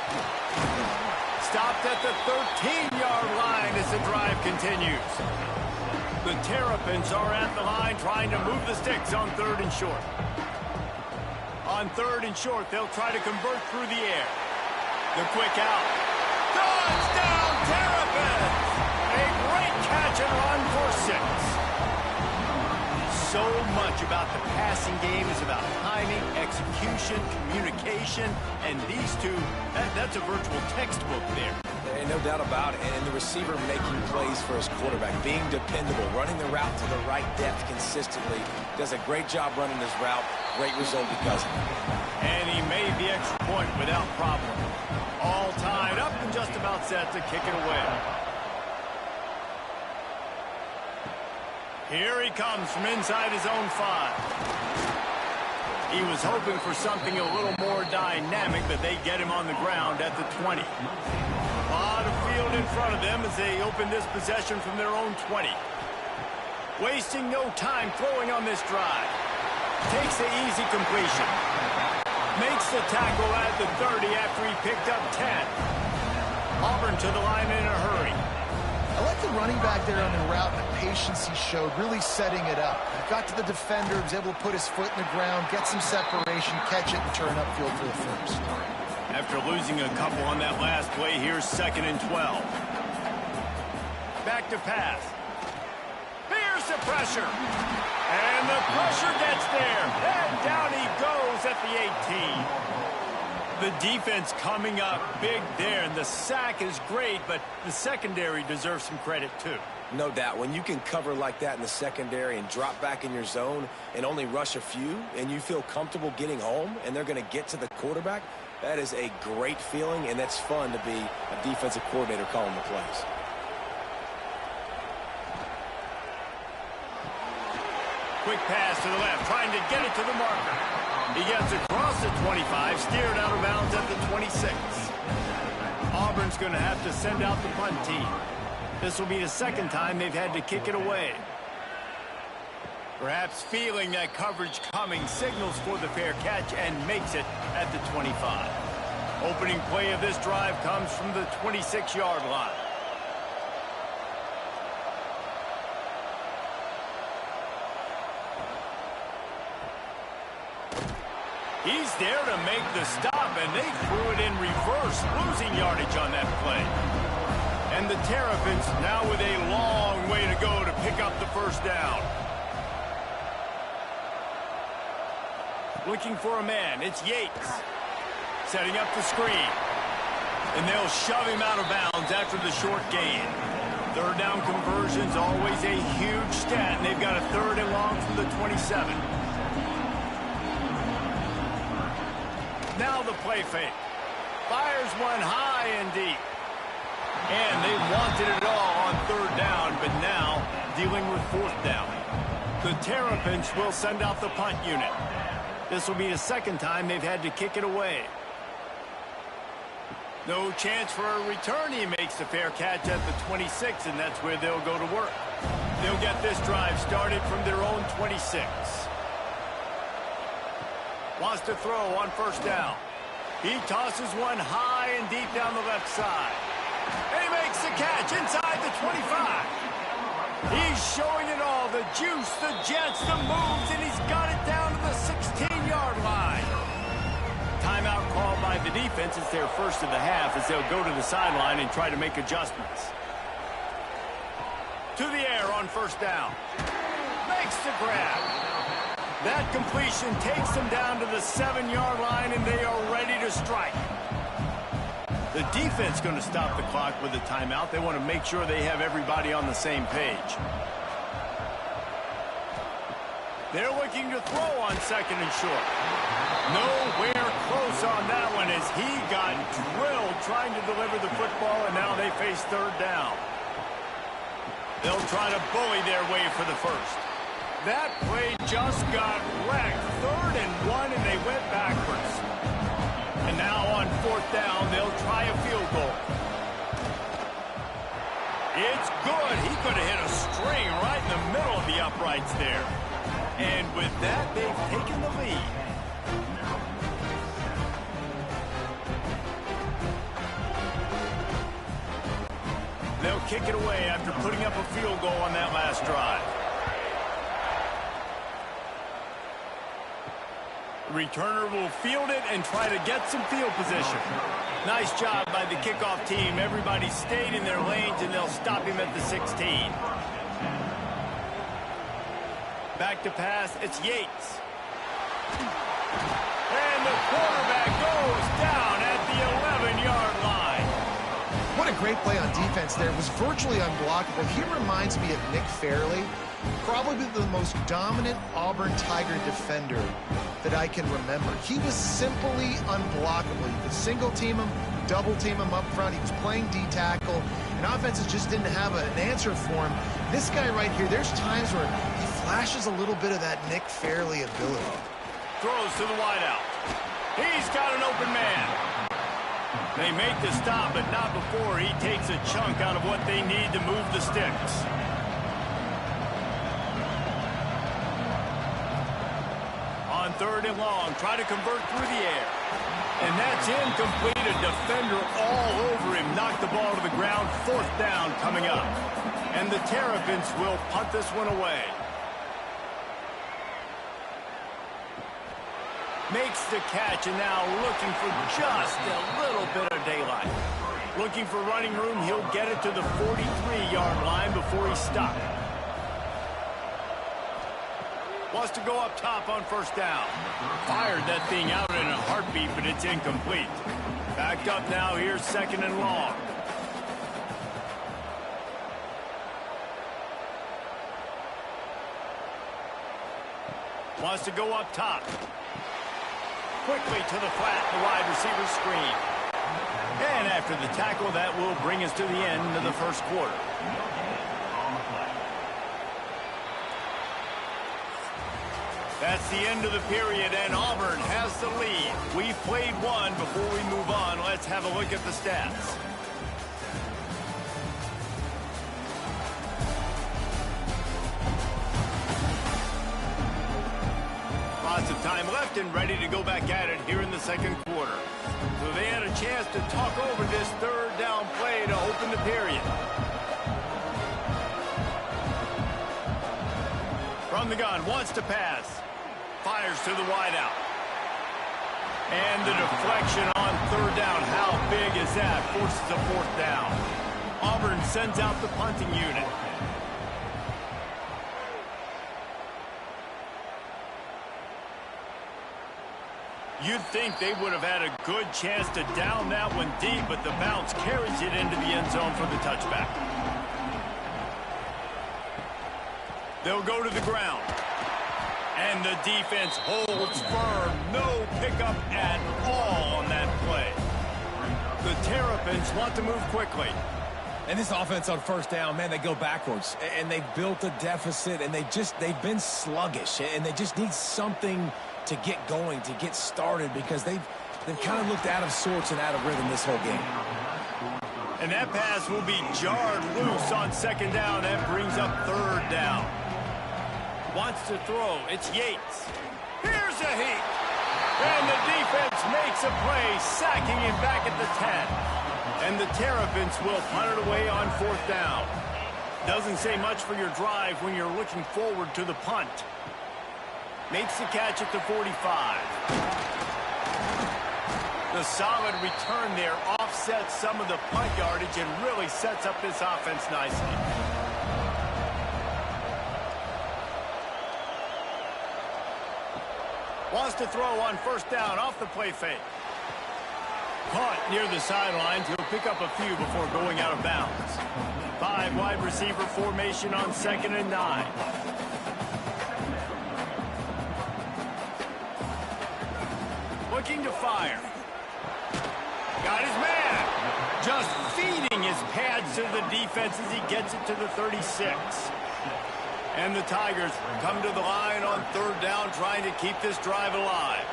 Stopped at the 13-yard line as the drive continues. The Terrapins are at the line trying to move the sticks on 3rd and short. On 3rd and short, they'll try to convert through the air. The quick out. Touchdown, Terrapins! A great catch and run for 6. So much about the passing game is about timing, execution, communication, and these two, that's a virtual textbook there. And no doubt about it. And the receiver making plays for his quarterback, being dependable, running the route to the right depth consistently. Does a great job running his route. Great result because of it. And he made the extra point without problem. All tied up and just about set to kick it away. Here he comes from inside his own 5. He was hoping for something a little more dynamic, but they get him on the ground at the 20. A lot of field in front of them as they open this possession from their own 20. Wasting no time throwing on this drive. Takes the easy completion. Makes the tackle at the 30 after he picked up 10. Auburn to the line in a hurry. I like the running back there on the route and the patience he showed, really setting it up. He got to the defender, was able to put his foot in the ground, get some separation, catch it, and turn upfield for the first. After losing a couple on that last play, here's 2nd and 12. Back to pass. Here's the pressure. And the pressure gets there. And down he goes at the 18. The defense coming up big there, and the sack is great, but the secondary deserves some credit too. No doubt. When you can cover like that in the secondary and drop back in your zone and only rush a few, and you feel comfortable getting home and they're going to get to the quarterback, that is a great feeling, and that's fun to be a defensive coordinator calling the plays. Quick pass to the left, trying to get it to the marker. He gets across the 25, steered out of bounds at the 26. Auburn's going to have to send out the punt team. This will be the second time they've had to kick it away. Perhaps feeling that coverage coming, signals for the fair catch and makes it at the 25. Opening play of this drive comes from the 26-yard line. He's there to make the stop, and they threw it in reverse, losing yardage on that play. And the Terrapins now with a long way to go to pick up the first down. Looking for a man, it's Yates. Setting up the screen. And they'll shove him out of bounds after the short gain. Third down conversion's always a huge stat, and they've got a third and long from the 27. Now the play fake. Fires one high and deep. And they wanted it all on third down, but now dealing with fourth down. The Terrapins will send out the punt unit. This will be the second time they've had to kick it away. No chance for a return. He makes the fair catch at the 26, and that's where they'll go to work. They'll get this drive started from their own 26. Wants to throw on first down. He tosses one high and deep down the left side. And he makes the catch inside the 25. He's showing it all, the juice, the jets, the moves, and he's got it down to the 16-yard line. Timeout called by the defense. It's their first of the half as they'll go to the sideline and try to make adjustments. To the air on first down. Makes the grab. That completion takes them down to the 7-yard line, and they are ready to strike. The defense going to stop the clock with a timeout. They want to make sure they have everybody on the same page. They're looking to throw on second and short. Nowhere close on that one as he got drilled trying to deliver the football, and now they face third down. They'll try to bully their way for the first. That play just got wrecked. Third and one, and they went backwards. And now on fourth down, they'll try a field goal. It's good. He could have hit a string right in the middle of the uprights there. And with that, they've taken the lead. They'll kick it away after putting up a field goal on that last drive. The returner will field it and try to get some field position. Nice job by the kickoff team. Everybody stayed in their lanes, and they'll stop him at the 16. Back to pass, it's Yates. And the quarterback goes down at the 11-yard line. What a great play on defense there. It was virtually unblockable. He reminds me of Nick Fairley, probably the most dominant Auburn Tiger defender that I can remember. He was simply unblockable. You could single team him, double team him up front. He was playing D-tackle, and offenses just didn't have an answer for him. This guy right here, there's times where he flashes a little bit of that Nick Fairley ability. Throws to the wideout. He's got an open man. They make the stop, but not before he takes a chunk out of what they need to move the sticks. On third and long, try to convert through the air. And that's incomplete. A defender all over him. Knocked the ball to the ground. Fourth down coming up. And the Terrapins will punt this one away. Makes the catch, and now looking for just a little bit of daylight. Looking for running room. He'll get it to the 43-yard line before he's stopped. Wants to go up top on first down. Fired that thing out in a heartbeat, but it's incomplete. Backed up now, here's second and long. Wants to go up top. Quickly to the flat, the wide receiver screen. And after the tackle, that will bring us to the end of the first quarter. That's the end of the period, and Auburn has the lead. We've played one. Before we move on, let's have a look at the stats. Lots of time left and ready to go back at it here in the second quarter. So they had a chance to talk over this third down play to open the period. From the gun, wants to pass. Fires to the wideout. And the deflection on third down. How big is that? Forces a fourth down. Auburn sends out the punting unit. You'd think they would have had a good chance to down that one deep, but the bounce carries it into the end zone for the touchback. They'll go to the ground. And the defense holds firm. No pickup at all on that play. The Terrapins want to move quickly. And this offense on first down, man, they go backwards. And they've built a deficit, and they've been sluggish. And they just need something to get going, to get started, because they've kind of looked out of sorts and out of rhythm this whole game. And that pass will be jarred loose on second down. That brings up third down. Wants to throw. It's Yates. Here's a heat. And the defense makes a play, sacking him back at the 10. And the Terrapins will punt it away on fourth down. Doesn't say much for your drive when you're looking forward to the punt. Makes the catch at the 45. The solid return there offsets some of the punt yardage and really sets up this offense nicely. Wants to throw on first down off the play fake. Caught near the sidelines. He'll pick up a few before going out of bounds. 5 wide receiver formation on 2nd and 9. Looking to fire. Got his man. Just feeding his pads to the defense as he gets it to the 36. And the Tigers come to the line on third down, trying to keep this drive alive.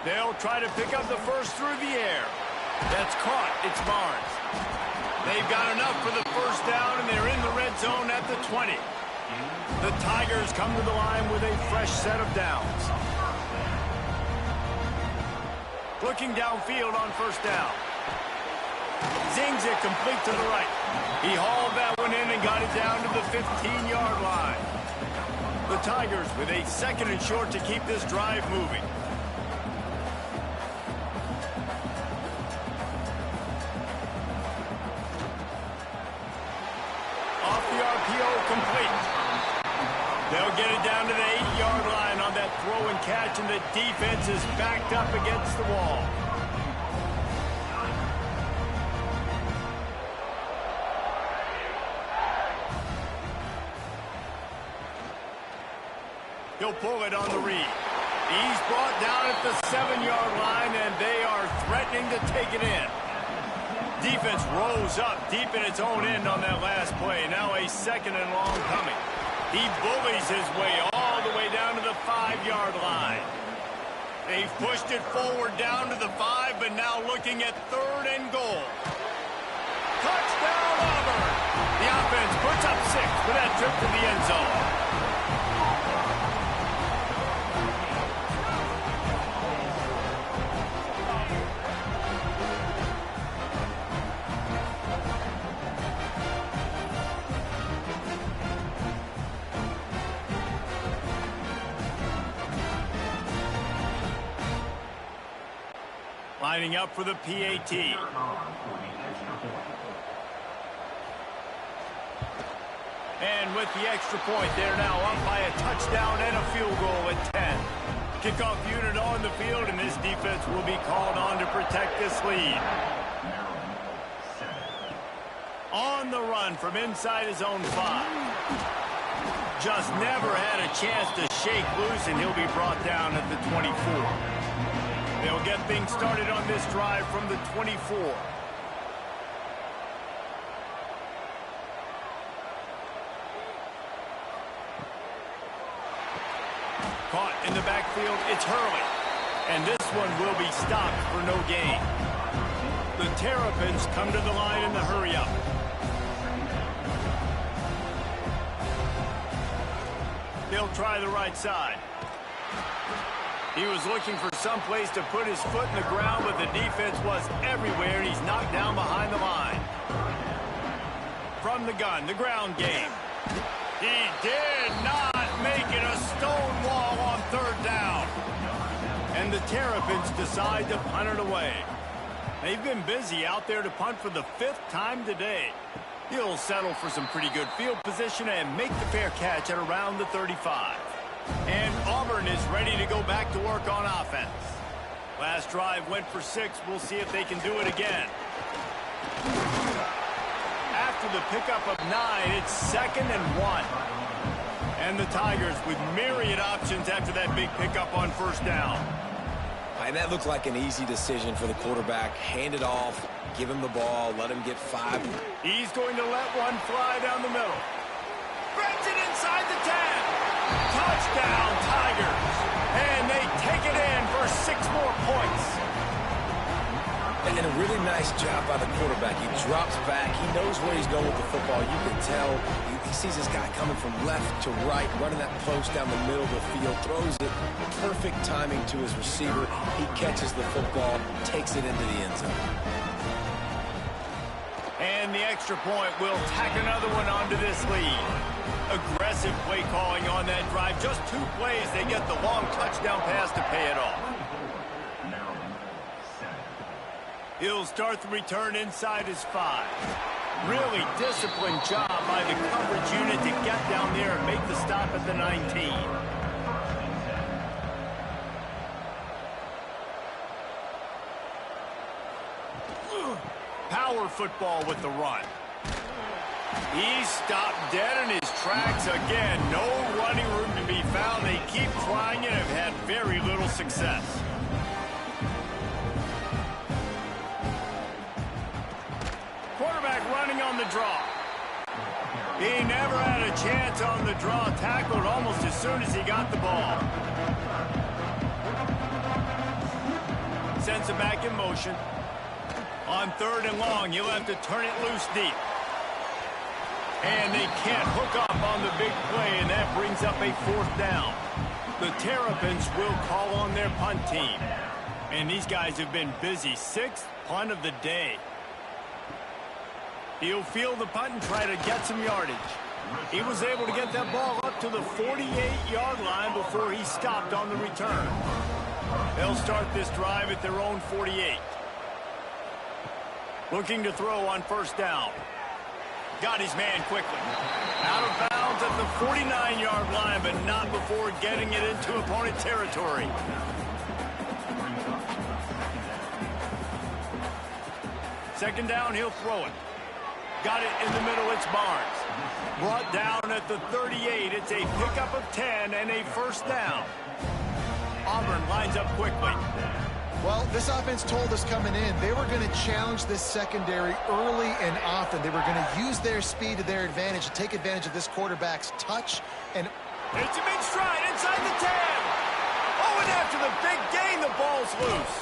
They'll try to pick up the first through the air. That's caught. It's Barnes. They've got enough for the first down, and they're in the red zone at the 20. The Tigers come to the line with a fresh set of downs. Looking downfield on first down. Zings it complete to the right. He hauled that one in and got it down to the 15-yard line. The Tigers with a 2nd and short to keep this drive moving. Off the RPO, complete. They'll get it down to the 8-yard line on that throw and catch, and the defense is backed up against the wall. He'll pull it on the read. He's brought down at the 7-yard line, and they are threatening to take it in. Defense rose up deep in its own end on that last play. Now a 2nd and long coming. He bullies his way all the way down to the 5-yard line. They've pushed it forward down to the 5, but now looking at 3rd and goal. Touchdown, Auburn! The offense puts up 6 for that trip to the end zone. Lining up for the PAT. And with the extra point, they're now up by a touchdown and a field goal at 10. Kickoff unit on the field, and this defense will be called on to protect this lead. On the run from inside his own 5. Just never had a chance to shake loose, and he'll be brought down at the 24. They'll get things started on this drive from the 24. Caught in the backfield, it's Hurley. And this one will be stopped for no gain. The Terrapins come to the line in the hurry-up. They'll try the right side. He was looking for some place to put his foot in the ground, but the defense was everywhere, and he's knocked down behind the line. From the gun, the ground game. He did not make it a stone wall on third down. And the Terrapins decide to punt it away. They've been busy out there to punt for the 5th time today. He'll settle for some pretty good field position and make the fair catch at around the 35. And Auburn is ready to go back to work on offense. Last drive went for 6. We'll see if they can do it again. After the pickup of 9, it's 2nd and 1. And the Tigers with myriad options after that big pickup on first down. And that looked like an easy decision for the quarterback. Hand it off, give him the ball, let him get 5. He's going to let one fly down the middle. Spreads it inside the 10. Touchdown, Tigers. And they take it in for 6 more points. And a really nice job by the quarterback. He drops back. He knows where he's going with the football. You can tell. He sees this guy coming from left to right, running that post down the middle of the field, throws it. Perfect timing to his receiver. He catches the football, takes it into the end zone. And the extra point will tack another one onto this lead. Aggressive play calling on that drive. Just 2 plays, they get the long touchdown pass to pay it off. He'll start the return inside his 5. Really disciplined job by the coverage unit to get down there and make the stop at the 19. Power football with the run. He's stopped dead in his tracks again. No running room to be found. They keep trying it and have had very little success. Quarterback running on the draw. He never had a chance on the draw. Tackled almost as soon as he got the ball. Sends it back in motion. On 3rd and long, he'll have to turn it loose deep. And they can't hook up on the big play, and that brings up a 4th down. The Terrapins will call on their punt team. And these guys have been busy. 6th punt of the day. He'll field the punt and try to get some yardage. He was able to get that ball up to the 48-yard line before he stopped on the return. They'll start this drive at their own 48. Looking to throw on first down. Got his man quickly. Out of bounds at the 49-yard line, but not before getting it into opponent territory. Second down, he'll throw it. Got it in the middle, it's Barnes. Brought down at the 38. It's a pickup of 10 and a first down. Auburn lines up quickly. Well, this offense told us coming in they were going to challenge this secondary early and often. They were going to use their speed to their advantage and take advantage of this quarterback's touch. And it's a big stride inside the 10. Oh, and after the big gain, the ball's loose.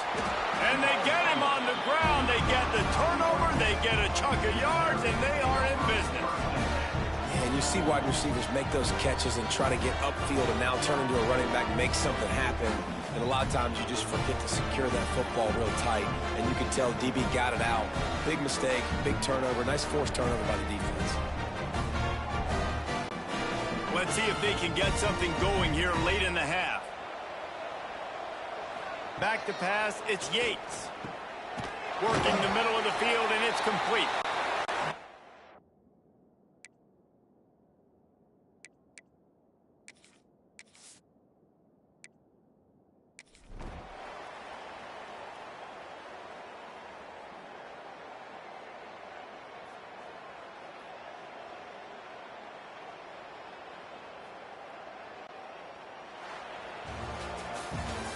And they get him on the ground. They get the turnover. They get a chunk of yards, and they are in business. And you see wide receivers make those catches and try to get upfield and now turn into a running back, make something happen. And a lot of times you just forget to secure that football real tight. And you can tell DB got it out. Big mistake, big turnover, nice forced turnover by the defense. Let's see if they can get something going here late in the half. Back to pass, it's Yates. Working the middle of the field, and it's complete.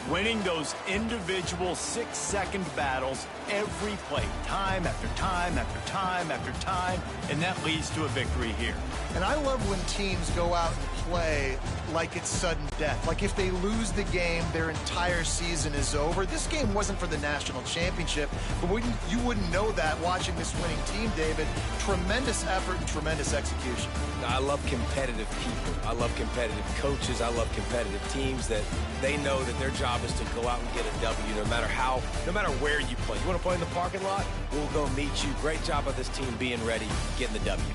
winning those individual 6-second battles every play, time after time after time after time, and that leads to a victory here. And I love when teams go out and play like it's sudden death. Like if they lose the game, their entire season is over. This game wasn't for the national championship, but you wouldn't know that watching this winning team, David. Tremendous effort and tremendous execution. I love competitive people. I love competitive coaches. I love competitive teams that they know that their job is to go out and get a W no matter where you play. You want to play in the parking lot? We'll go meet you. Great job of this team being ready, getting the W.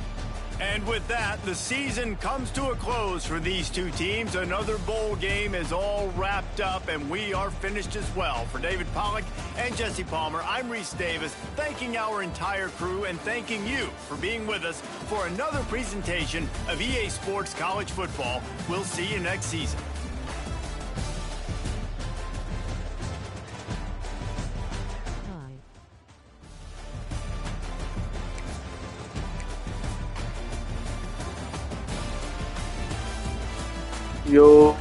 And with that, the season comes to a close for these two teams. Another bowl game is all wrapped up, and we are finished as well. For David Pollack and Jesse Palmer, I'm Reese Davis, thanking our entire crew and thanking you for being with us for another presentation of EA Sports College Football. We'll see you next season. Yo.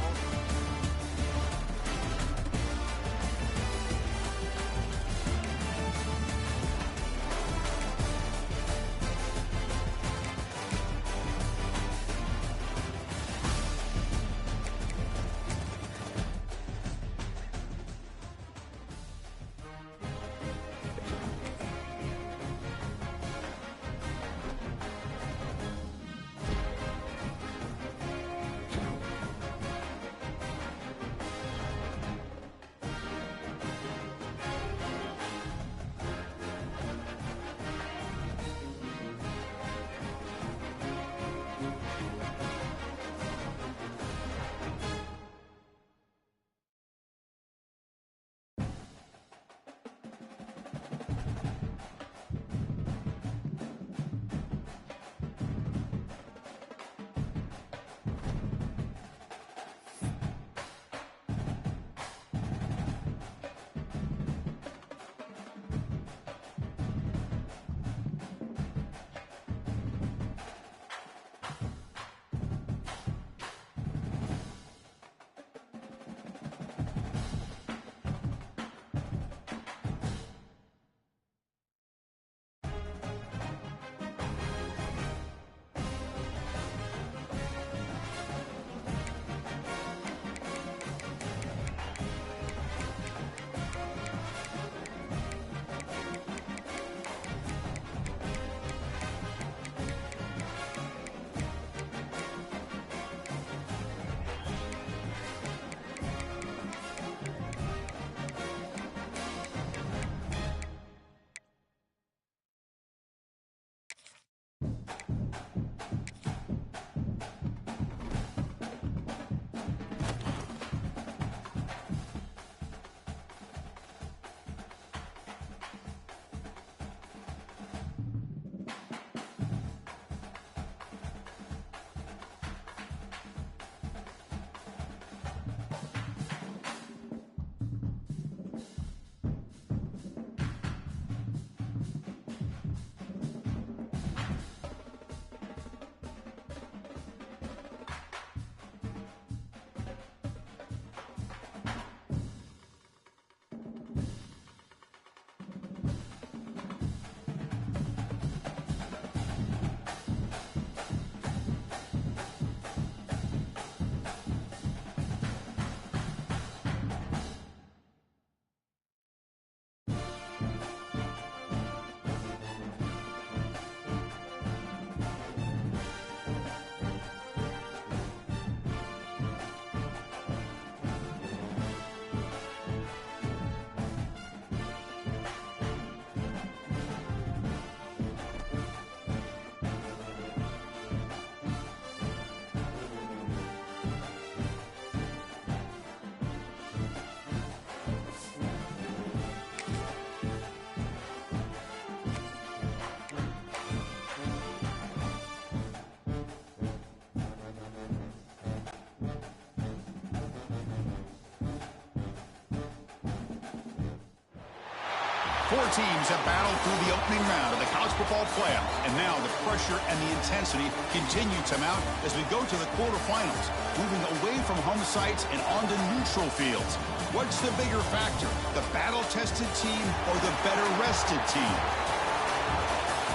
Four teams have battled through the opening round of the college football playoff, and now the pressure and the intensity continue to mount as we go to the quarterfinals, moving away from home sites and onto neutral fields. What's the bigger factor, the battle-tested team or the better-rested team?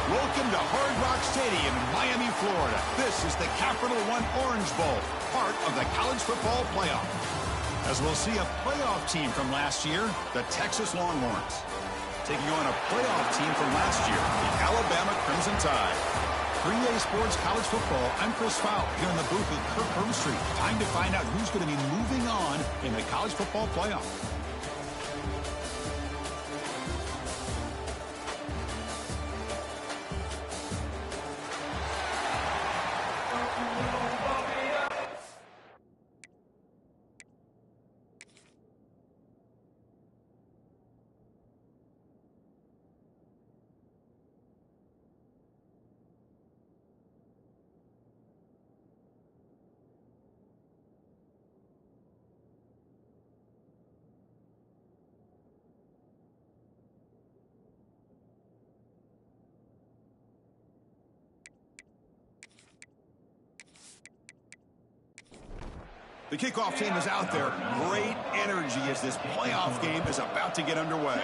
Welcome to Hard Rock Stadium in Miami, Florida. This is the Capital One Orange Bowl, part of the college football playoff. As we'll see a playoff team from last year, the Texas Longhorns, taking on a playoff team from last year, the Alabama Crimson Tide. 3A Sports College Football, I'm Chris Fowler here in the booth with Kirk Herbstreit. Time to find out who's going to be moving on in the college football playoff. The kickoff team is out there. Great energy as this playoff game is about to get underway.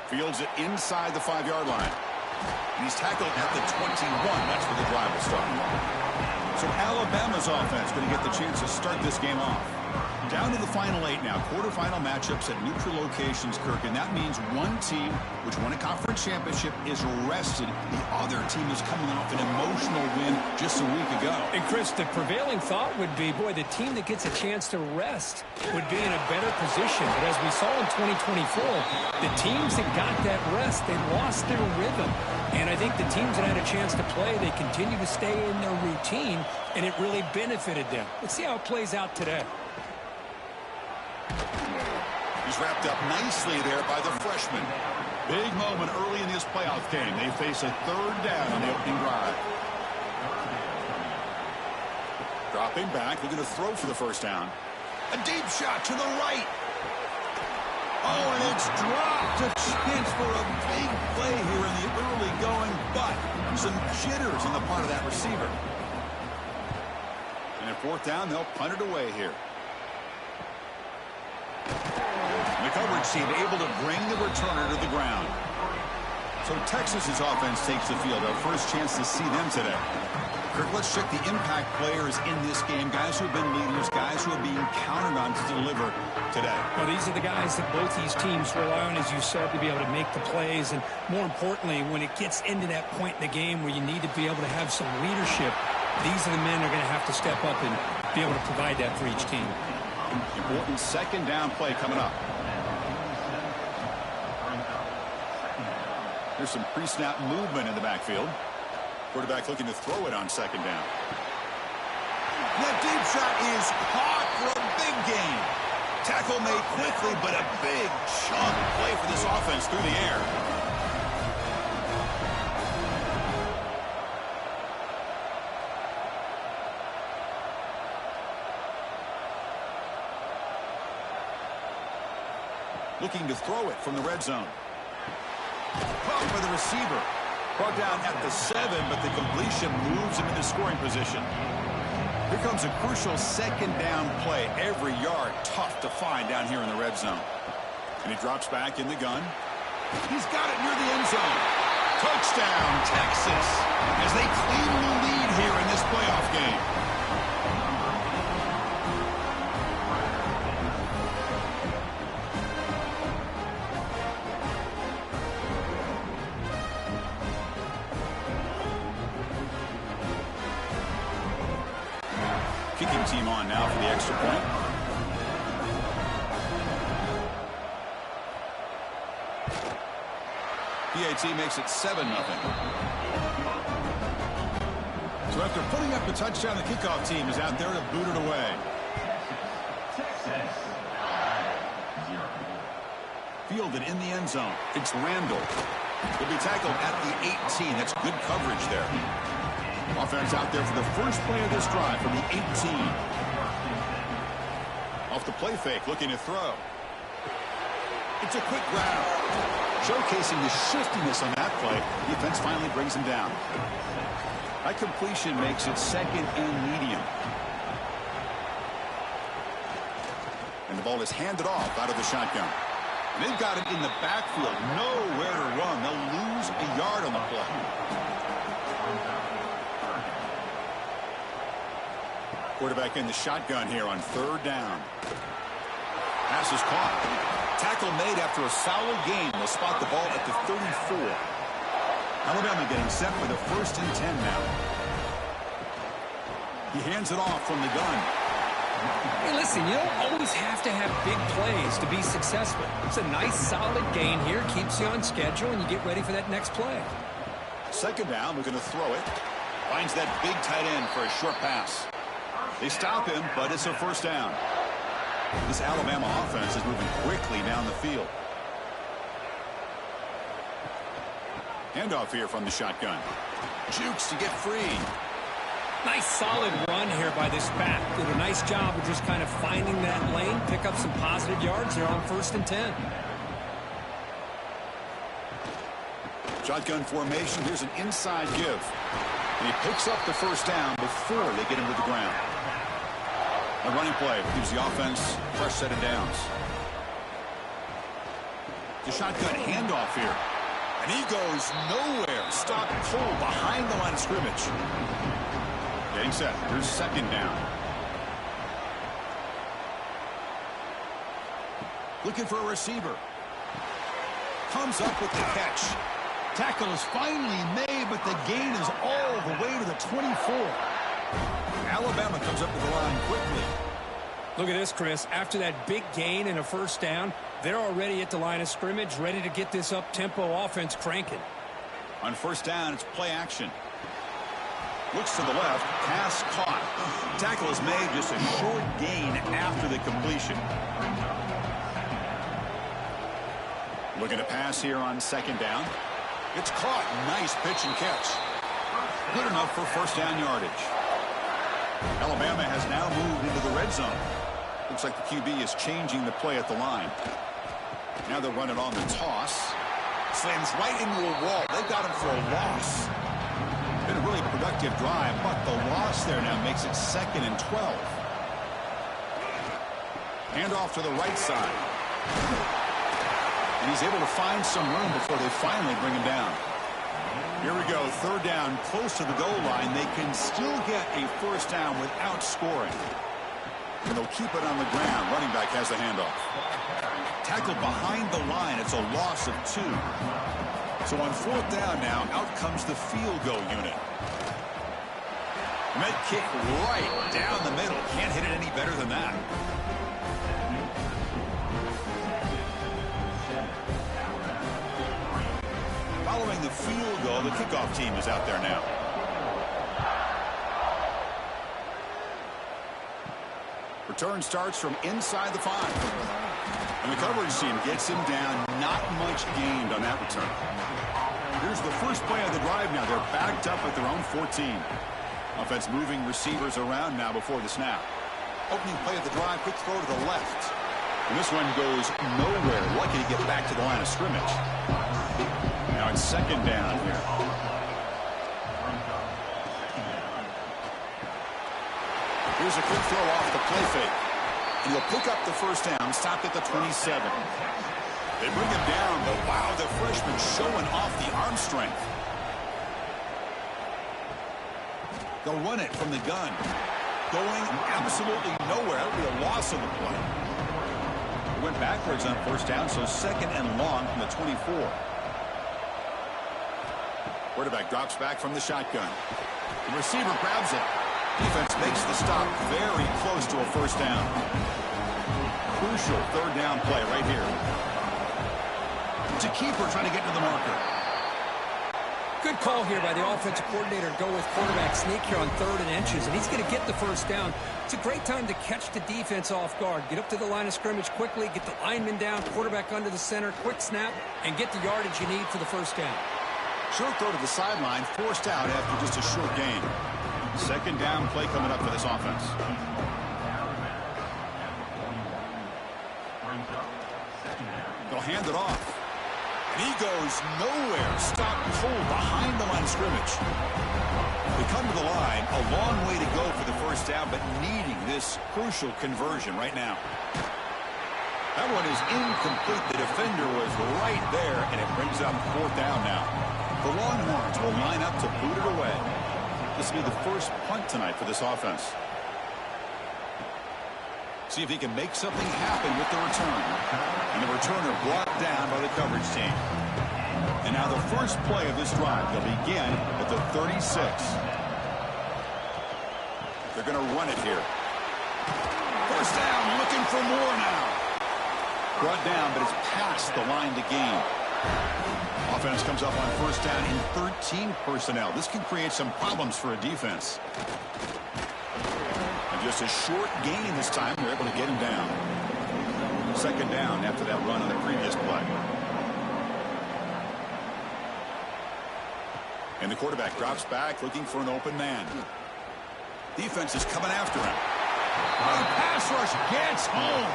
Fields it inside the 5-yard line. And he's tackled at the 21. That's where the drive will start. So Alabama's offense going to get the chance to start this game off. Down to the final 8 now. Quarterfinal matchups at neutral locations, Kirk. And that means one team, which won a conference championship, is rested. The other team is coming off an emotional win just a week ago. And, Chris, the prevailing thought would be, boy, the team that gets a chance to rest would be in a better position. But as we saw in 2024, the teams that got that rest, they lost their rhythm. And I think the teams that had a chance to play, they continue to stay in their routine, and it really benefited them. Let's see how it plays out today. He's wrapped up nicely there by the freshman. Big moment early in this playoff game. They face a third down on the opening drive. Dropping back, looking to throw for the first down. A deep shot to the right. Oh, and it's dropped. A chance for a big play here in the early going, but some jitters on the part of that receiver. And at fourth down, they'll punt it away here. The coverage team able to bring the returner to the ground. So Texas's offense takes the field. Our first chance to see them today. Kirk, let's check the impact players in this game. Guys who have been leaders, guys who are being counted on to deliver today. Well, these are the guys that both these teams rely on, as you said, to be able to make the plays. And more importantly, when it gets into that point in the game where you need to be able to have some leadership, these are the men that are going to have to step up and be able to provide that for each team. Important second down play coming up. There's some pre-snap movement in the backfield. Quarterback looking to throw it on second down. That deep shot is caught for a big gain. Tackle made quickly, but a big chunk play for this offense through the air. Looking to throw it from the red zone. Caught by the receiver. Brought down at the 7, but the completion moves him into scoring position. Here comes a crucial second down play. Every yard tough to find down here in the red zone. And he drops back in the gun. He's got it near the end zone. Touchdown, Texas, as they claim the lead here in this playoff game. Kicking team on now for the extra point. PAT makes it 7-0. So after putting up the touchdown, the kickoff team is out there to boot it away. Fielded in the end zone. It's Randall. He'll be tackled at the 18. That's good coverage there. Offense out there for the first play of this drive from the 18. Off the play fake, looking to throw. It's a quick grab. Showcasing the shiftiness on that play. Defense finally brings him down. That completion makes it second and medium. And the ball is handed off out of the shotgun. And they've got him in the backfield. Nowhere to run. They'll lose a yard on the play. Quarterback in the shotgun here on third down. Pass is caught. Tackle made after a solid gain. They'll spot the ball at the 34. Alabama getting set for the 1st and 10 now. He hands it off from the gun. Hey, listen, you don't always have to have big plays to be successful. It's a nice, solid gain here. Keeps you on schedule, and you get ready for that next play. Second down, we're going to throw it. Finds that big tight end for a short pass. They stop him, but it's a first down. This Alabama offense is moving quickly down the field. Handoff here from the shotgun. Jukes to get free. Nice solid run here by this back. Did a nice job of just kind of finding that lane, pick up some positive yards there on 1st and 10. Shotgun formation. Here's an inside give. And he picks up the first down before they get him to the ground. A running play gives the offense a fresh set of downs. The shotgun handoff here. And he goes nowhere. Stop cold behind the line of scrimmage. Getting set. Here's second down. Looking for a receiver. Comes up with the catch. Tackle is finally made, but the gain is all the way to the 24. Alabama comes up to the line quickly. Look at this, Chris. After that big gain and a first down, they're already at the line of scrimmage, ready to get this up-tempo offense cranking. On first down, it's play action. Looks to the left. Pass caught. Tackle is made, just a short gain after the completion. Looking to pass here on second down. It's caught. Nice pitch and catch. Good enough for first down yardage. Alabama has now moved into the red zone. Looks like the QB is changing the play at the line. Now they'll run it on the toss. Slams right into a wall. They got him for a loss. Been a really productive drive, but the loss there now makes it 2nd and 12. Handoff to the right side. And he's able to find some room before they finally bring him down. Here we go, third down, close to the goal line. They can still get a first down without scoring. And they'll keep it on the ground. Running back has the handoff. Tackled behind the line. It's a loss of 2. So on fourth down now, out comes the field goal unit. Med kick right down the middle. Can't hit it any better than that. Following the field goal, the kickoff team is out there now. Return starts from inside the 5. And the coverage team gets him down. Not much gained on that return. Here's the first play of the drive now. They're backed up at their own 14. Offense moving receivers around now before the snap. Opening play of the drive, quick throw to the left. And this one goes nowhere. Lucky to get back to the line of scrimmage. Now it's second down here. Here's a quick throw off the play fake. And he'll pick up the first down, stopped at the 27. They bring him down, but wow, the freshman showing off the arm strength. They'll run it from the gun. Going absolutely nowhere. That'll be a loss on the play. It went backwards on first down, so second and long from the 24. Quarterback drops back from the shotgun. The receiver grabs it. Defense makes the stop very close to a first down. Crucial third down play right here. It's a keeper trying to get to the marker. Good call here by the offensive coordinator to go with quarterback sneak here on 3rd and inches, and he's going to get the first down. It's a great time to catch the defense off guard. Get up to the line of scrimmage quickly, get the lineman down, quarterback under the center, quick snap, and get the yardage you need for the first down. Short throw to the sideline, forced out after just a short gain. Second down play coming up for this offense. They'll hand it off. And he goes nowhere. Stopped cold behind the line of scrimmage. They come to the line. A long way to go for the first down, but needing this crucial conversion right now. That one is incomplete. The defender was right there, and it brings up fourth down now. The Longhorns will line up to boot it away. This will be the first punt tonight for this offense. See if he can make something happen with the return. And the returner brought down by the coverage team. And now the first play of this drive. They'll begin at the 36. They're going to run it here. First down, looking for more now. Brought down, but it's past the line to gain. Offense comes up on first down in 13 personnel. This can create some problems for a defense. Just a short gain this time. They're able to get him down. Second down after that run on the previous play. And the quarterback drops back looking for an open man. Defense is coming after him. The pass rush gets home.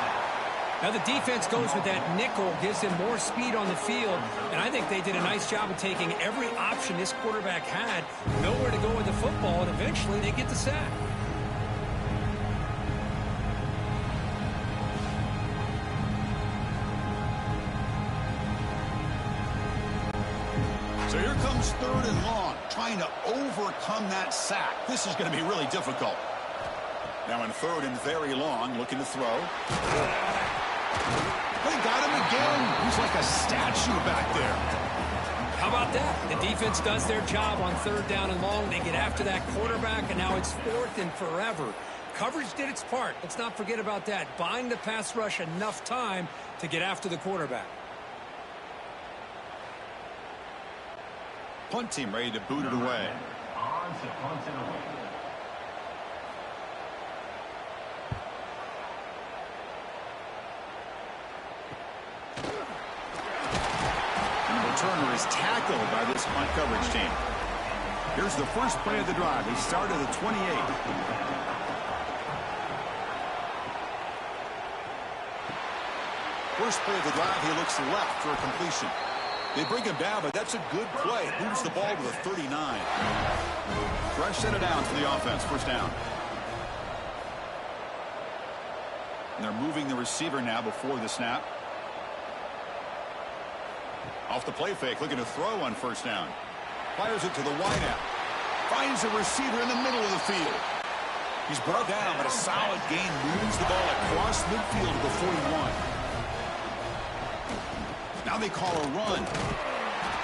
Now the defense goes with that nickel, gives him more speed on the field, and I think they did a nice job of taking every option this quarterback had, nowhere to go with the football, and eventually they get the sack. So here comes third and long, trying to overcome that sack. This is going to be really difficult. Now in third and very long, looking to throw. They got him again. He's like a statue back there. How about that? The defense does their job on third down and long. They get after that quarterback, and now it's fourth and forever. Coverage did its part. Let's not forget about that. Buying the pass rush enough time to get after the quarterback. Punt team ready to boot it away. And the returner is tackled by this punt coverage team. Here's the first play of the drive. They start at the 28. First play of the drive, he looks left for a completion. They bring him down, but that's a good play. Moves the ball to the 39. Fresh set it down for the offense. First down. And they're moving the receiver now before the snap. Off the play fake, looking to throw on first down. Fires it to the wideout. Finds a receiver in the middle of the field. He's brought down, but a solid gain moves the ball across midfield to the 41. Now they call a run.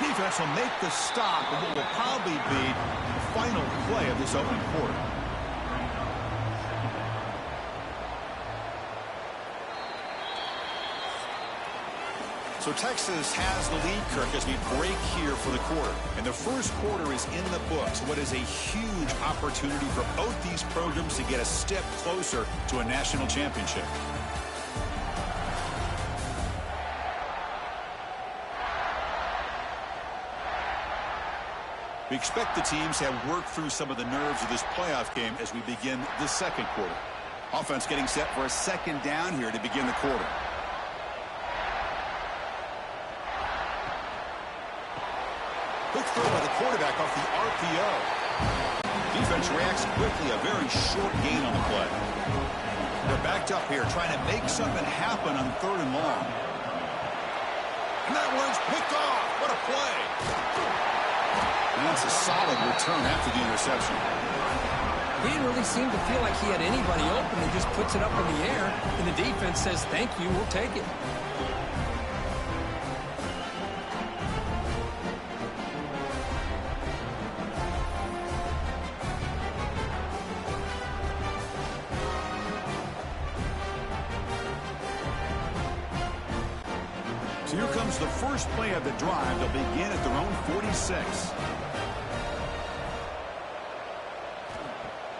Defense will make the stop, and what will probably be the final play of this opening quarter. So Texas has the lead, Kirk, as we break here for the quarter. And the first quarter is in the books. What is a huge opportunity for both these programs to get a step closer to a national championship. We expect the teams to have worked through some of the nerves of this playoff game as we begin the second quarter. Offense getting set for a second down here to begin the quarter. Quick throw by the quarterback off the RPO. Defense reacts quickly, a very short gain on the play. They're backed up here trying to make something happen on third and long. And that one's picked off. What a play. And that's a solid return after the interception. He didn't really seem to feel like he had anybody open. He just puts it up in the air, and the defense says, thank you, we'll take it. So here comes the first play of the drive. They'll begin at their own 46.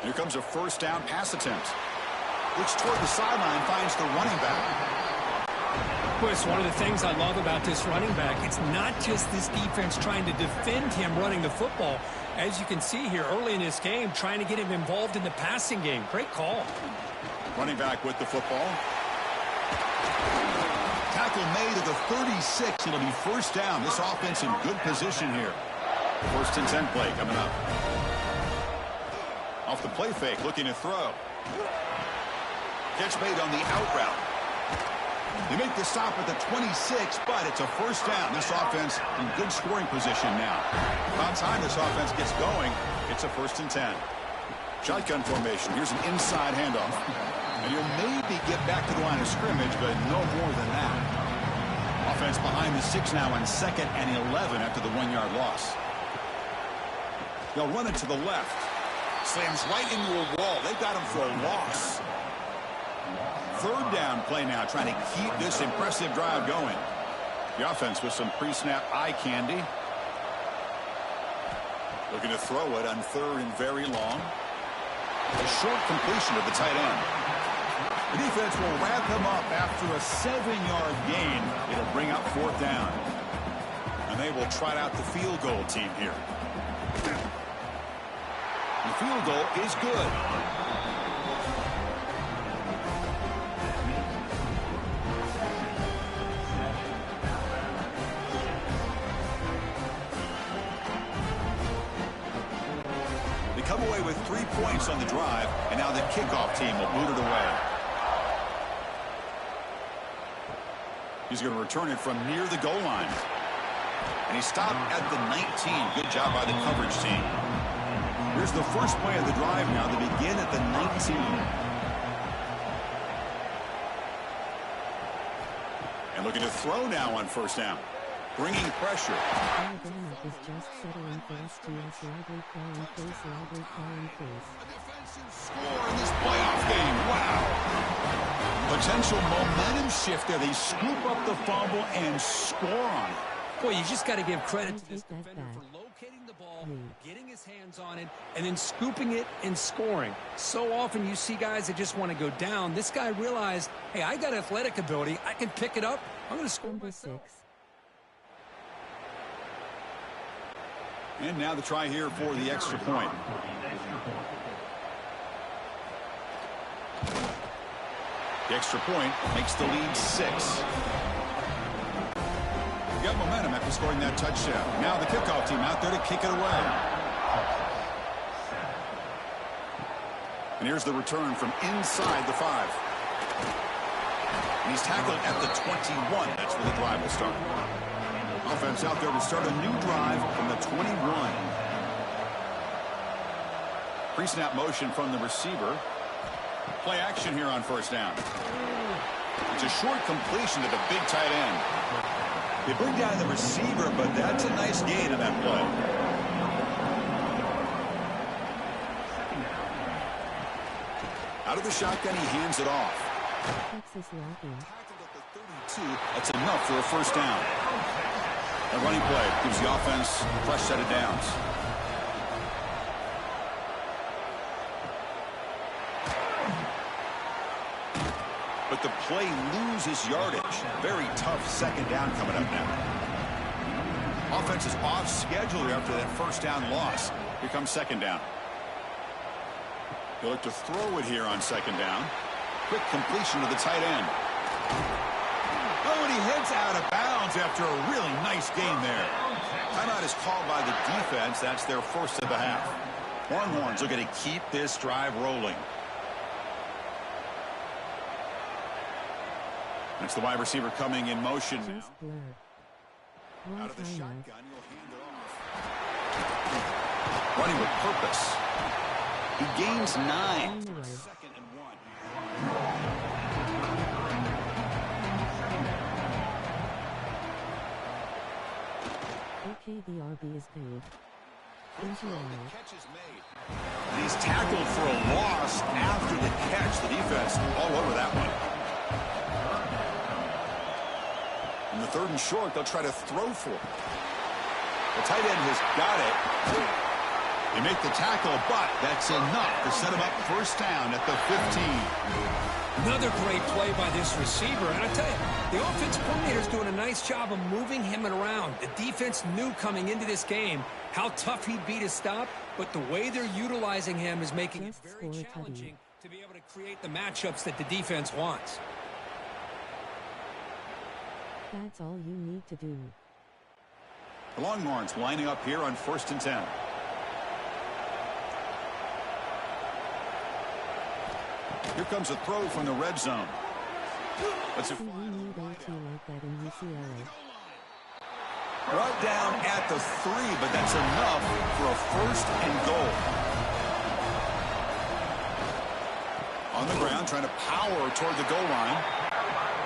Here comes a first down pass attempt. Looks toward the sideline, finds the running back. Well, it's one of the things I love about this running back. It's not just this defense trying to defend him running the football. As you can see here early in this game, trying to get him involved in the passing game. Great call. Running back with the football. Tackle made at the 36. It'll be first down. This offense in good position here. First and 10 play coming up. Off the play fake, looking to throw. Catch made on the out route. They make the stop at the 26, but it's a first down. This offense in good scoring position now. About time this offense gets going. It's a first and 10. Shotgun formation. Here's an inside handoff. And you'll maybe get back to the line of scrimmage, but no more than that. Offense behind the 6 now on 2nd and 11 after the 1-yard loss. They'll run it to the left. Slams right into a wall. They've got him for a loss. Third down play now, trying to keep this impressive drive going. The offense with some pre-snap eye candy. Looking to throw it on 3rd and very long. A short completion to the tight end. The defense will wrap him up after a 7-yard gain. It'll bring up 4th down. And they will trot out the field goal team here. The field goal is good. They come away with 3 points on the drive, and now the kickoff team will boot it away. He's going to return it from near the goal line. And he stopped at the 19. Good job by the coverage team. Here's the first play of the drive now. They begin at the 19. And looking to throw now on first down. Bringing pressure. The defensive score in this playoff game. Wow. Potential momentum shift there. They scoop up the fumble and score on it. Boy, you just got to give credit to this defender for locating the ball, getting his hands on it, and then scooping it and scoring. So often you see guys that just want to go down. This guy realized, hey, I got athletic ability. I can pick it up. I'm going to score myself. And now the try here for the extra point. The extra point makes the lead 6. Got momentum after scoring that touchdown. Now the kickoff team out there to kick it away. And here's the return from inside the 5. And he's tackled at the 21. That's where the drive will start. Offense out there to start a new drive from the 21. Pre-snap motion from the receiver. Play action here on first down. It's a short completion to the big tight end. They bring down the receiver, but that's a nice gain in that play. Out of the shotgun, he hands it off. Tackled at the 32. That's enough for a first down. A running play gives the offense a fresh set of downs. But the play loses yardage. Very tough second down coming up now. Offense is off schedule after that first down loss. Here comes second down. He'll look to throw it here on second down. Quick completion to the tight end. Oh, and he heads out of bounds after a really nice game there. Timeout is called by the defense. That's their first of the half. Longhorns looking to keep this drive rolling. That's the wide receiver coming in motion now. Out of the shotgun, he'll hand it off. Running with purpose. He gains 9. Second and 1. Okay, the RB is paid. The catch is made. And he's tackled for a loss after the catch. The defense all over that one. In the 3rd and short, they'll try to throw for it. The tight end has got it. They make the tackle, but that's enough to set him up first down at the 15. Another great play by this receiver. And I tell you, the offense coordinator's doing a nice job of moving him around. The defense knew coming into this game how tough he'd be to stop, but the way they're utilizing him is making it very challenging to be able to create the matchups that the defense wants. That's all you need to do. The Longhorns lining up here on 1st and 10. Here comes a throw from the red zone. That's a See, we need AT like that in UCLA. brought down at the 3, but that's enough for a 1st and goal. On the ground, trying to power toward the goal line.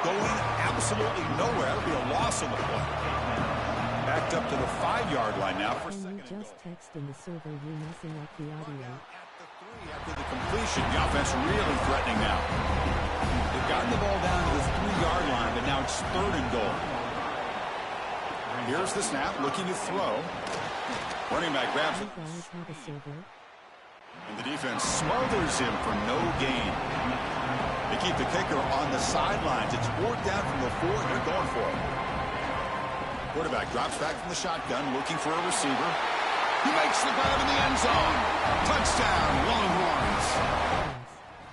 Going absolutely nowhere. That'll be a loss on the play. Backed up to the 5-yard line now for And you 2nd and just goal. text in the server you messing up the audio. After the completion, the offense really threatening now. They've gotten the ball down to the 3-yard line, but now it's 3rd and goal. Here's the snap, looking to throw. Running back grabs You it, guys have a server? and the defense smothers him for no gain. They keep the kicker on the sidelines. It's 4th down from the 4, and they're going for it. Quarterback drops back from the shotgun, looking for a receiver. He makes the grab in the end zone. Touchdown, Longhorns.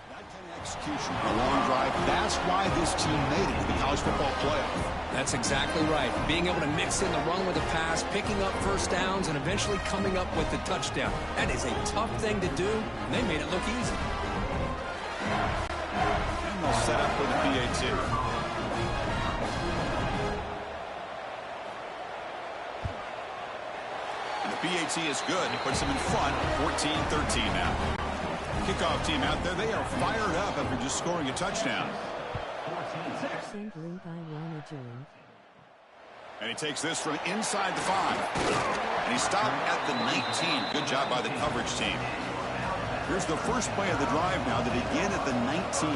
That kind of execution, a long drive. That's why this team made it to the college football playoff. That's exactly right. Being able to mix in the run with the pass, picking up first downs, and eventually coming up with the touchdown. That is a tough thing to do, and they made it look easy. And they'll set up with the PAT. BAT is good. It puts them in front, 14-13 now. Kickoff team out there, they are fired up after just scoring a touchdown. Send link I wanna join. And he takes this from inside the 5. And he stopped at the 19. Good job by the coverage team. Here's the first play of the drive now to begin at the 19.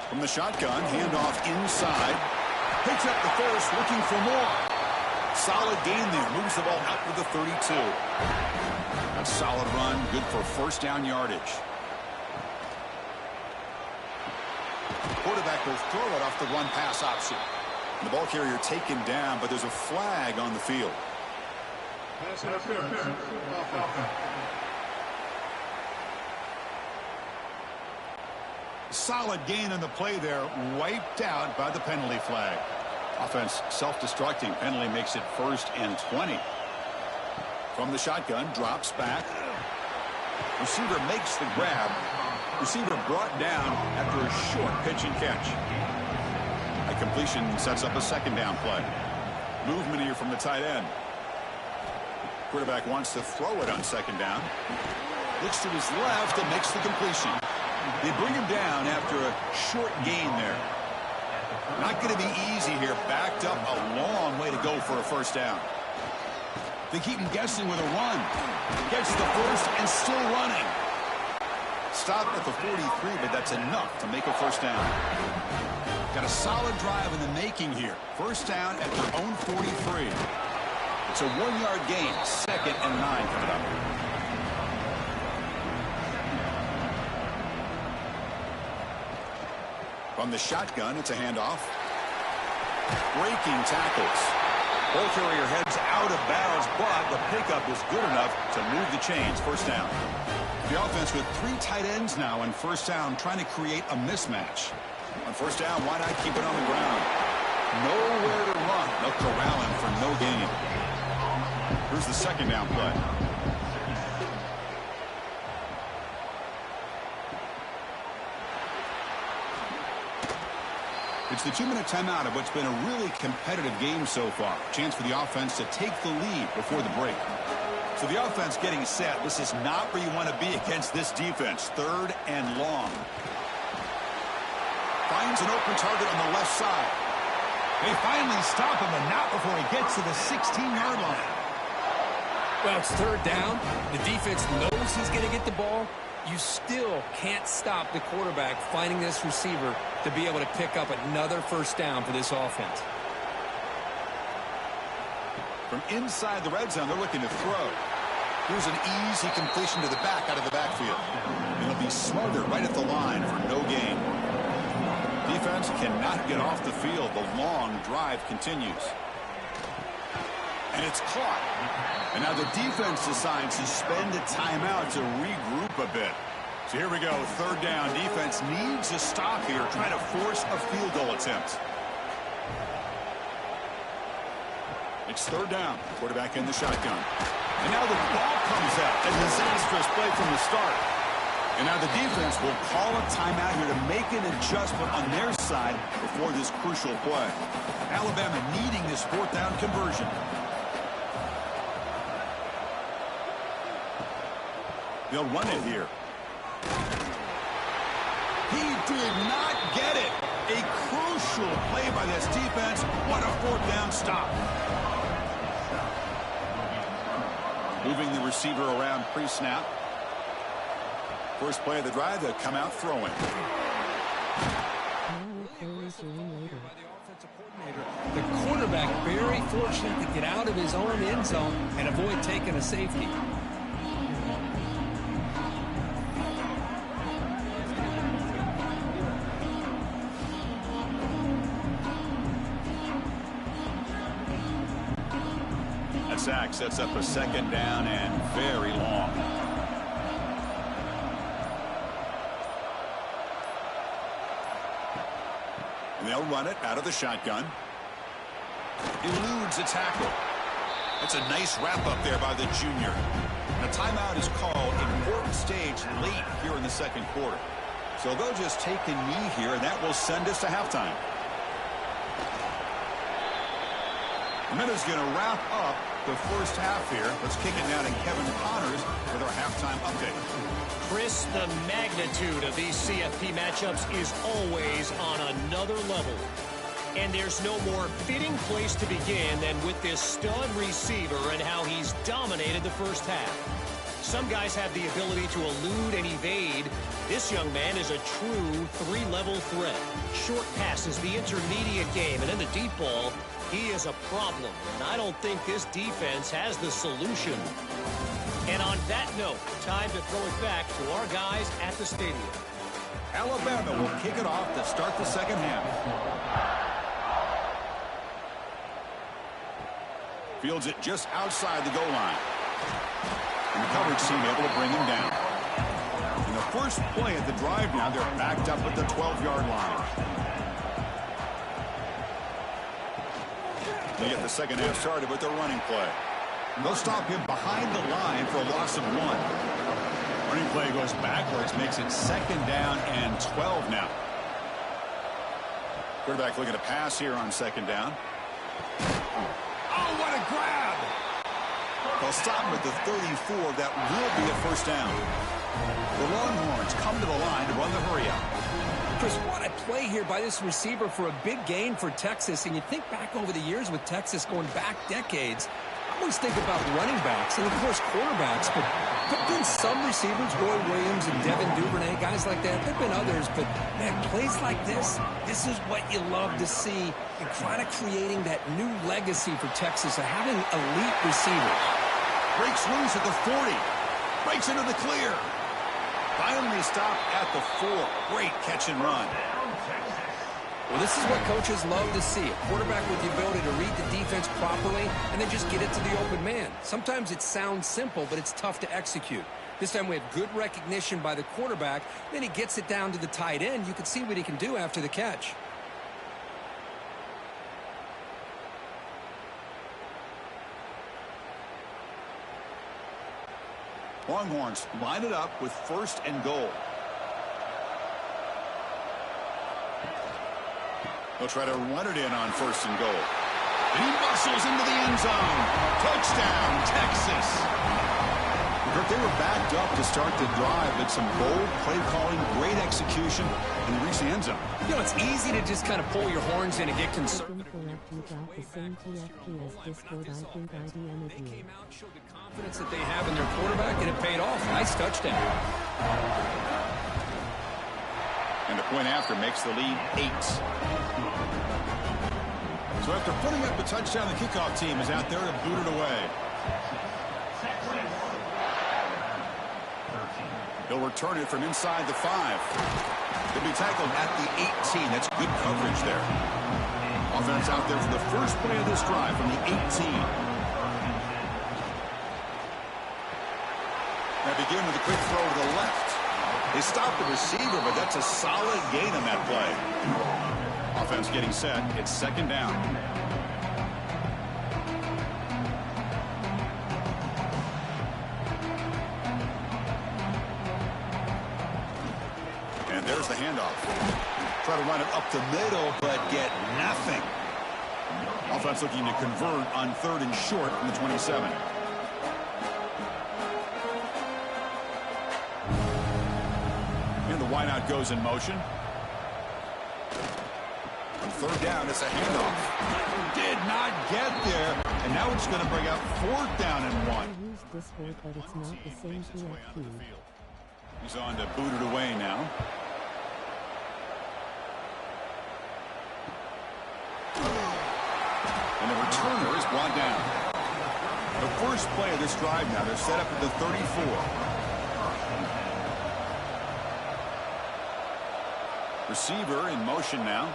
From the shotgun, handoff inside. Picks up the first, looking for more. Solid gain there. Moves the ball out to the 32. A solid run. Good for 1st down yardage. Quarterback will throw it off the run pass option. And the ball carrier taken down, but there's a flag on the field. Solid gain on the play there. Wiped out by the penalty flag. Offense self-destructing. Penalty makes it 1st and 20. From the shotgun, drops back. Receiver makes the grab. Receiver brought down after a short pitch and catch. A completion sets up a 2nd down play. Movement here from the tight end. Quarterback wants to throw it on 2nd down. Looks to his left and makes the completion. They bring him down after a short gain there. Not going to be easy here. Backed up a long way to go for a 1st down. They keep him guessing with a run. Gets the first and still running. Stop at the 43, but that's enough to make a 1st down. Got a solid drive in the making here. 1st down at their own 43. It's a 1-yard gain. 2nd and 9 coming up. From the shotgun, it's a handoff. Breaking tackles. Ball carrier heads out of bounds, but the pickup is good enough to move the chains. 1st down. The offense with 3 tight ends now on 1st down, trying to create a mismatch. On 1st down, why not keep it on the ground? Nowhere to run. They'll corral him for no gain. Here's the 2nd down play. It's the 2-minute timeout of what's been a really competitive game so far. Chance for the offense to take the lead before the break. So the offense getting set. This is not where you want to be against this defense. 3rd and long. Finds an open target on the left side. They finally stop him, and not before he gets to the 16-yard line. Well, it's 3rd down. The defense knows he's going to get the ball. You still can't stop the quarterback finding this receiver to be able to pick up another 1st down for this offense. From inside the red zone, they're looking to throw. Here's an easy completion to the back out of the backfield. And it'll be smothered right at the line for no gain. Defense cannot get off the field. The long drive continues. And it's caught. And now the defense decides to spend a timeout to regroup a bit. So here we go, 3rd down. Defense needs a stop here, trying to force a field goal attempt. It's third down. Quarterback in the shotgun. And now the ball comes out. A disastrous play from the start. And now the defense will call a timeout here to make an adjustment on their side before this crucial play. Alabama needing this fourth down conversion. They'll run it here. He did not get it. A crucial play by this defense. What a fourth down stop. Moving the receiver around pre-snap. First play of the drive, they'll come out throwing. The quarterback very fortunate to get out of his own end zone and avoid taking a safety. That sack sets up a second down and very long. And they'll run it out of the shotgun. Eludes a tackle. That's a nice wrap up there by the junior. And a timeout is called. Important stage late here in the second quarter. So they'll just take a knee here, and that will send us to halftime. And that is going to wrap up the first half here. Let's kick it now to Kevin Connors with our halftime update. Chris, the magnitude of these CFP matchups is always on another level. And there's no more fitting place to begin than with this stud receiver and how he's dominated the first half. Some guys have the ability to elude and evade. This young man is a true three-level threat. Short passes, the intermediate game, and then the deep ball. He is a problem, and I don't think this defense has the solution. And on that note, time to throw it back to our guys at the stadium. Alabama will kick it off to start the second half. Fields it just outside the goal line. And the coverage team able to bring him down. In the first play of the drive now, they're backed up at the 12-yard line. They get the second half started with their running play. They'll stop him behind the line for a loss of 1. Running play goes backwards, makes it second down and 12 now. Quarterback looking to pass here on second down. Oh, what a grab! They'll stop him at the 34. That will be a first down. The Longhorns come to the line to run the hurry-up. Chris, what a play here by this receiver for a big gain for Texas. And you think back over the years with Texas going back decades, I always think about running backs and, of course, quarterbacks. But there have been some receivers, Roy Williams and Devin Duvernay, guys like that. There have been others. But, man, plays like this is what you love to see. And kind of creating that new legacy for Texas of having elite receivers. Breaks loose at the 40. Breaks into the clear. Finally stopped at the 4. Great catch and run. Well, this is what coaches love to see. A quarterback with the ability to read the defense properly and then just get it to the open man. Sometimes it sounds simple, but it's tough to execute. This time we have good recognition by the quarterback. Then he gets it down to the tight end. You can see what he can do after the catch. Longhorns line it up with first and goal. They'll try to run it in on first and goal. And he muscles into the end zone. Touchdown, Texas. But they were backed up to start the drive, but some bold play calling, great execution, and they reach the end zone. You know, it's easy to just kind of pull your horns in and get conservative. The same TFP as Discord. I think IDM They came out, showed the confidence that they have in their quarterback, and it paid off. Nice touchdown. And the point after makes the lead 8. So after putting up a touchdown, the kickoff team is out there to boot it away. They'll return it from inside the 5. They'll be tackled at the 18. That's good coverage there. Offense out there for the first play of this drive from the 18. Now begin with a quick throw to the left. They stopped the receiver, but that's a solid gain on that play. Offense getting set. It's second down. Here's the handoff. Try to run it up the middle, but get nothing. Offense looking to convert on 3rd and short from the 27. And the wideout goes in motion. On 3rd down, it's a handoff. Did not get there. And now it's going to bring up 4th down and 1. I use Discord, but it's not the same PFP. He's on to boot it away now. And the returner is brought down. The first play of this drive now, they're set up at the 34. Receiver in motion now.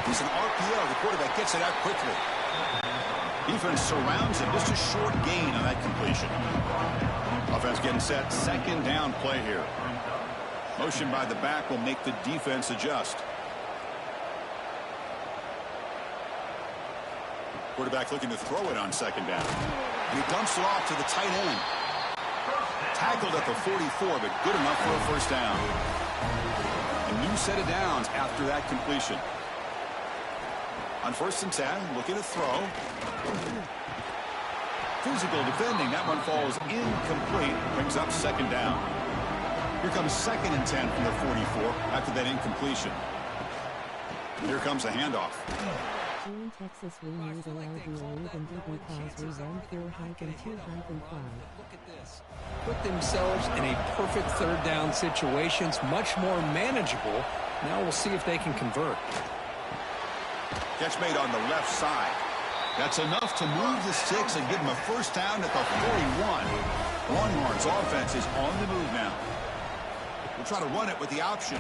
He's an RPO. The quarterback gets it out quickly. Defense surrounds him. Just a short gain on that completion. Offense getting set. 2nd down play here. Motion by the back will make the defense adjust. Quarterback looking to throw it on 2nd down. And he dumps it off to the tight end. Tackled at the 44, but good enough for a 1st down. A new set of downs after that completion. On 1st and 10, looking to throw. Physical defending. That one falls incomplete. Brings up 2nd down. Here comes 2nd and 10 from the 44 after that incompletion. Here comes the handoff. Here in Texas, we use a RB or even D because we run 4-2-5. Look at this. Put themselves in a perfect 3rd down situations, much more manageable. Now we'll see if they can convert. Catch made on the left side. That's enough to move the sticks and give them a 1st down at the 41. Longhorns offense is on the move now. We'll try to run it with the option.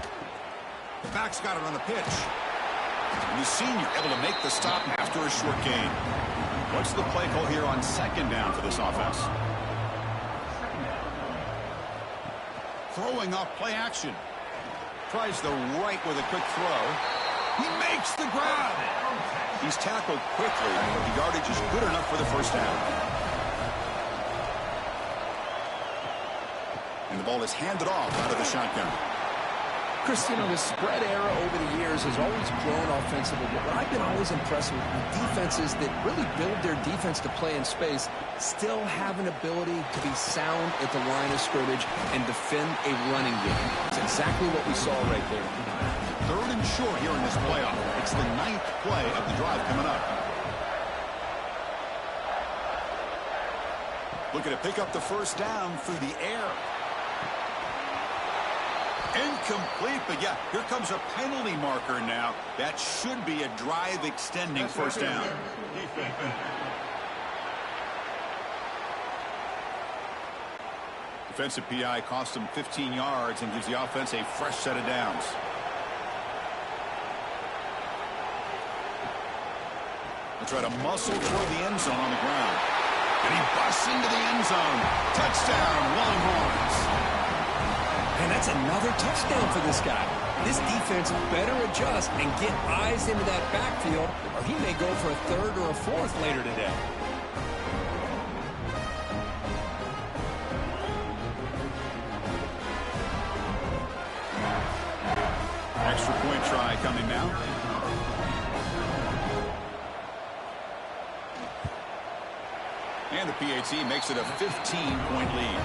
The back's got it on the pitch. And the senior able to make the stop after a short gain. What's the play call here on 2nd down for this offense? Throwing off play action. Tries the right with a quick throw. He makes the grab. He's tackled quickly, but the yardage is good enough for the 1st down. And the ball is handed off out of the shotgun. Chris, you know, the spread era over the years has always grown offensively. But what I've been always impressed with defenses that really build their defense to play in space still have an ability to be sound at the line of scrimmage and defend a running game. It's exactly what we saw right there. 3rd and short here in this playoff. It's the 9th play of the drive coming up. Looking to pick up the 1st down through the air. Incomplete, but yeah, here comes a penalty marker now. That should be a drive-extending 1st down. Defensive PI cost him 15 yards and gives the offense a fresh set of downs. They'll try to muscle toward the end zone on the ground. And he busts into the end zone. Touchdown, Longhorns. And that's another touchdown for this guy. This defense better adjust and get eyes into that backfield, or he may go for a 3rd or a 4th later today. Extra point try coming now. And the PAT makes it a 15-point lead.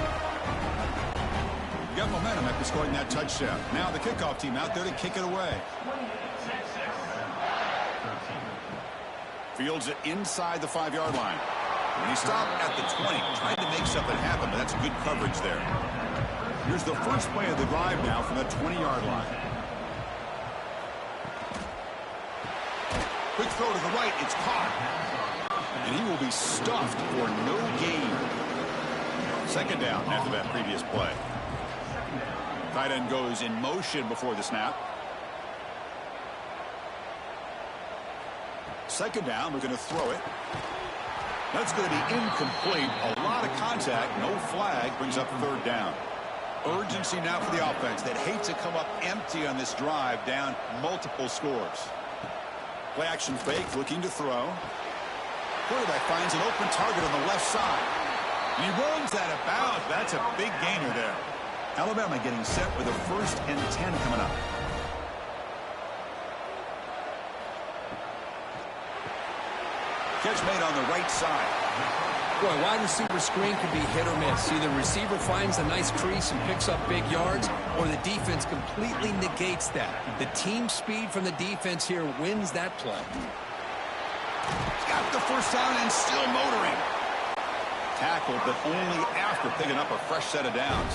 Got momentum after scoring that touchdown. Now the kickoff team out there to kick it away. Fields it inside the 5-yard line. When he stopped at the 20, tried to make something happen, but that's good coverage there. Here's the first play of the drive now from the 20-yard line. Quick throw to the right. It's caught. And he will be stuffed for no gain. 2nd down after that previous play. Tight end goes in motion before the snap. 2nd down, we're going to throw it. That's going to be incomplete. A lot of contact, no flag, brings up 3rd down. Urgency now for the offense that hates to come up empty on this drive, down multiple scores. Play action fake, looking to throw. Quarterback finds an open target on the left side. He runs that about. That's a big gainer there. Alabama getting set with a 1st and 10 coming up. Catch made on the right side. Boy, wide receiver screen could be hit or miss. Either receiver finds a nice crease and picks up big yards, or the defense completely negates that. The team speed from the defense here wins that play. Got the 1st down and still motoring. Tackled, but only after picking up a fresh set of downs.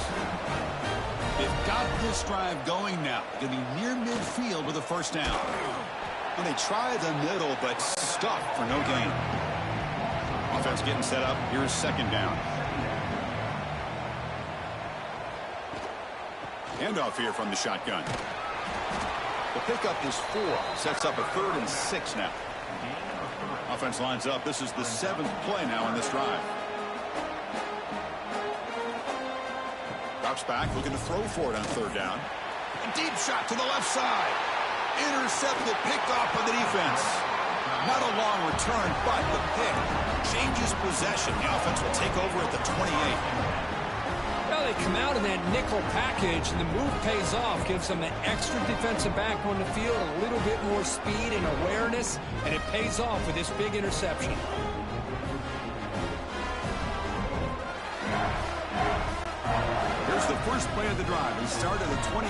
They've got this drive going now. Going to be near midfield with a 1st down. And they try the middle, but stuck for no gain. Offense getting set up. Here's 2nd down. Handoff here from the shotgun. The pickup is 4. Sets up a 3rd and 6 now. Offense lines up. This is the 7th play now on this drive. Drops back, looking to throw for it on 3rd down. A deep shot to the left side. Intercepted, picked off by the defense. Not a long return, but the pick changes possession. The offense will take over at the 28. Well, they come out in that nickel package, and the move pays off. Gives them an extra defensive back on the field, a little bit more speed and awareness, and it pays off with this big interception. Here's the first play of the drive. He started at 28.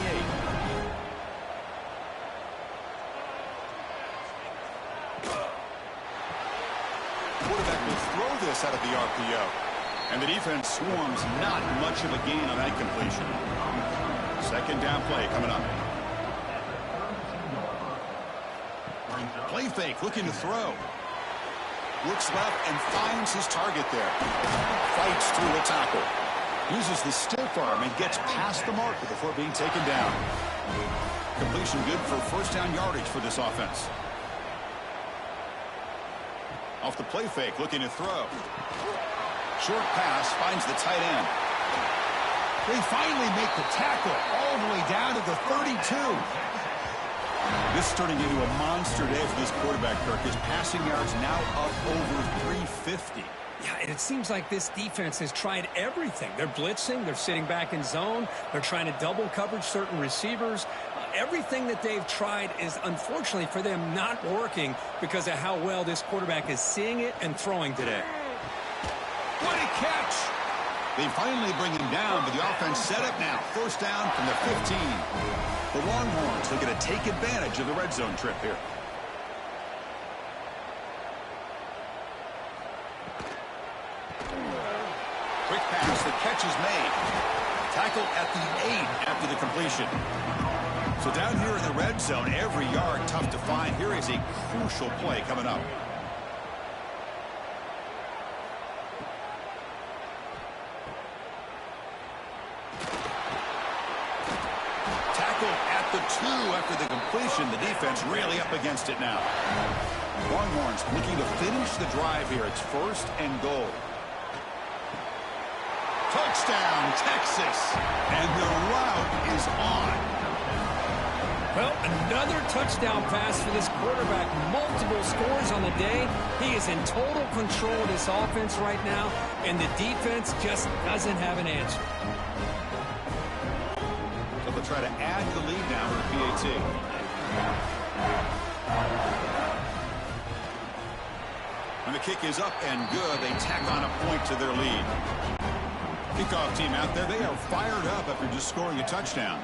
Quarterback will throw this out of the RPO. And the defense swarms. Not much of a gain on that completion. 2nd down play coming up. Play fake, looking to throw. Looks left and finds his target there. Fights through a tackle. Uses the stiff arm and gets past the marker before being taken down. Completion good for 1st down yardage for this offense. Off the play fake, looking to throw. Short pass, finds the tight end. They finally make the tackle all the way down to the 32. This is turning into a monster day for this quarterback, Kirk. His passing yards now up over 350. Yeah, and it seems like this defense has tried everything. They're blitzing. They're sitting back in zone. They're trying to double coverage certain receivers. Everything that they've tried is, unfortunately for them, not working because of how well this quarterback is seeing it and throwing today. What a catch! They finally bring him down, but the offense set up now. 1st down from the 15. The Longhorns looking to take advantage of the red zone trip here. Quick pass, the catch is made. Tackled at the 8 after the completion. So down here in the red zone, every yard tough to find. Here is a crucial play coming up. Tackled at the 2 after the completion. The defense really up against it now. Longhorns looking to finish the drive here. It's 1st and goal. Touchdown, Texas. And the route is on. Well, another touchdown pass for this quarterback. Multiple scores on the day. He is in total control of this offense right now, and the defense just doesn't have an answer. So they'll try to add to the lead now with the PAT. And the kick is up and good. They tack on a point to their lead. Kickoff team out there. They are fired up after just scoring a touchdown.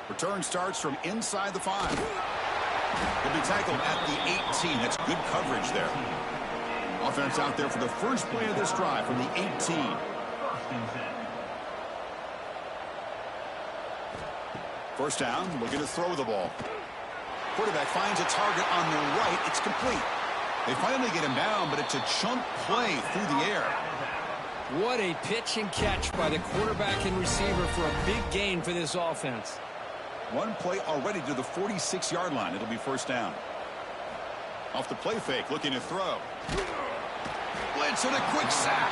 Return starts from inside the 5. He'll be tackled at the 18. That's good coverage there. Offense out there for the first play of this drive from the 18. First down, looking to throw the ball. Quarterback finds a target on the right. It's complete. They finally get him down, but it's a chunk play through the air. What a pitch and catch by the quarterback and receiver for a big gain for this offense. One play already to the 46-yard line. It'll be 1st down. Off the play fake, looking to throw. Blitz and a quick sack.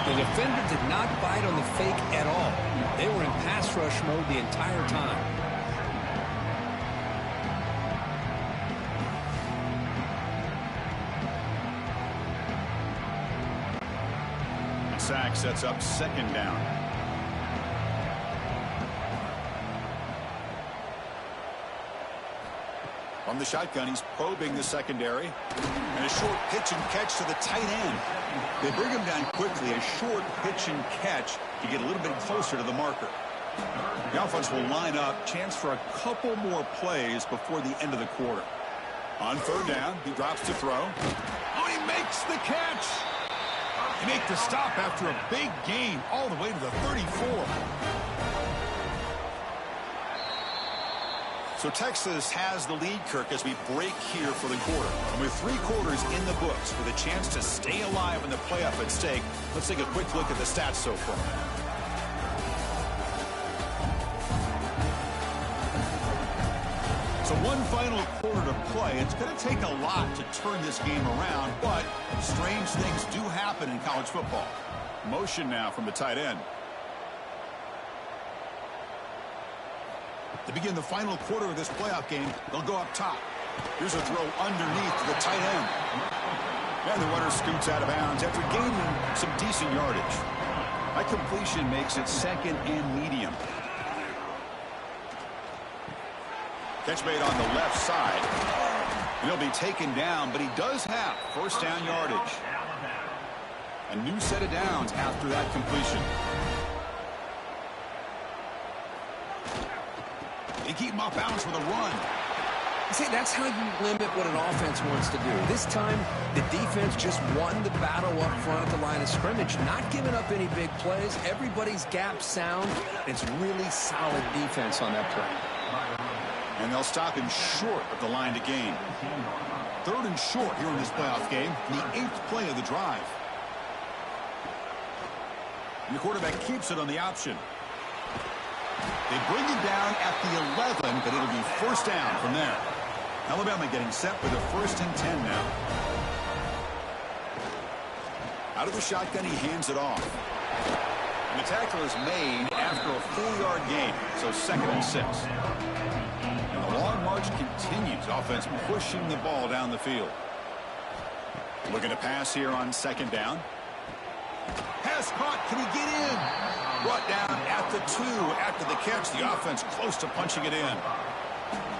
The defender did not bite on the fake at all. They were in pass rush mode the entire time. sack sets up second down. From the shotgun, he's probing the secondary. And a short pitch and catch to the tight end. They bring him down quickly. A short pitch and catch to get a little bit closer to the marker. The offense will line up. Chance for a couple more plays before the end of the quarter. On third down, he drops to throw. Oh, he makes the catch. They make the stop after a big gain all the way to the 34. So Texas has the lead, Kirk, as we break here for the quarter. And with 3 quarters in the books with a chance to stay alive in the playoff at stake, let's take a quick look at the stats so far. So one final quarter to play. It's going to take a lot to turn this game around, but strange things do happen in college football. Motion now from the tight end. To begin the final quarter of this playoff game, they'll go up top. Here's a throw underneath to the tight end. And the runner scoots out of bounds after gaining some decent yardage. That completion makes it second and medium. Catch made on the left side. And he'll be taken down, but he does have first down yardage. A new set of downs after that completion. They keep him off balance with a run. See, that's how you limit what an offense wants to do. This time, the defense just won the battle up front at the line of scrimmage, not giving up any big plays. Everybody's gap sound. It's really solid defense on that play. And they'll stop him short of the line to gain. Third and short here in this playoff game, the 8th play of the drive. And the quarterback keeps it on the option. They bring it down at the 11, but it'll be first down from there. Alabama getting set for the 1st and 10 now. Out of the shotgun, he hands it off. And the tackle is made after a 4-yard gain, so 2nd and 6. And the long march continues. Offense pushing the ball down the field. Looking to pass here on 2nd down. Pass caught. Can he get in? Brought down at the 2 after the catch. The offense close to punching it in.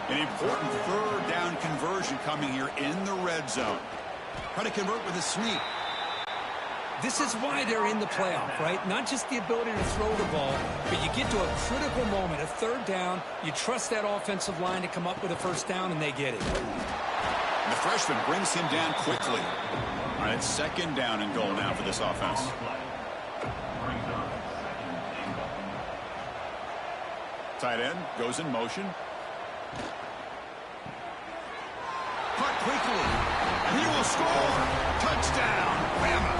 An important 3rd down conversion coming here in the red zone. Try to convert with a sneak. This is why they're in the playoff, right? Not just the ability to throw the ball, but you get to a critical moment, a 3rd down. You trust that offensive line to come up with a first down, and they get it. And the freshman brings him down quickly. All right, 2nd down and goal now for this offense. Tight end goes in motion. Caught quickly. And he will score. Touchdown, Bama.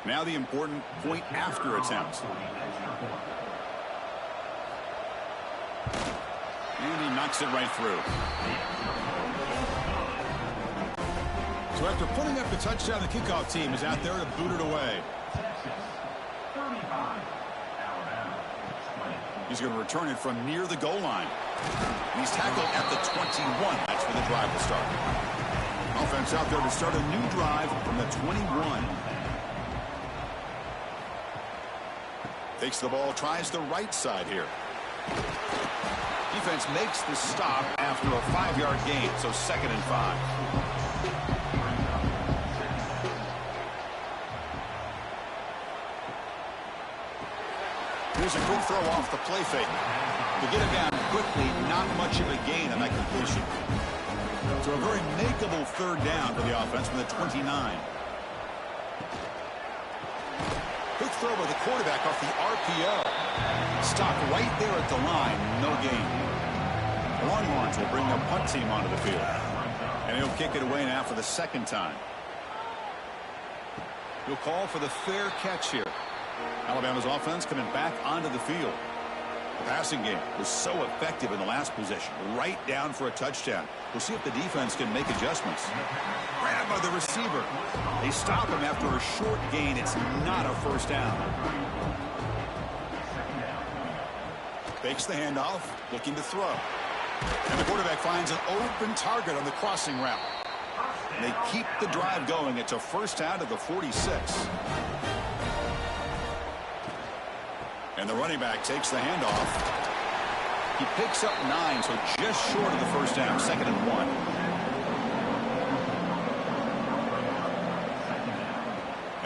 Now the important point after attempt. And he knocks it right through. So after putting up the touchdown, the kickoff team is out there to boot it away. He's going to return it from near the goal line. And he's tackled at the 21. That's where the drive will start. Offense out there to start a new drive from the 21. Takes the ball, tries the right side here. Defense makes the stop after a 5-yard gain, so 2nd and 5. Here's a quick throw off the play fake. To get it down quickly, not much of a gain on that completion. So a very makeable 3rd down for the offense from the 29. Quick throw by the quarterback off the RPO. Stopped right there at the line. No gain. The Longhorns will bring their punt team onto the field. And he'll kick it away now for the 2nd time. He'll call for the fair catch here. Alabama's offense coming back onto the field. The passing game was so effective in the last possession, right down for a touchdown. We'll see if the defense can make adjustments. Grabbed by the receiver. They stop him after a short gain. It's not a first down. Fakes the handoff, looking to throw. And the quarterback finds an open target on the crossing route. They keep the drive going. It's a first down to the 46. And the running back takes the handoff. He picks up 9, so just short of the first down. 2nd and 1.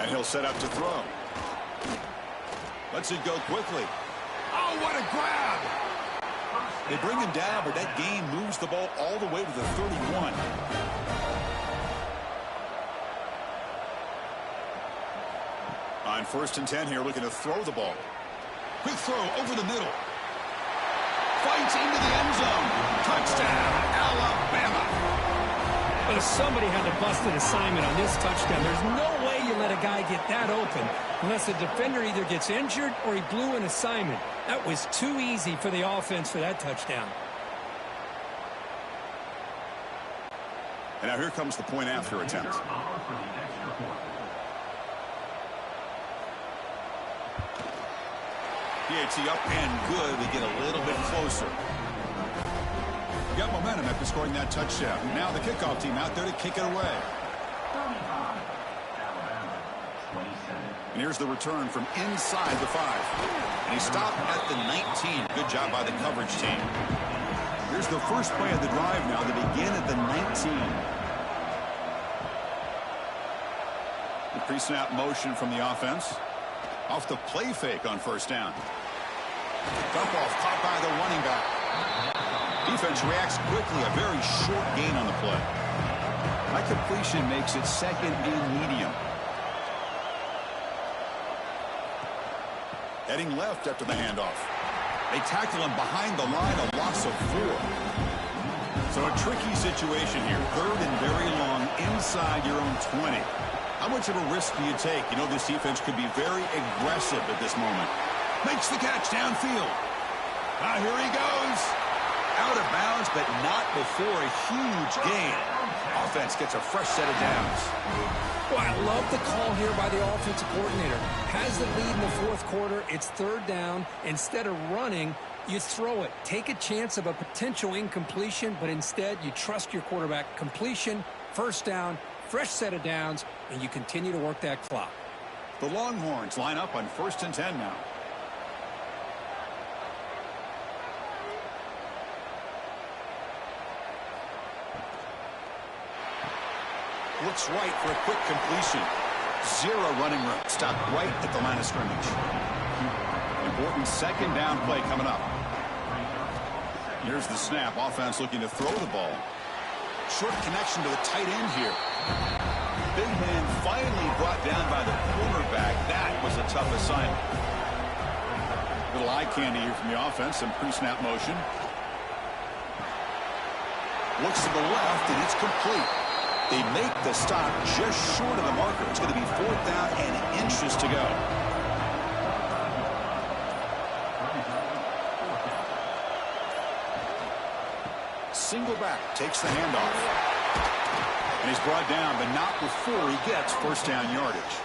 And he'll set up to throw. Lets it go quickly. Oh, what a grab! They bring him down, but that gain moves the ball all the way to the 31. On 1st and 10 here, looking to throw the ball. Quick throw over the middle. Fights into the end zone. Touchdown, Alabama. Well, somebody had to bust an assignment on this touchdown. There's no way you let a guy get that open unless the defender either gets injured or he blew an assignment. That was too easy for the offense for that touchdown. And now here comes the point after attempt. PAT up and good. We get a little bit closer. Got momentum after scoring that touchdown. Now the kickoff team out there to kick it away. And here's the return from inside the 5. And he stopped at the 19. Good job by the coverage team. Here's the first play of the drive now. They begin at the 19. The pre-snap motion from the offense. Off the play fake on first down. Dump off caught by the running back. Defense reacts quickly. A very short gain on the play. High completion makes it 2nd and medium. Heading left after the handoff. They tackle him behind the line, a loss of 4. So a tricky situation here. 3rd and very long inside your own 20. How much of a risk do you take? You know this defense could be very aggressive at this moment. Makes the catch downfield. Here he goes. Out of bounds, but not before a huge gain. Offense gets a fresh set of downs. Boy, I love the call here by the offensive coordinator. Has the lead in the 4th quarter. It's 3rd down. Instead of running, you throw it. Take a chance of a potential incompletion, but instead you trust your quarterback. Completion, first down, fresh set of downs, and you continue to work that clock. The Longhorns line up on 1st and 10 now. Looks right for a quick completion. 0 running room. Stopped right at the line of scrimmage. Important 2nd down play coming up. Here's the snap. Offense looking to throw the ball. Short connection to the tight end here. Big man finally brought down by the cornerback. That was a tough assignment. Little eye candy here from the offense. Some pre-snap motion. Looks to the left, and it's complete. They make the stop just short of the marker. It's going to be 4th down and inches to go. Single back takes the handoff. And he's brought down, but not before he gets first down yardage.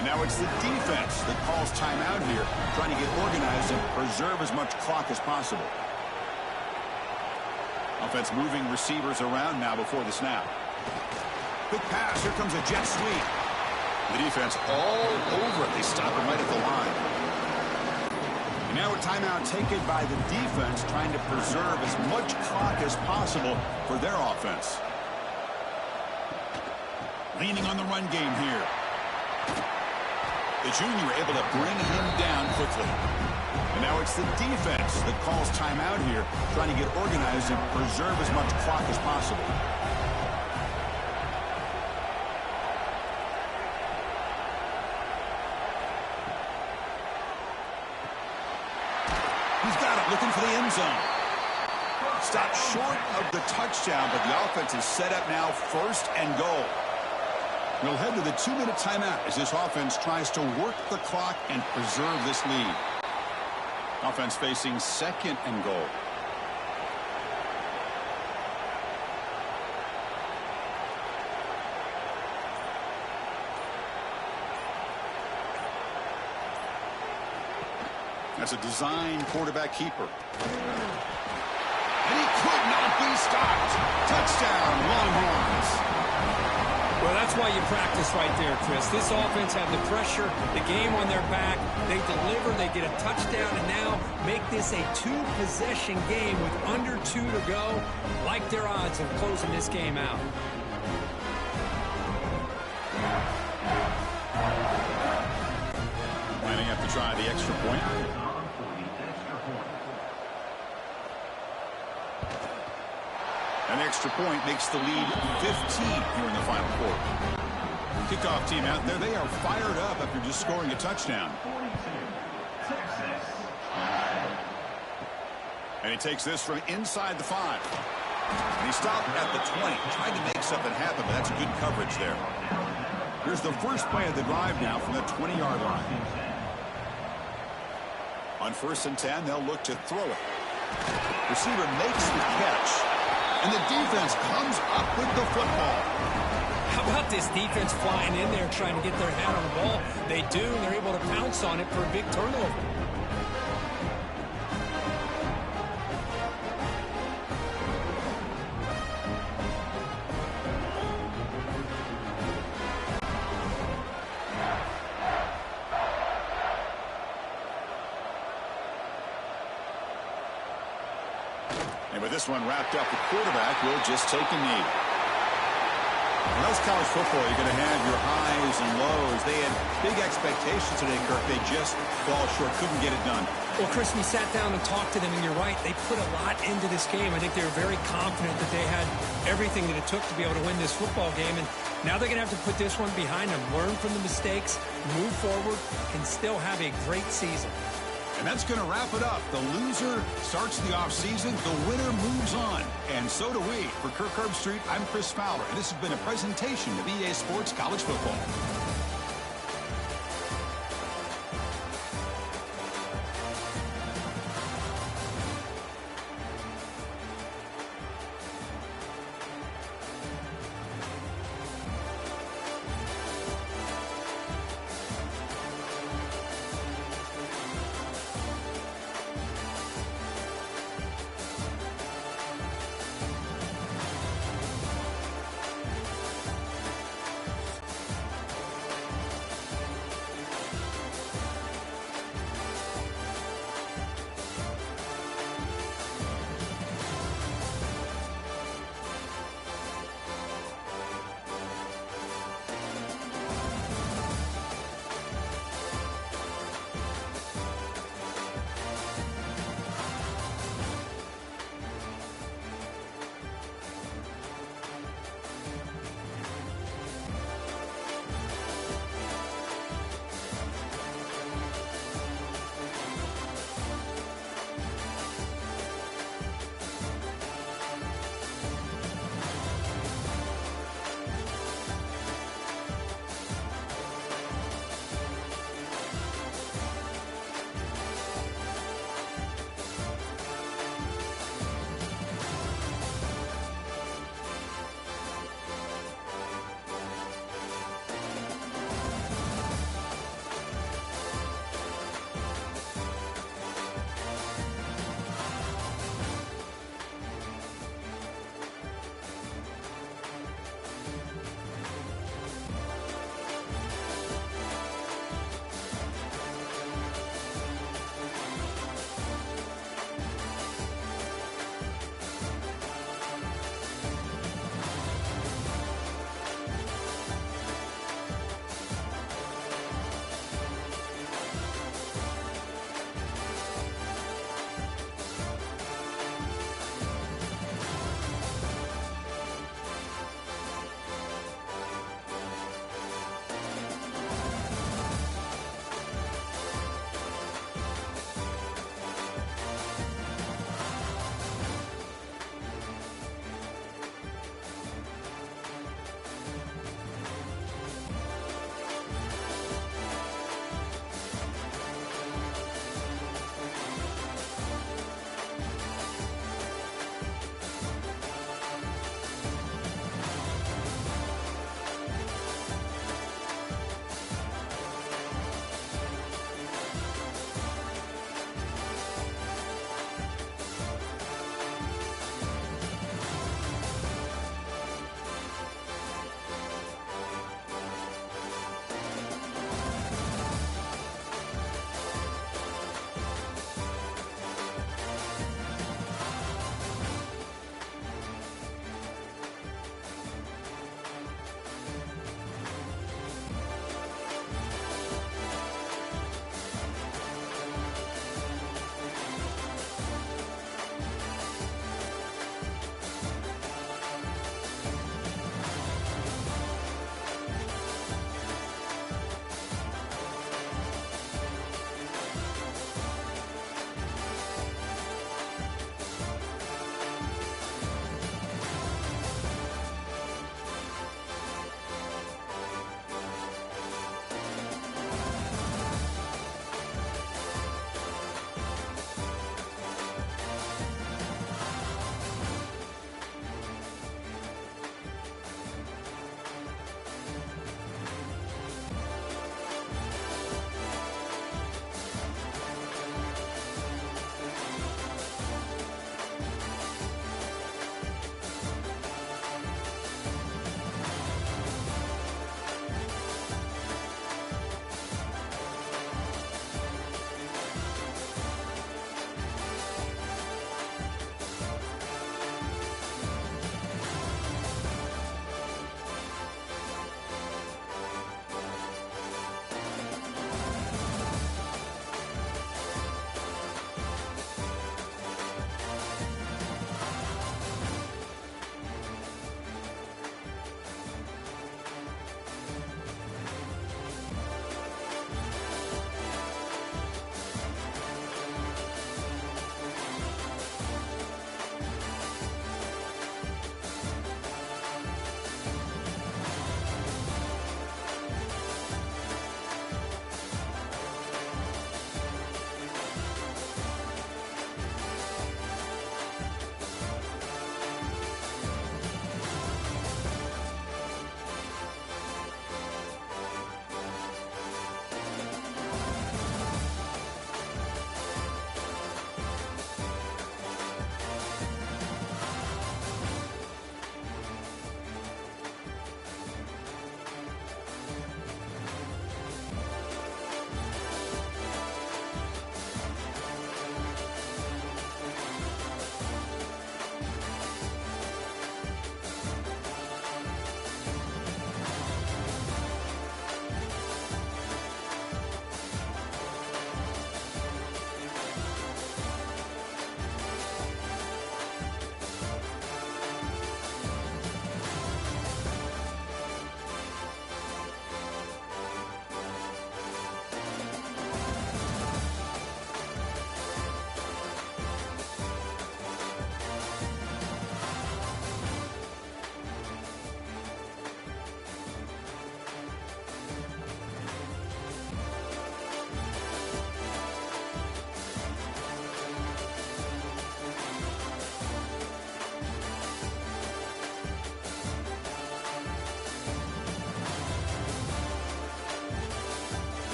And now it's the defense that calls timeout here, trying to get organized and preserve as much clock as possible. Offense moving receivers around now before the snap. Quick pass. Here comes a jet sweep. The defense all over it. They stop him right at the line. And now a timeout taken by the defense, trying to preserve as much clock as possible for their offense. Leaning on the run game here. The junior able to bring him down quickly. And now it's the defense that calls timeout here, trying to get organized and preserve as much clock as possible. He's got it, looking for the end zone. Stopped short of the touchdown, but the offense is set up now 1st and goal. We'll head to the 2-minute timeout as this offense tries to work the clock and preserve this lead. Offense facing 2nd and goal. That's a design quarterback keeper. And he could not be stopped. Touchdown, Longhorns. Well, that's why you practice right there, Chris. This offense had the pressure, the game on their back. They deliver, they get a touchdown, and now make this a 2-possession game with under 2 to go. Like their odds of closing this game out. Might have to try the extra point. An extra point makes the lead 15 here in the final quarter. Kickoff team out there, they are fired up after just scoring a touchdown. And he takes this from inside the 5. And he stopped at the 20, trying to make something happen, but that's good coverage there. Here's the first play of the drive now from the 20-yard line. On 1st and 10, they'll look to throw it. Receiver makes the catch. And the defense comes up with the football. How about this defense flying in there trying to get their hand on the ball? They do, and they're able to pounce on it for a big turnover. And with this one wrapped up, the quarterback will just take a knee. In those college football, you're going to have your highs and lows. They had big expectations today, Kirk. They just fall short, couldn't get it done. Well, Chris, we sat down and talked to them, and you're right. They put a lot into this game. I think they were very confident that they had everything that it took to be able to win this football game. And now they're going to have to put this one behind them, learn from the mistakes, move forward, and still have a great season. And that's going to wrap it up. The loser starts the offseason. The winner moves on. And so do we. For Kirk Herbstreit, I'm Chris Fowler. And this has been a presentation of EA Sports College Football.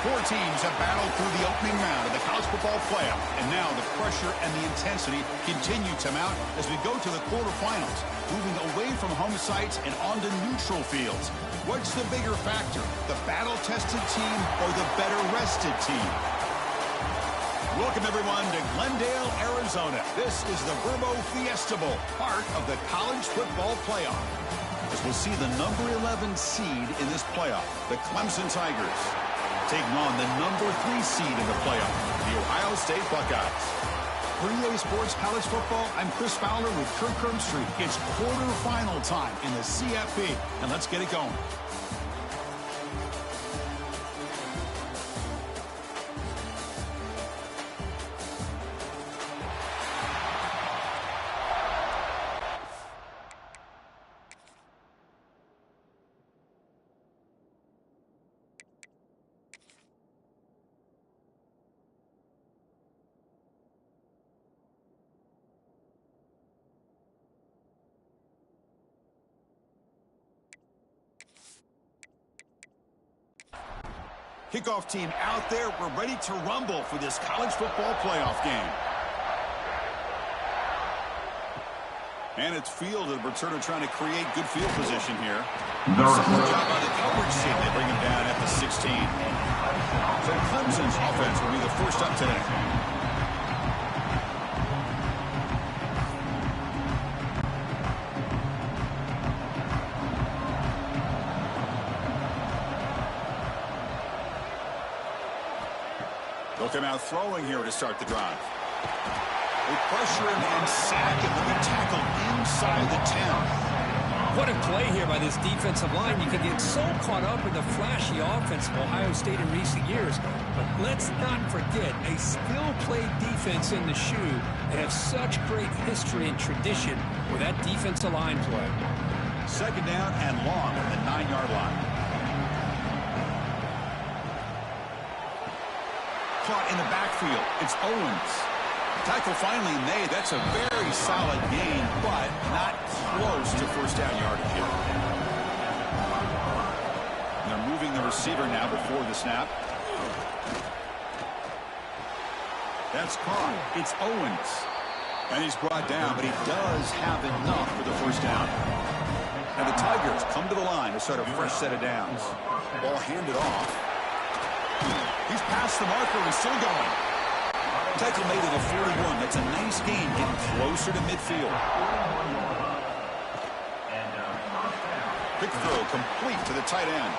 Four teams have battled through the opening round of the college football playoff, and now the pressure and the intensity continue to mount as we go to the quarterfinals, moving away from home sites and onto neutral fields. What's the bigger factor, the battle-tested team or the better-rested team? Welcome, everyone, to Glendale, Arizona. This is the Verbo Fiesta Bowl, part of the college football playoff, as we'll see the number 11 seed in this playoff, the Clemson Tigers, taking on the number 3 seed in the playoff, the Ohio State Buckeyes. For EA Sports College Football, I'm Chris Fowler with Kirk Street. It's quarterfinal time in the CFP, and let's get it going. Kickoff team out there. We're ready to rumble for this college football playoff game. And it's fielded. Returner trying to create good field position here. Solid job by the coverage team. They bring him down at the 16. So Clemson's offense will be the first up today. They'll come out throwing here to start the drive. They pressure him and sack him. They'll be tackled inside the 10. What a play here by this defensive line. You can get so caught up in the flashy offense of Ohio State in recent years. But let's not forget a skill-played defense in the shoe. They have such great history and tradition with that defensive line play. Second down and long on the 9-yard line. Caught in the backfield. It's Owens. Tackle finally made. That's a very solid gain, but not close to first down yardage here. And they're moving the receiver now before the snap. That's caught. It's Owens. And he's brought down, but he does have enough for the first down. And the Tigers come to the line to start a fresh set of downs. Ball handed off. He's past the marker. He's still going. Tackle made to the 41. That's a nice gain, getting closer to midfield. Quick throw complete to the tight end.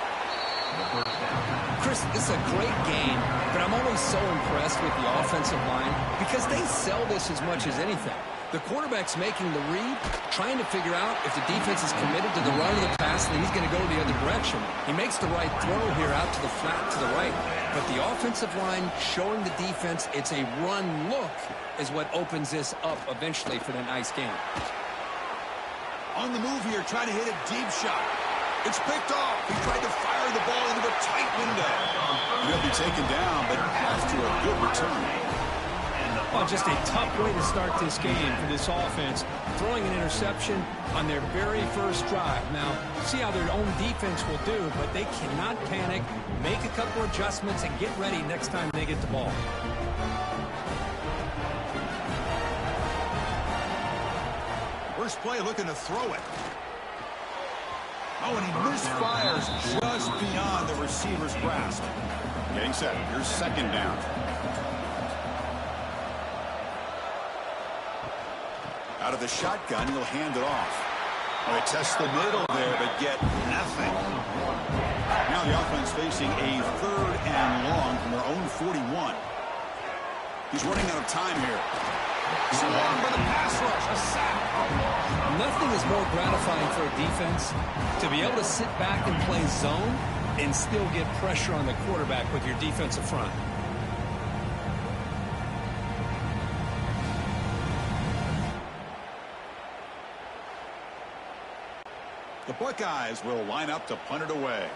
Chris, this is a great game, but I'm always so impressed with the offensive line because they sell this as much as anything. The quarterback's making the read, trying to figure out if the defense is committed to the run or the pass, and then he's going to go the other direction. He makes the right throw here out to the flat to the right. But the offensive line showing the defense it's a run look is what opens this up eventually for the nice game. On the move here, trying to hit a deep shot. It's picked off. He tried to fire the ball into a tight window. He'll be taken down, but after a good return. Oh, just a tough way to start this game for this offense, throwing an interception on their very first drive. Now, see how their own defense will do, but they cannot panic, make a couple adjustments, and get ready next time they get the ball. First play looking to throw it. Oh, and he misfires just beyond the receiver's grasp. Getting set. Here's second down. Out of the shotgun, he'll hand it off. Oh, they test the middle there, but get nothing. Now the offense facing a 3rd and long from their own 41. He's running out of time here. So long for the pass rush. A sack. Nothing is more gratifying for a defense to be able to sit back and play zone and still get pressure on the quarterback with your defensive front. The Buckeyes will line up to punt it away.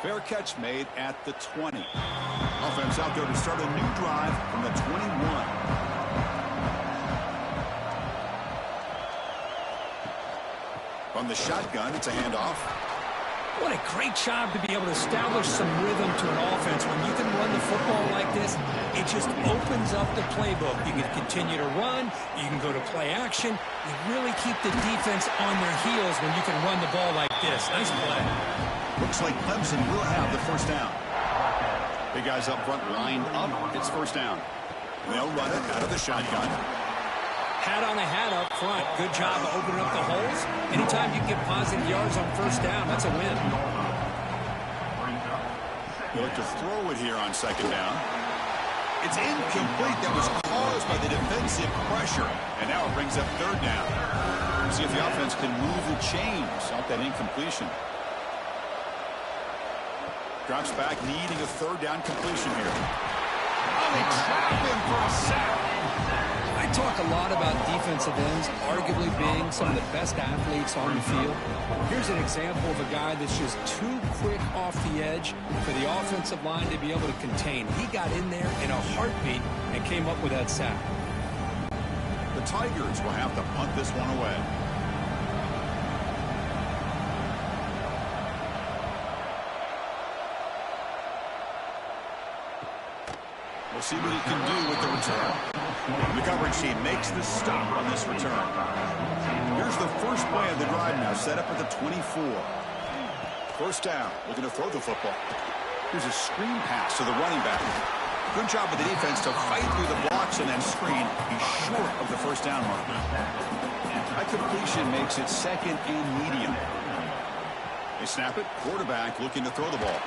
Fair catch made at the 20. Offense out there to start a new drive from the 21. From the shotgun, it's a handoff. What a great job to be able to establish some rhythm to an offense. When you can run the football like this, it just opens up the playbook. You can continue to run. You can go to play action. You really keep the defense on their heels when you can run the ball like this. Nice play. Looks like Clemson will have the first down. Big guys up front lined up. It's first down. They'll run it out of the shotgun. Hat on a hat up front. Good job of opening up the holes. Anytime you get positive yards on first down, that's a win. They look to throw it here on second down. It's incomplete. That was caused by the defensive pressure. And now it brings up third down. See if the offense can move the chains off that incompletion. Drops back, needing a third down completion here. Oh, they trap him for a sack. I talk a lot about defensive ends arguably being some of the best athletes on the field. Here's an example of a guy that's just too quick off the edge for the offensive line to be able to contain. He got in there in a heartbeat and came up with that sack. The Tigers will have to punt this one away. We'll see what he can do with the return. The coverage team makes the stop on this return. Here's the first play of the drive now, set up at the 24. First down, looking to throw the football. Here's a screen pass to the running back. Good job with the defense to fight through the blocks and then screen. He's short of the first down mark. That completion makes it second and medium. They snap it. Quarterback looking to throw the ball.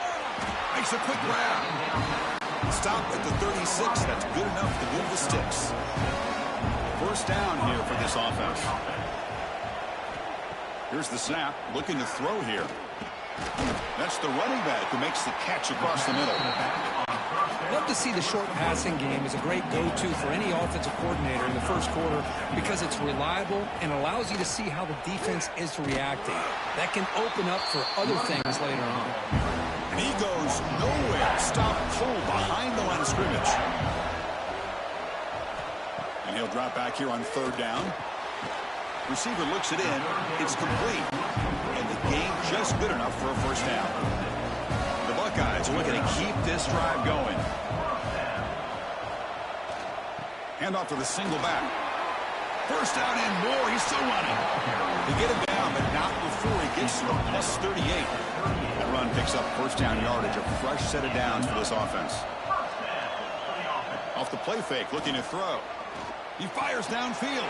Makes a quick grab. Stop at the 36. That's good enough to move the sticks. First down here for this offense. Here's the snap. Looking to throw here. That's the running back who makes the catch across the middle. Love to see the short passing game as a great go-to for any offensive coordinator in the first quarter because it's reliable and allows you to see how the defense is reacting. That can open up for other things later on. And he goes nowhere. Stop cold behind the line of scrimmage. And he'll drop back here on third down. Receiver looks it in. It's complete. And the game just good enough for a first down. The Buckeyes are looking to keep this drive going. Handoff to the single back. First down and more. He's still running. They get him down, but not before he gets to the plus 38. That run picks up first down yardage. A fresh set of downs for this offense. Off the play fake, looking to throw. He fires downfield.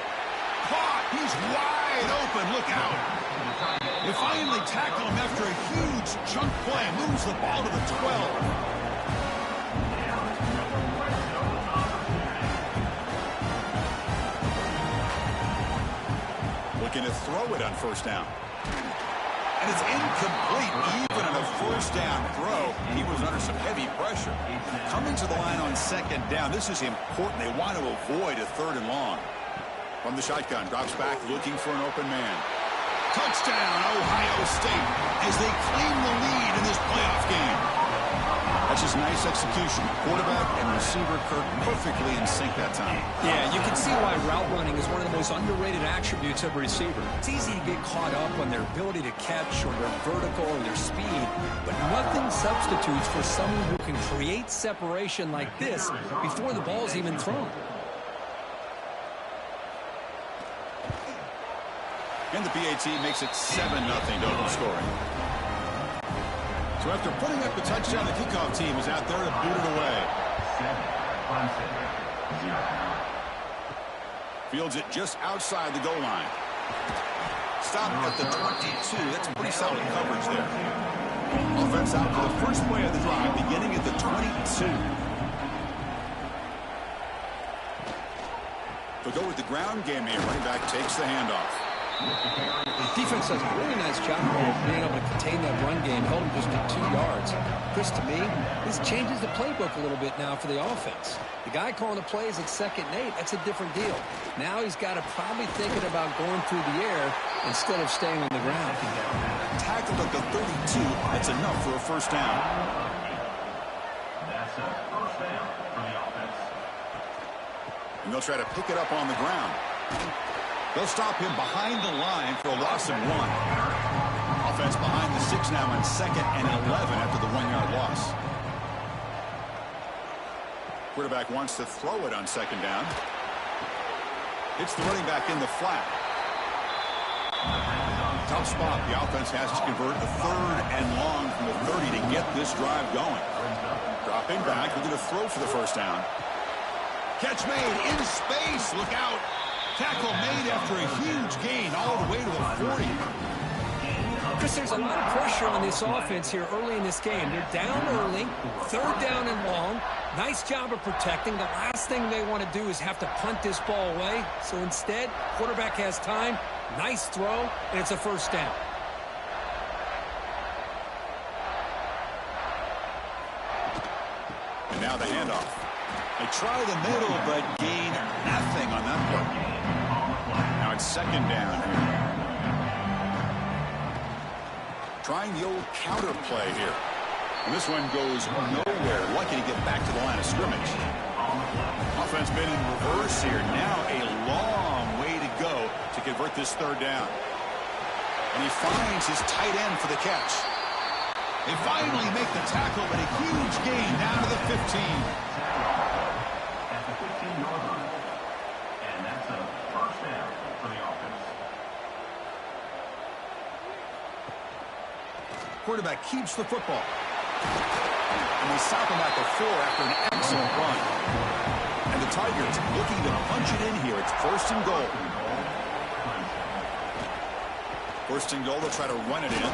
Caught. He's wide open. Look out. They finally tackle him after a huge chunk play. Moves the ball to the 12. Looking to throw it on first down. And it's incomplete. Even on a first down throw, he was under some heavy pressure. Coming to the line on second down. This is important. They want to avoid a third and long. From the shotgun, drops back, looking for an open man. Touchdown, Ohio State, as they claim the lead in this playoff game. That's just nice execution. Quarterback and receiver Kirk perfectly in sync that time. Yeah, you can see why route running is one of the most underrated attributes of a receiver. It's easy to get caught up on their ability to catch or their vertical or their speed, but nothing substitutes for someone who can create separation like this before the ball's even thrown. And the PAT makes it 7-0 total scoring. So after putting up the touchdown, the kickoff team is out there to boot it away. Fields it just outside the goal line. Stop at the 22. That's pretty solid coverage there. Offense out for the first play of the drive, beginning at the 22. They'll go with the ground game here. Running back takes the handoff. Defense does a really nice job of being able to contain that run game, held him just to 2 yards. Chris, to me, this changes the playbook a little bit now for the offense. The guy calling the plays at 2nd and 8, that's a different deal. Now he's got to probably thinking about going through the air instead of staying on the ground. Tackled at the 32. That's enough for a first down. That's a first down for the offense. And they'll try to pick it up on the ground. They'll stop him behind the line for a loss of 1. Offense behind the 6 now on 2nd and 11 after the 1-yard loss. Quarterback wants to throw it on 2nd down. It's the running back in the flat. Tough spot. The offense has to convert a 3rd and long from the 30 to get this drive going. Dropping back. We're going to throw for the first down. Catch made in space. Look out. Tackle made after a huge gain all the way to the 40. Chris, there's a lot of pressure on this offense here early in this game. They're down early, 3rd down and long. Nice job of protecting. The last thing they want to do is have to punt this ball away. So instead, quarterback has time. Nice throw, and it's a first down. And now the handoff. They try the middle, but gain nothing on that play. Now it's 2nd down here. Trying the old counter play here. And this one goes nowhere. Lucky to get back to the line of scrimmage. Offense been in reverse here. Now a long way to go to convert this 3rd down. And he finds his tight end for the catch. They finally make the tackle, but a huge gain down to the 15. At the 15-yard line. And that's a first down for the offense. Quarterback keeps the football. And they stop him at the 4 after an excellent run. And the Tigers looking to punch it in here. It's 1st and goal. 1st and goal, they'll try to run it in.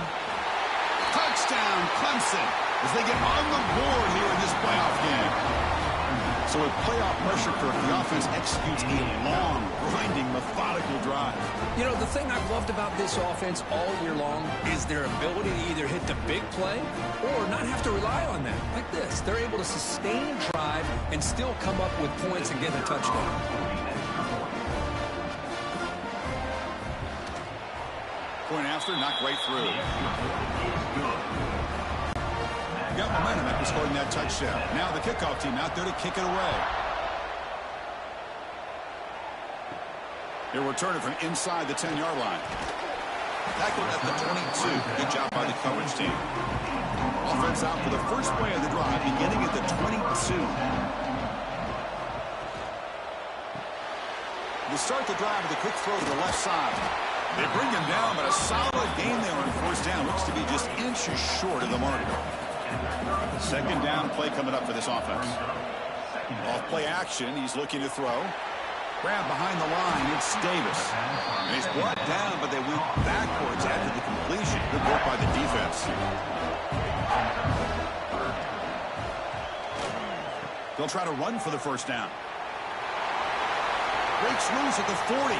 Touchdown, Clemson, as they get on the board here in this playoff game. So with playoff pressure, Kirk, the offense executes a long, grinding, methodical drive. You know, the thing I've loved about this offense all year long is their ability to either hit the big play or not have to rely on that. Like this, they're able to sustain a drive and still come up with points and get a touchdown. Point after, knocked right through. Got momentum after scoring that touchdown. Now the kickoff team out there to kick it away. He'll return it from inside the 10-yard line. Tackled at the 22. Good job by the coverage team. Offense out for the first play of the drive, beginning at the 22. They start the drive with a quick throw to the left side. They bring him down, but a solid gain there on 1st down. Looks to be just inches short of the mark. 2nd down play coming up for this offense. Off play action, he's looking to throw. Grab behind the line, it's Davis. And he's brought down, but they went backwards after the completion. Good work by the defense. They'll try to run for the first down. Breaks loose at the 40.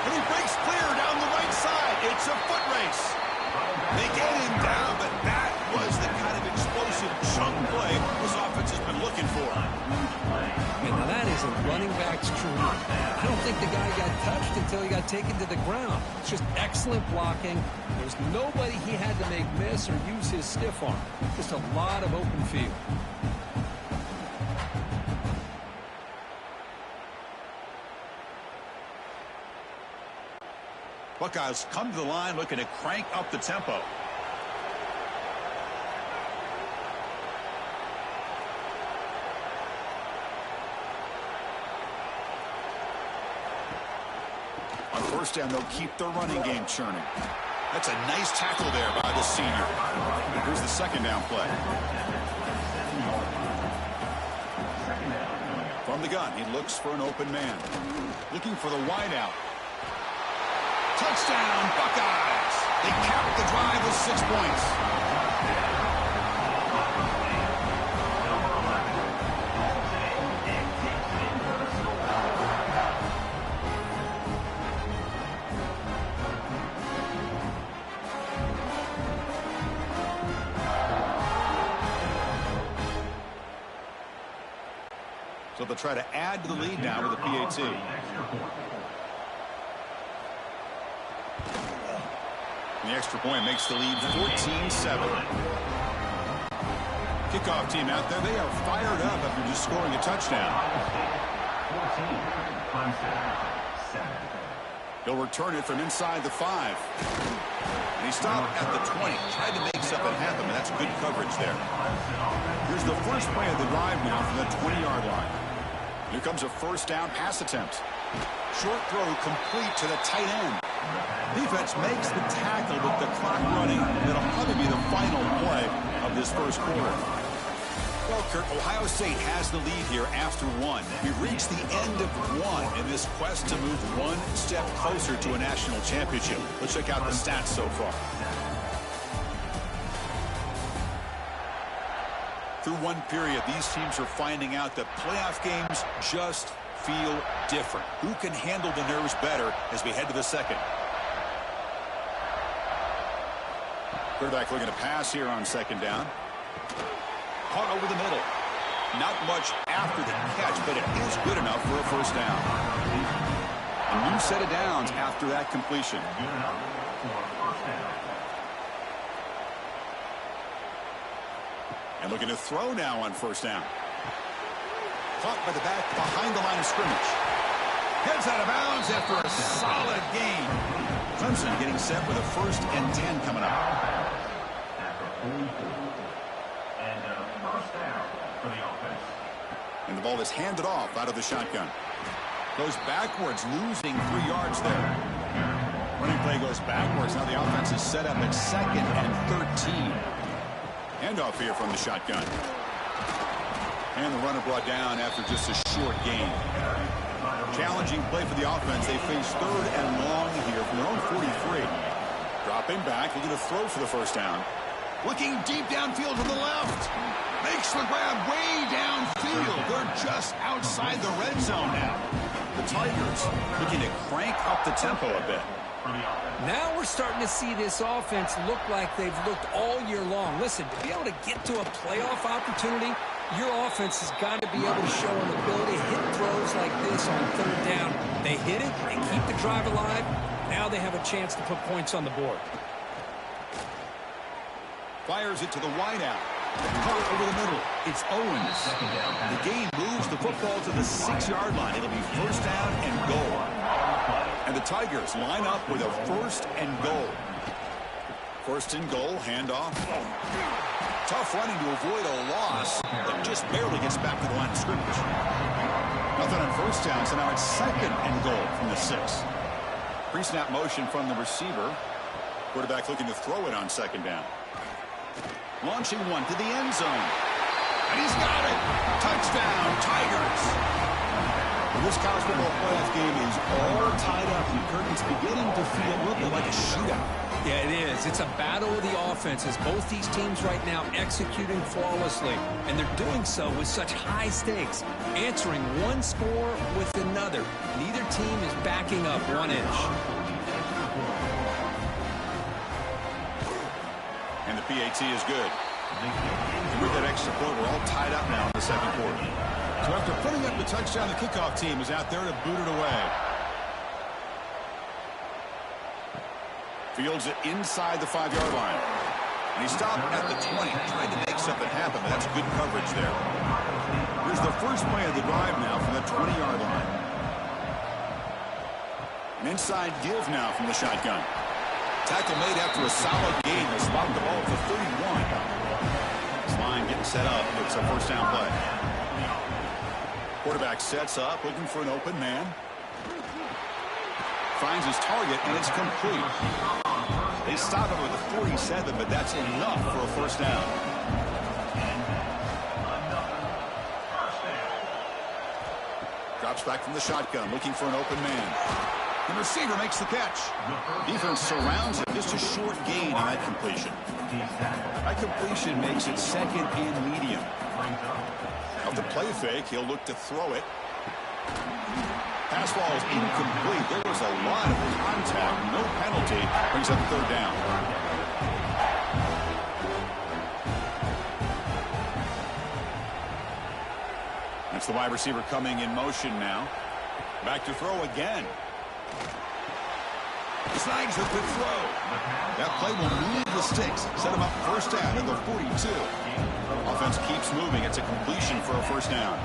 And he breaks clear down the right side. It's a foot race. They get him down, but that was the kind of explosive chunk play this offense has been looking for. And now that is a running back's dream. I don't think the guy got touched until he got taken to the ground. It's just excellent blocking. There's nobody he had to make miss or use his stiff arm. Just a lot of open field. Buckeyes come to the line looking to crank up the tempo. On first down, they'll keep their running game churning. That's a nice tackle there by the senior. Here's the second down play. From the gun, he looks for an open man. Looking for the wideout. Touchdown, Buckeyes! They cap the drive with 6 points. So they'll try to add to the lead now with a PAT. The extra point makes the lead 14-7. Kickoff team out there. They are fired up after just scoring a touchdown. He'll return it from inside the 5. And he stopped at the 20. Tried to make something happen, but that's good coverage there. Here's the first play of the drive now from the 20-yard line. Here comes a first down pass attempt. Short throw complete to the tight end. Defense makes the tackle with the clock running. It'll probably be the final play of this first quarter. Well, Kirk, Ohio State has the lead here after 1. We've reached the end of 1 in this quest to move one step closer to a national championship. Let's check out the stats so far. Through one period, these teams are finding out that playoff games just feel different. Who can handle the nerves better as we head to the second? Quarterback looking to pass here on second down. Caught over the middle. Not much after the catch, but it is good enough for a first down. A new set of downs after that completion. And looking to throw now on first down. Caught by the back behind the line of scrimmage. Heads out of bounds after a solid gain. Clemson getting set with a 1st and 10 coming up. And the ball is handed off out of the shotgun. Goes backwards, losing 3 yards there. Running play goes backwards. Now the offense is set up at 2nd and 13. Handoff here from the shotgun. And the runner brought down after just a short gain. Challenging play for the offense. They face 3rd and long here from their own 43. Dropping back, looking to throw for the first down. Looking deep downfield to the left. Makes the grab way downfield. They're just outside the red zone now. The Tigers looking to crank up the tempo a bit. Now we're starting to see this offense look like they've looked all year long. Listen, to be able to get to a playoff opportunity, your offense has got to be able to show an ability to hit throws like this on 3rd down. They hit it, they keep the drive alive. Now they have a chance to put points on the board. Fires it to the wideout. Caught over the middle. It's Owens. The game moves the football to the 6-yard line. It'll be first down and goal. And the Tigers line up with a 1st and goal. 1st and goal, handoff. Tough running to avoid a loss that just barely gets back to the line of scrimmage. Nothing on first down, so now it's 2nd and goal from the 6. Pre-snap motion from the receiver. Quarterback looking to throw it on 2nd down. Launching one to the end zone. And he's got it. Touchdown, Tigers. Well, this college football playoff game is all tied up. And Kirk, it's beginning to feel a little bit like a shootout. Yeah, it is. It's a battle of the offenses. Both these teams right now executing flawlessly. And they're doing so with such high stakes. Answering one score with another. Neither team is backing up 1 inch. And the PAT is good. And with that extra point, we're all tied up now in the second quarter. So after putting up the touchdown, the kickoff team is out there to boot it away. Fields it inside the 5-yard line. And he stopped at the 20, trying to make something happen, but that's good coverage there. Here's the first play of the drive now from the 20-yard line. An inside give now from the shotgun. Tackle made after a solid gain. They spot the ball at the 31. This line getting set up. It's a first down play. Quarterback sets up, looking for an open man. Finds his target, and it's complete. They stop him with the 47, but that's enough for a first down. Drops back from the shotgun, looking for an open man. The receiver makes the catch. Defense surrounds him. Just a short gain on that completion. That completion makes it second and medium. Of the play fake, he'll look to throw it. Pass ball is incomplete. There was a lot of contact. No penalty. Brings up third down. That's the wide receiver coming in motion now. Back to throw again. Snags a good throw. That play will move the sticks. Set him up first down at the 42. Offense keeps moving. It's a completion for a first down.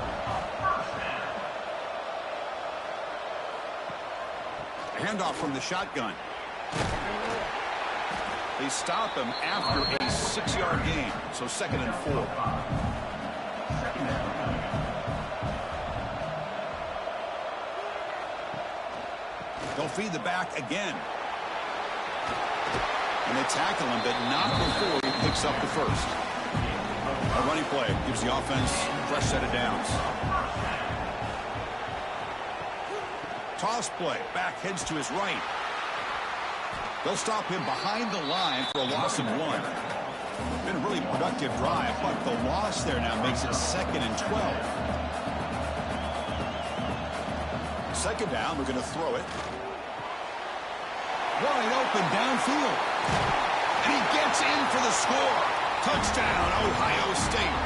Handoff from the shotgun. They stop him after a 6-yard gain. So second and 4. They'll feed the back again. And they tackle him, but not before he picks up the first. A running play gives the offense a fresh set of downs. Toss play. Back heads to his right. They'll stop him behind the line for a loss of 1. Been a really productive drive, but the loss there now makes it second and 12. Second down, we're going to throw it. Wide open downfield. And he gets in for the score. Touchdown, Ohio State.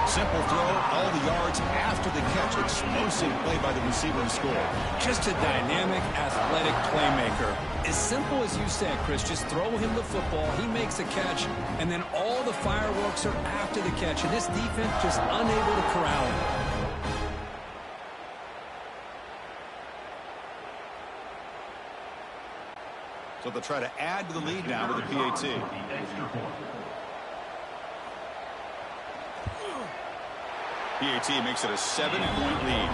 Simple throw, all the yards after the catch. Explosive play by the receiver and score. Just a dynamic, athletic playmaker. As simple as you said, Chris, just throw him the football, he makes a catch, and then all the fireworks are after the catch. And this defense just unable to corral him. So they'll try to add to the lead now with the PAT. PAT makes it a 7-point lead.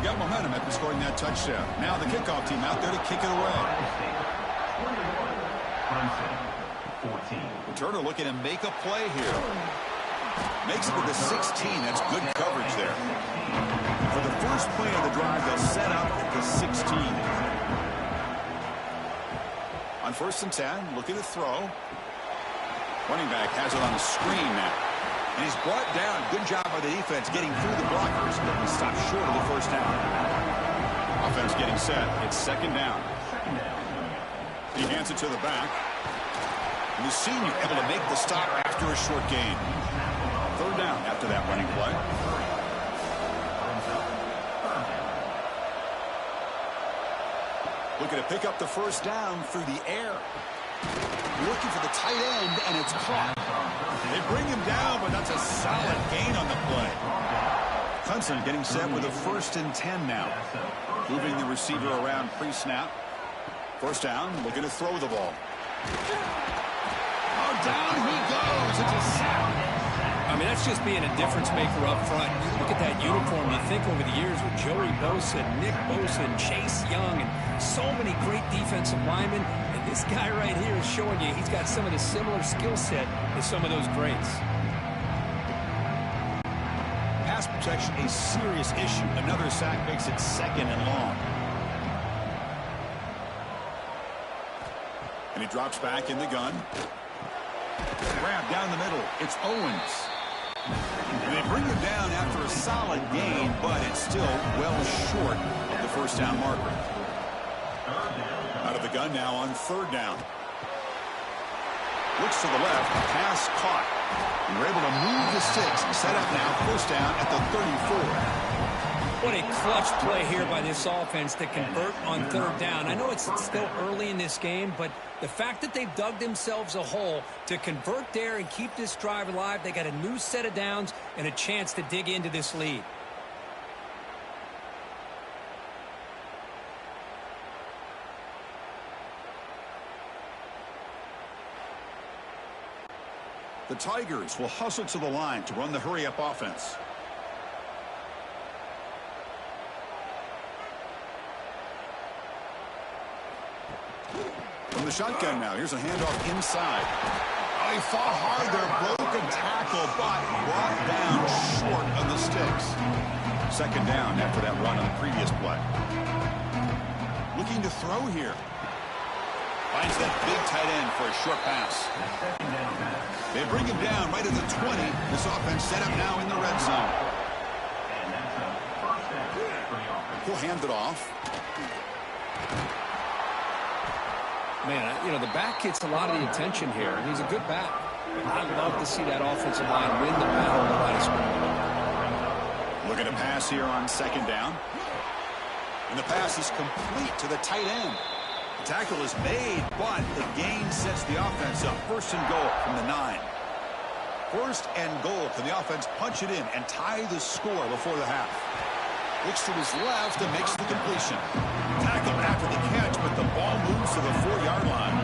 Got momentum after scoring that touchdown. Now the kickoff team out there to kick it away. Returner looking to make a play here. Makes it to the 16. That's good coverage there. For the first play of the drive, they'll set up at the 16. On 1st and 10, looking to throw. Running back has it on the screen now. And he's brought down. Good job by the defense getting through the blockers, but he stopped short of the first down. Offense getting set. It's second down. He hands it to the back. And the senior able to make the stop after a short gain. Third down after that running play. Looking to pick up the first down through the air. Looking for the tight end, and it's caught. They bring him down, but that's a solid gain on the play. Clemson getting set with a 1st and 10 now. Moving the receiver around pre-snap. First down, looking to throw the ball. Oh, down he goes. It's a sack. I mean, that's just being a difference maker up front. You look at that uniform, you think over the years with Joey Bosa, Nick Bosa, and Chase Young, and so many great defensive linemen. And this guy right here is showing you he's got some of the similar skill set as some of those greats. Pass protection, a serious issue. Another sack makes it second and long. And he drops back in the gun. Grab down the middle. It's Owens. And they bring him down after a solid gain, but it's still well short of the first down marker. Out of the gun now on 3rd down. Looks to the left. Pass caught. And we're able to move the sticks. Set up now. First down at the 34. What a clutch play here by this offense to convert on third down. I know it's still early in this game, but the fact that they've dug themselves a hole to convert there and keep this drive alive, they got a new set of downs and a chance to dig into this lead. The Tigers will hustle to the line to run the hurry-up offense. From the shotgun now, here's a handoff inside. Oh, he fought hard there, broke a tackle, but brought down short of the sticks. Second down after that run on the previous play. Looking to throw here. Finds that big tight end for a short pass. They bring him down right at the 20. This offense set up now in the red zone. He'll hand it off. Man, you know, the back gets a lot of the attention here, and he's a good back. I'd love to see that offensive line win the battle on the line of scrimmage. Look at a pass here on second down. And the pass is complete to the tight end. The tackle is made, but the gain sets the offense up. First and goal from the 9. First and goal. Can the offense punch it in and tie the score before the half? Looks to his left and makes the completion. Tackled after the catch, but the ball moves to the 4-yard line.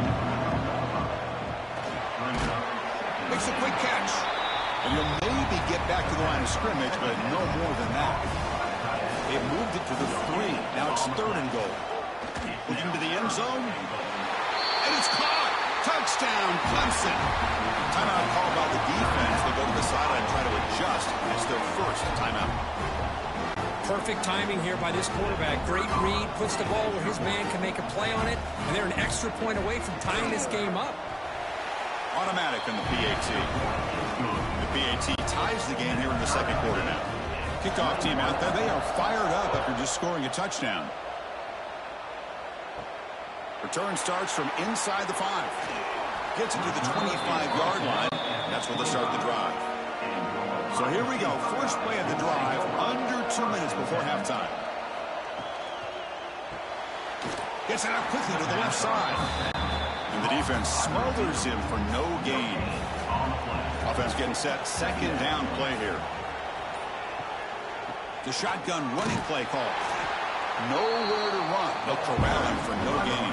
Makes a quick catch. And he'll maybe get back to the line of scrimmage, but no more than that. They've moved it to the 3. Now it's third and goal. Looking to the end zone. And it's caught. Touchdown, Clemson. Timeout called by the defense. They go to the sideline and try to adjust. It's their first timeout. Perfect timing here by this quarterback. Great read, puts the ball where his man can make a play on it, and they're an extra point away from tying this game up. Automatic in the PAT. The PAT ties the game here in the second quarter now. Kickoff team out there. They are fired up after just scoring a touchdown. Return starts from inside the 5. Gets it to the 25-yard line. That's where they'll start the drive. So here we go. First play of the drive, under 2 minutes before halftime. Gets it out quickly to the left side. And the defense smothers him for no gain. Offense getting set. Second down play here. The shotgun running play call. Nowhere to run. They'll corral him for no gain.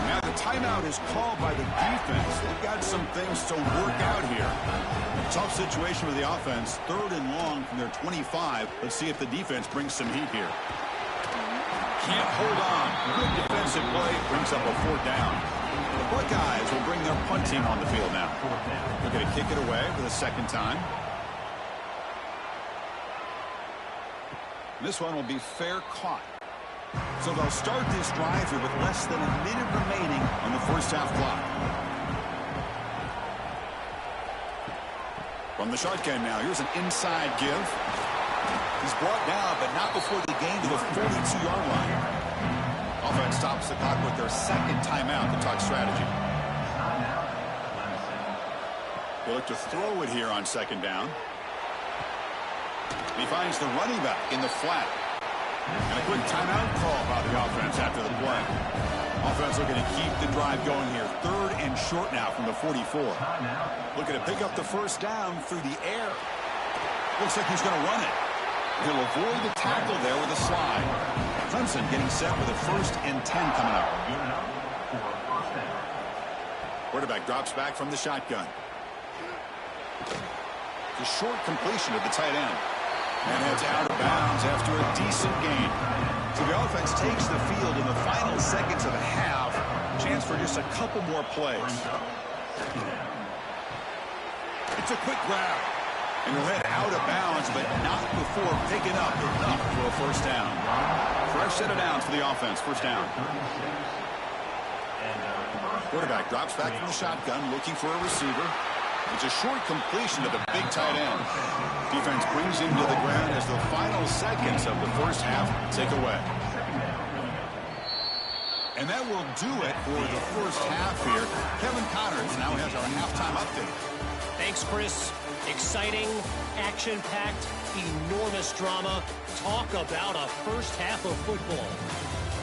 Now the timeout is called by the defense. They've got some things to work out here. Tough situation with the offense. Third and long from their 25. Let's see if the defense brings some heat here. Can't hold on. Good defensive play. Brings up a 4th down. The Buckeyes will bring their punt team on the field now. They're going to kick it away for the second time. This one will be fair caught. So they'll start this drive here with less than a minute remaining on the first half clock. From the shotgun now, here's an inside give. He's brought down, but not before the gain to the 42-yard line. Offense stops the clock with their second timeout to talk strategy. They look to throw it here on second down. He finds the running back in the flat. And a quick timeout call by the offense after the play. Offense looking to keep the drive going here. Third and short now from the 44. Looking to pick up the first down through the air. Looks like he's going to run it. He'll avoid the tackle there with a slide. Clemson getting set with a 1st and 10 coming up. Quarterback drops back from the shotgun. The short completion of the tight end. And heads out of bounds after a decent gain. So the offense takes the field in the final seconds of the half. Chance for just a couple more plays. It's a quick grab. And he'll head out of bounds, but not before picking up enough for a first down. Fresh set of downs for the offense. First down. Quarterback drops back from the shotgun, looking for a receiver. It's a short completion to the big tight end. Defense brings him to the ground as the final seconds of the first half tick away. And that will do it for the first half here. Kevin Connors now has our halftime update. Thanks, Chris. Exciting, action-packed, enormous drama. Talk about a first half of football.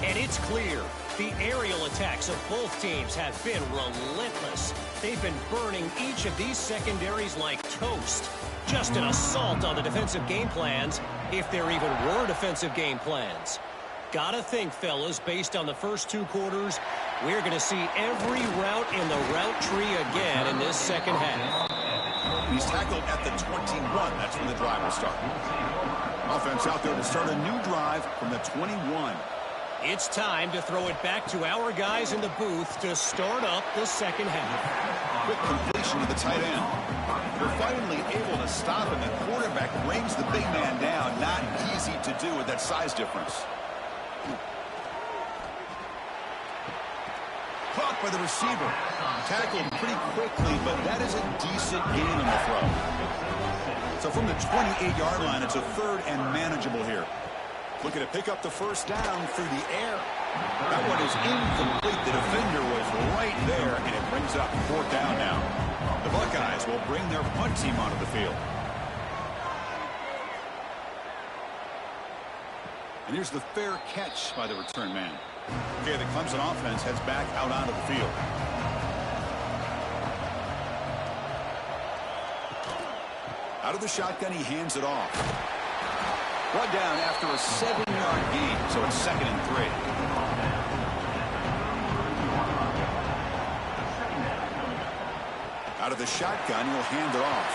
And it's clear, the aerial attacks of both teams have been relentless. They've been burning each of these secondaries like toast. Just an assault on the defensive game plans, if there even were defensive game plans. Gotta think, fellas, based on the first 2 quarters, we're going to see every route in the route tree again in this second half. He's tackled at the 21. That's when the drive will start. Offense out there to start a new drive from the 21. It's time to throw it back to our guys in the booth to start up the second half. Quick completion to the tight end. They're finally able to stop him. The quarterback brings the big man down. Not easy to do with that size difference. Caught by the receiver. Tackled pretty quickly, but that is a decent gain on the throw. So from the 28-yard line, it's a 3rd and manageable here. Looking to pick up the first down through the air. That one is incomplete. The defender was right there, and it brings up 4th down now. The Buckeyes will bring their punt team onto the field. And here's the fair catch by the return man. Okay, the Clemson offense heads back out onto the field. Out of the shotgun, he hands it off. Brought down after a 7-yard gain, so it's 2nd and 3. Out of the shotgun, he'll hand it off.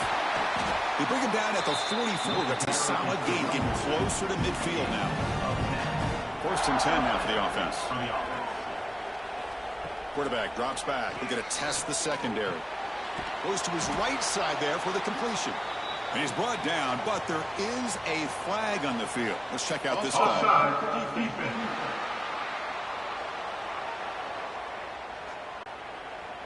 They bring him down at the 44. That's a solid gain, getting closer to midfield now. 1st and 10 now for the offense. Quarterback drops back. They're going to test the secondary. Goes to his right side there for the completion. And he's brought down, but there is a flag on the field. Let's check out this call.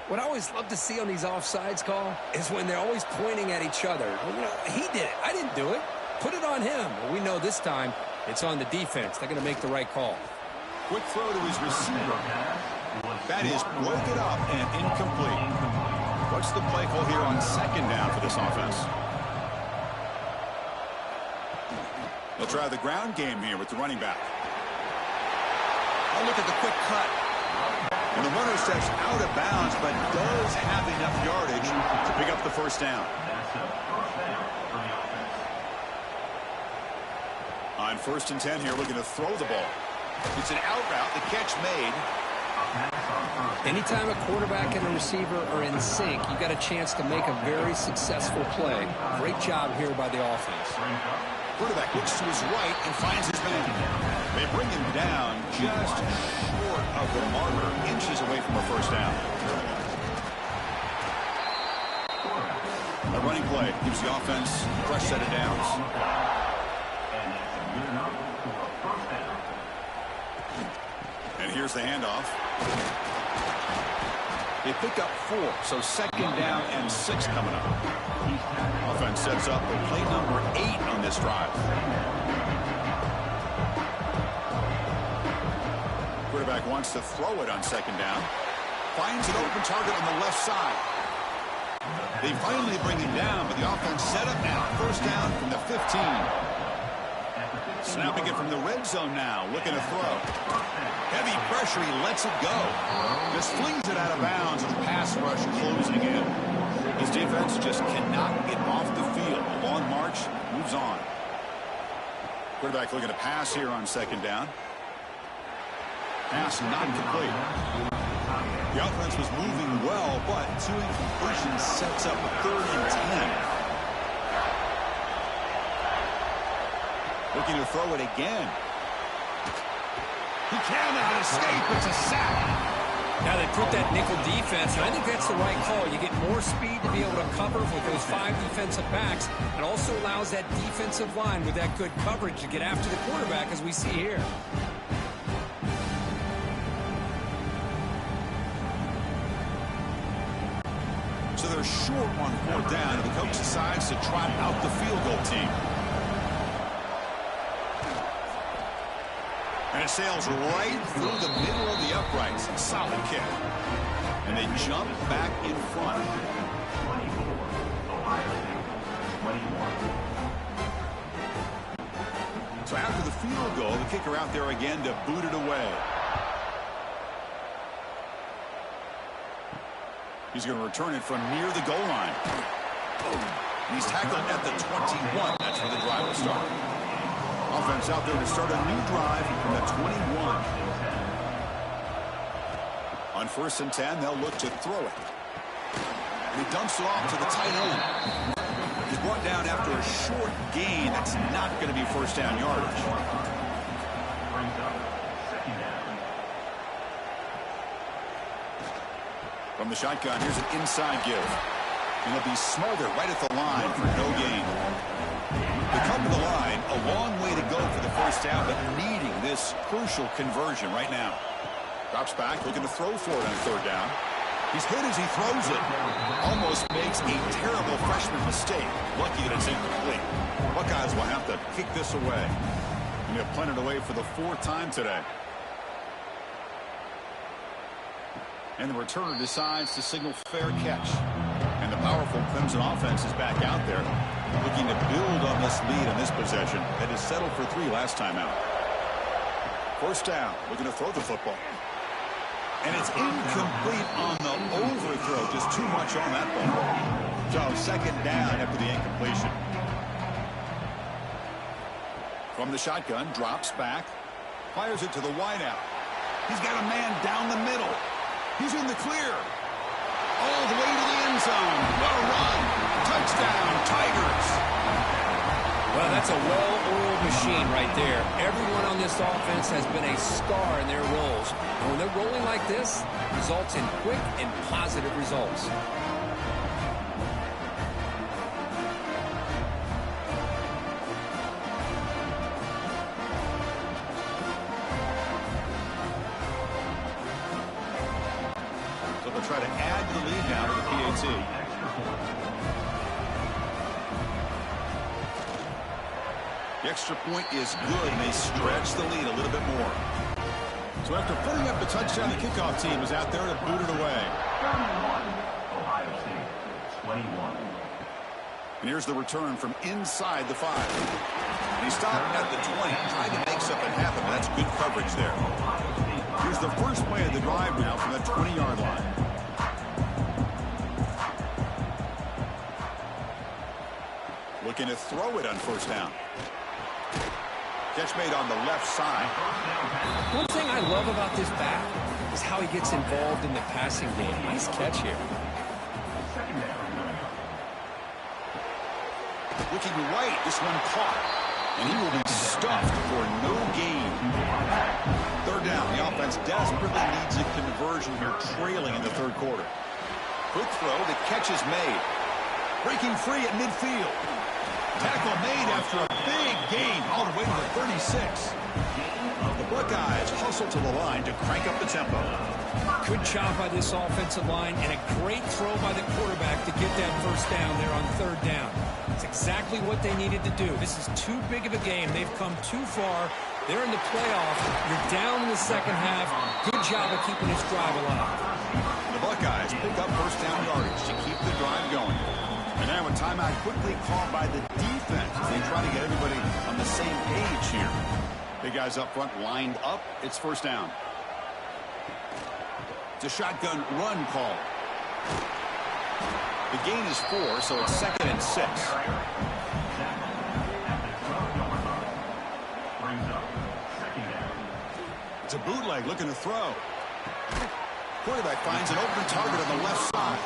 What I always love to see on these offsides call is when they're always pointing at each other. Well, you know, he did it. I didn't do it. Put it on him. Well, we know this time it's on the defense. They're going to make the right call. Quick throw to his receiver. That is broken up and incomplete. What's the play call here on 2nd down for this offense? They'll try the ground game here with the running back. Oh, look at the quick cut. And the runner steps out of bounds, but does have enough yardage to pick up the first down. On 1st and 10 here, looking to throw the ball. It's an out route, the catch made. Anytime a quarterback and a receiver are in sync, you got a chance to make a very successful play. Great job here by the offense. Quarterback looks to his right and finds his man. They bring him down just short of the marker, inches away from a first down. A running play gives the offense a fresh set of downs. And here's the handoff. They pick up 4, so 2nd down and 6 coming up. Offense sets up for play number 8 on this drive. Quarterback wants to throw it on 2nd down. Finds an open target on the left side. They finally bring him down, but the offense set up now. First down from the 15. Snapping it from the red zone now, looking to throw. Heavy pressure, he lets it go. Just flings it out of bounds with the pass rush closing in. His defense just cannot get off the field. A long march, moves on. Quarterback looking to pass here on 2nd down. Pass not complete. The offense was moving well, but 2 incompletions sets up a 3rd and 10. Looking to throw it again. He cannot escape. It's a sack. Now they put that nickel defense, and I think that's the right call. You get more speed to be able to cover with those 5 defensive backs. It also allows that defensive line with that good coverage to get after the quarterback, as we see here. So they're short on 4th down, and the coach decides to trot out the field goal team. And it sails right through the middle of the uprights. Solid kick. And they jump back in front. 24, Ohio State, 21. So after the field goal, the kicker out there again to boot it away. He's going to return it from near the goal line. He's tackled at the 21. That's where the drive will start. Offense out there to start a new drive from the 21. On 1st and 10, they'll look to throw it. And he dumps it off to the tight end. He's brought down after a short gain. That's not going to be first down yardage. Brings up second down. From the shotgun, here's an inside give. And he'll be smothered right at the line for no gain. They come to the line, a long way to go for the first down, but needing this crucial conversion right now. Drops back, looking to throw for it on 3rd down. He's hit as he throws it. Almost makes a terrible freshman mistake. Lucky that it's incomplete. Buckeyes will have to kick this away. And they'll punt it away for the 4th time today. And the returner decides to signal fair catch. And the powerful Clemson offense is back out there, looking to build on this lead in this possession that is settled for 3 last time out. 1st down, looking to throw the football. And it's incomplete on the overthrow. Just too much on that ball. So 2nd down after the incompletion. From the shotgun, drops back, fires it to the wideout. He's got a man down the middle. He's in the clear. All the way to the end zone. What a run. Touchdown, Tigers. Well, that's a well-oiled machine right there. Everyone on this offense has been a star in their roles. And when they're rolling like this, results in quick and positive results. So they'll try to add to the lead now to the PAT. The extra point is good, and they stretch the lead a little bit more. So after putting up the touchdown, the kickoff team is out there to boot it away. Ohio State, 21. And here's the return from inside the 5. He stopped at the 20, tried to make something happen, but that's good coverage there. Here's the first play of the drive now from the 20-yard line. Looking to throw it on 1st down. Catch made on the left side. One thing I love about this back is how he gets involved in the passing game. Nice catch here. Looking right, this one caught. And he will be stuffed for no gain. 3rd down, the offense desperately needs a conversion here, trailing in the 3rd quarter. Quick throw, the catch is made. Breaking free at midfield. Tackle made after a big gain all the way to the 36. The Buckeyes hustle to the line to crank up the tempo. Good job by this offensive line and a great throw by the quarterback to get that 1st down there on 3rd down. It's exactly what they needed to do. This is too big of a game. They've come too far. They're in the playoff. You're down in the 2nd half. Good job of keeping this drive alive. The Buckeyes pick up 1st down yardage to keep the drive going. And now a timeout quickly called by the defense as they try to get everybody on the same page here. Big guys up front lined up. It's 1st down. It's a shotgun run call. The gain is 4, so it's 2nd and 6. It's a bootleg looking to throw. Quarterback finds an open target on the left side.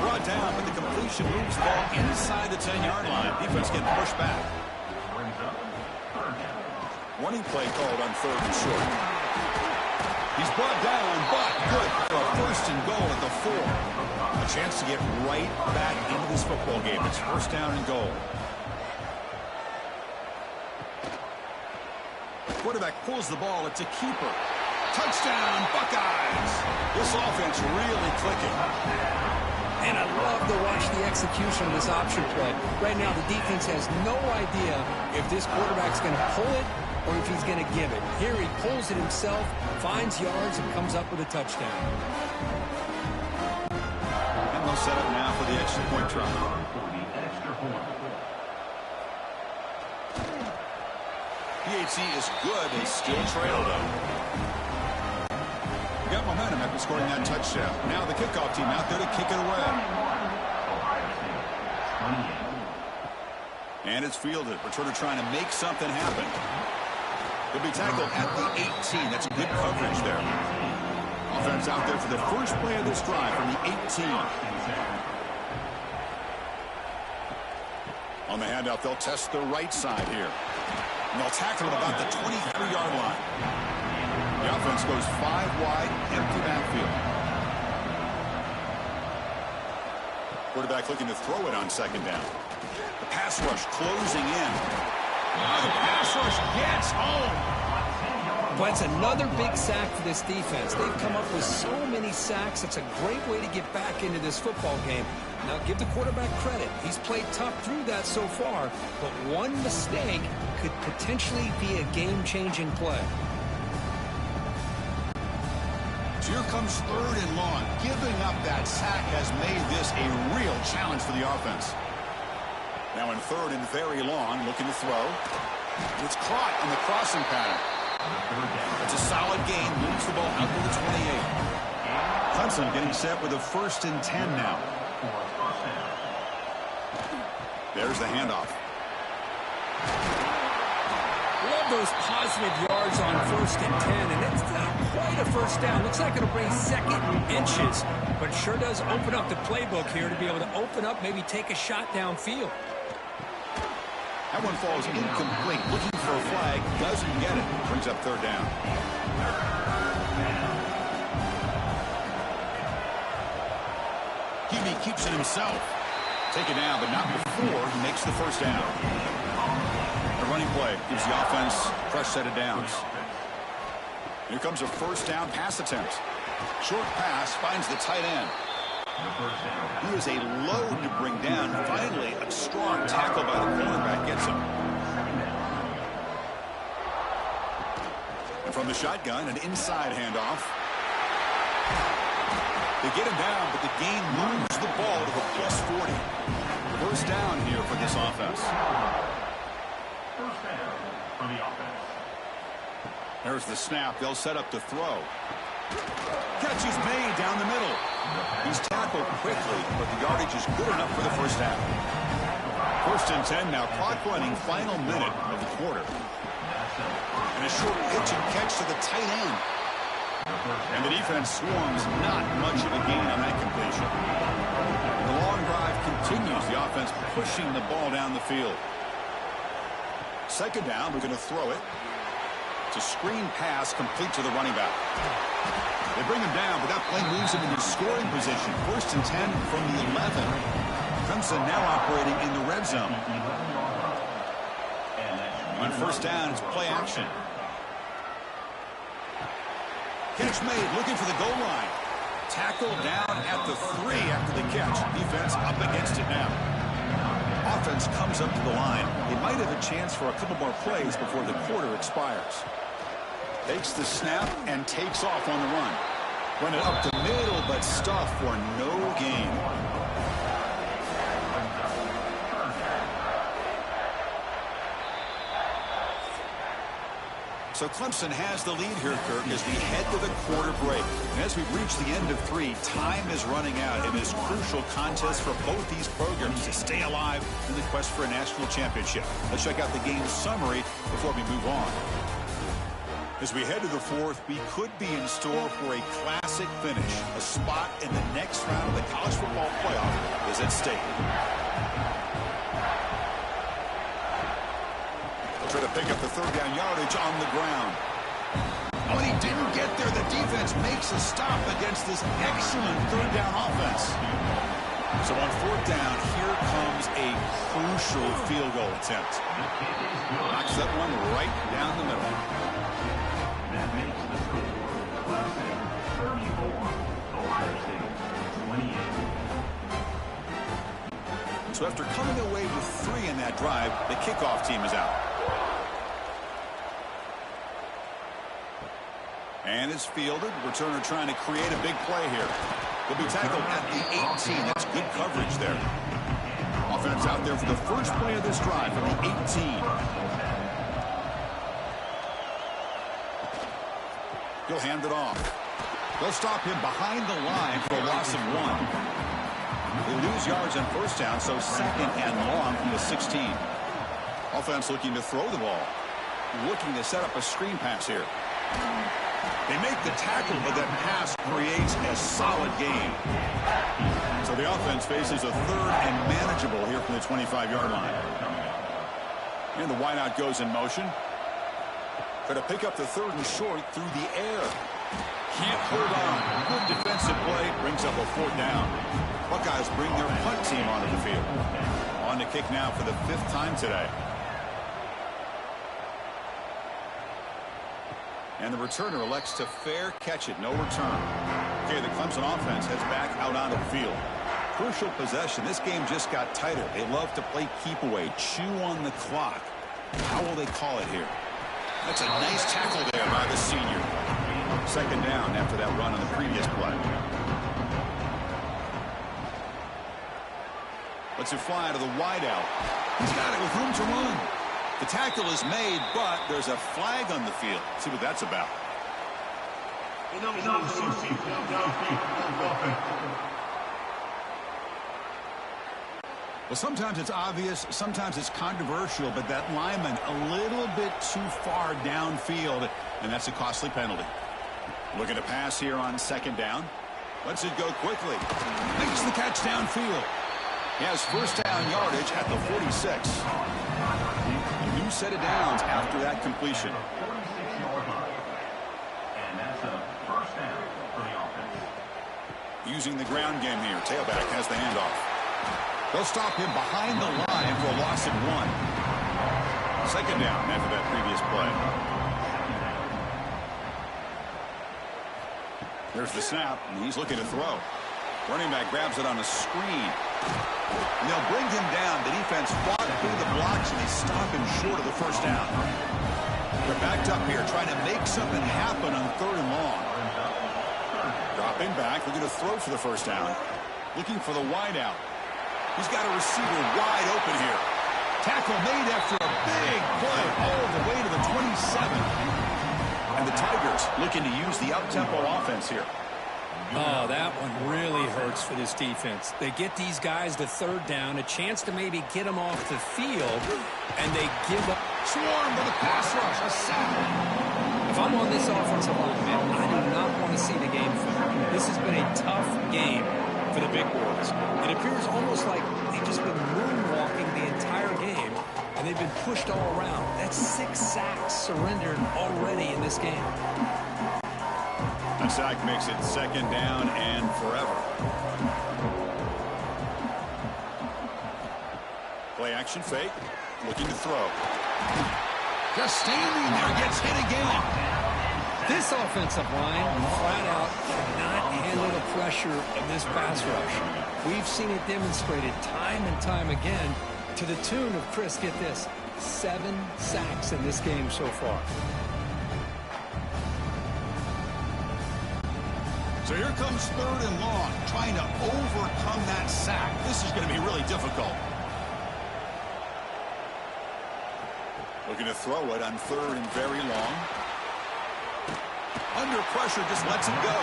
Brought down, but the completion moves the ball inside the 10-yard line. Defense getting pushed back. Running play called on 3rd and short. He's brought down, but good for a 1st and goal at the 4. A chance to get right back into this football game. It's 1st down and goal. Quarterback pulls the ball. It's a keeper. Touchdown, Buckeyes. This offense really clicking. And I love to watch the execution of this option play. Right now, the defense has no idea if this quarterback's going to pull it or if he's going to give it. Here he pulls it himself, finds yards, and comes up with a touchdown. they'll set up now for the extra point try. PHC is good. They still trail, though. Got momentum after scoring that touchdown. Now the kickoff team out there to kick it away. And it's fielded. Returner trying to make something happen. He'll be tackled at the 18. That's good coverage there. Offense out there for the first play of this drive from the 18. On the handout, they'll test the right side here. And they'll tackle him about the 23-yard line. The offense goes 5 wide, empty backfield. Quarterback looking to throw it on second down. The pass rush closing in. The pass rush gets home. But it's another big sack for this defense. They've come up with so many sacks. It's a great way to get back into this football game. Now, give the quarterback credit. He's played tough through that so far, but one mistake could potentially be a game-changing play. So here comes 3rd and long. Giving up that sack has made this a real challenge for the offense. Now in 3rd and very long, looking to throw. It's caught on the crossing pattern. It's a solid gain. Moves the ball out to the 28. Clemson getting set with a 1st and 10 now. There's the handoff. Love those positive yards on 1st and 10, and it's not quite a first down. Looks like it'll bring 2nd inches, but sure does open up the playbook here to be able to open up, maybe take a shot downfield. That one falls incomplete. Looking for a flag. Doesn't get it. Brings up 3rd down. Hebe keeps it himself. Taken down, but not before he makes the 1st down. The running play gives the offense a fresh set of downs. Here comes a 1st down pass attempt. Short pass finds the tight end. He is a load to bring down. Finally, a strong tackle by the cornerback gets him. And from the shotgun, an inside handoff. They get him down, but the gain moves the ball to the +40. 1st down here for this offense. 1st down for the offense. There's the snap. They'll set up to throw. Catch is made down the middle. He's tackled quickly, but the yardage is good enough for the 1st down. 1st and 10 now. Clock running, final minute of the quarter. And a short pitch and catch to the tight end. And the defense swarms. Not much of a gain on that completion. The long drive continues. The offense pushing the ball down the field. 2nd down. We're going to throw it. It's a screen pass complete to the running back. They bring him down, but that play moves him into scoring position. 1st and 10 from the 11. Clemson now operating in the red zone. On 1st down, it's play action. Catch made, looking for the goal line. Tackle down at the 3 after the catch. Defense up against it now. Offense comes up to the line. They might have a chance for a couple more plays before the quarter expires. Takes the snap and takes off on the run. Run it up the middle, but stuffed for no gain. So Clemson has the lead here, Kirk, as we head to the quarter break. And as we reach the end of 3, time is running out in this crucial contest for both these programs to stay alive in the quest for a national championship. Let's check out the game summary before we move on. As we head to the 4th, we could be in store for a classic finish. A spot in the next round of the college football playoff is at stake. Try to pick up the 3rd down yardage on the ground. When he didn't get there, the defense makes a stop against this excellent 3rd down offense. So on 4th down, here comes a crucial field goal attempt. Knocks that one right down the middle. That makes the score Clemson 34, Ohio State 28. So after coming away with 3 in that drive, the kickoff team is out. And it's fielded. Returner trying to create a big play here. He'll be tackled at the 18. That's good coverage there. Offense out there for the first play of this drive from the 18. He'll hand it off. They'll stop him behind the line for a loss of 1. They lose yards on first down, so second and long from the 16. Offense looking to throw the ball. Looking to set up a screen pass here. They make the tackle, but that pass creates a solid gain. So the offense faces a third and manageable here from the 25-yard line. And the wideout goes in motion. Try to pick up the third and short through the air. Can't hold on. Good defensive play. Brings up a fourth down. Buckeyes bring their punt team onto the field. On to kick now for the 5th time today. And the returner elects to fair catch it. No return. Okay, the Clemson offense heads back out onto the field. Crucial possession. This game just got tighter. They love to play keep away, chew on the clock. How will they call it here? That's a nice tackle there by the senior. Second down after that run on the previous play. Lets it fly to the wideout. He's got it with room to run. The tackle is made, but there's a flag on the field. See what that's about. Well, sometimes it's obvious, sometimes it's controversial, but that lineman a little bit too far downfield, and that's a costly penalty. Looking to pass here on second down. Lets it go quickly. Makes the catch downfield. He has first down yardage at the 46. A new set of downs after that completion. And that's a first down for the offense. Using the ground game here. Tailback has the handoff. They'll stop him behind the line for a loss of 1. Second down after that previous play. There's the snap, and he's looking to throw. Running back grabs it on a screen. And they'll bring him down. The defense fought through the blocks, and they stop him short of the first down. They're backed up here, trying to make something happen on third and long. Dropping back, looking to throw for the first down. Looking for the wideout. He's got a receiver wide open here. Tackle made after a big play all the way to the 27. And the Tigers looking to use the up-tempo offense here. Oh, that one really hurts for this defense. They get these guys to third down, a chance to maybe get them off the field, and they give up. Swarm to the pass rush, a sack. If I'm on this offensive line, man, I do not want to see the game finish. This has been a tough game for the Big Boys. It appears almost like they've just been moonwalking the entire game, and they've been pushed all around. That's 6 sacks surrendered already in this game. A sack makes it second down and forever. Play action fake. Looking to throw. Just standing there, gets hit again. This offensive line flat out cannot handle the pressure of this pass rush. We've seen it demonstrated time and time again to the tune of, Chris, get this, 7 sacks in this game so far. So here comes third and long, trying to overcome that sack. This is going to be really difficult. Looking to throw it on third and very long. Under pressure, just lets it go.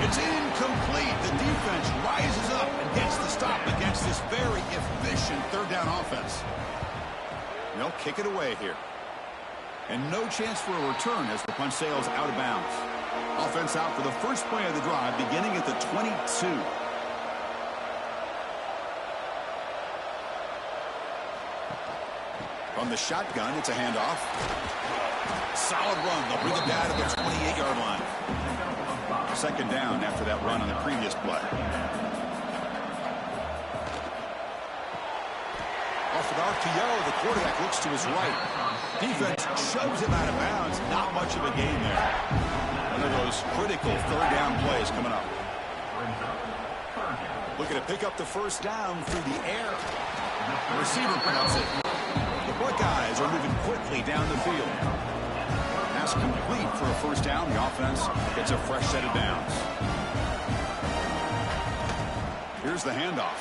It's incomplete. The defense rises up and gets the stop against this very efficient third down offense. They'll kick it away here. And no chance for a return as the punt sails out of bounds. Offense out for the first play of the drive, beginning at the 22. From the shotgun, it's a handoff. Solid run. They'll bring it down to the 28-yard line. Second down after that run on the previous play. Off an RPO, the quarterback looks to his right. Defense shoves him out of bounds. Not much of a gain there. One of those critical third down plays coming up. Looking to pick up the first down through the air. The receiver grabs it. The Buckeyes are moving quickly down the field. Pass complete for a first down. The offense gets a fresh set of downs. Here's the handoff.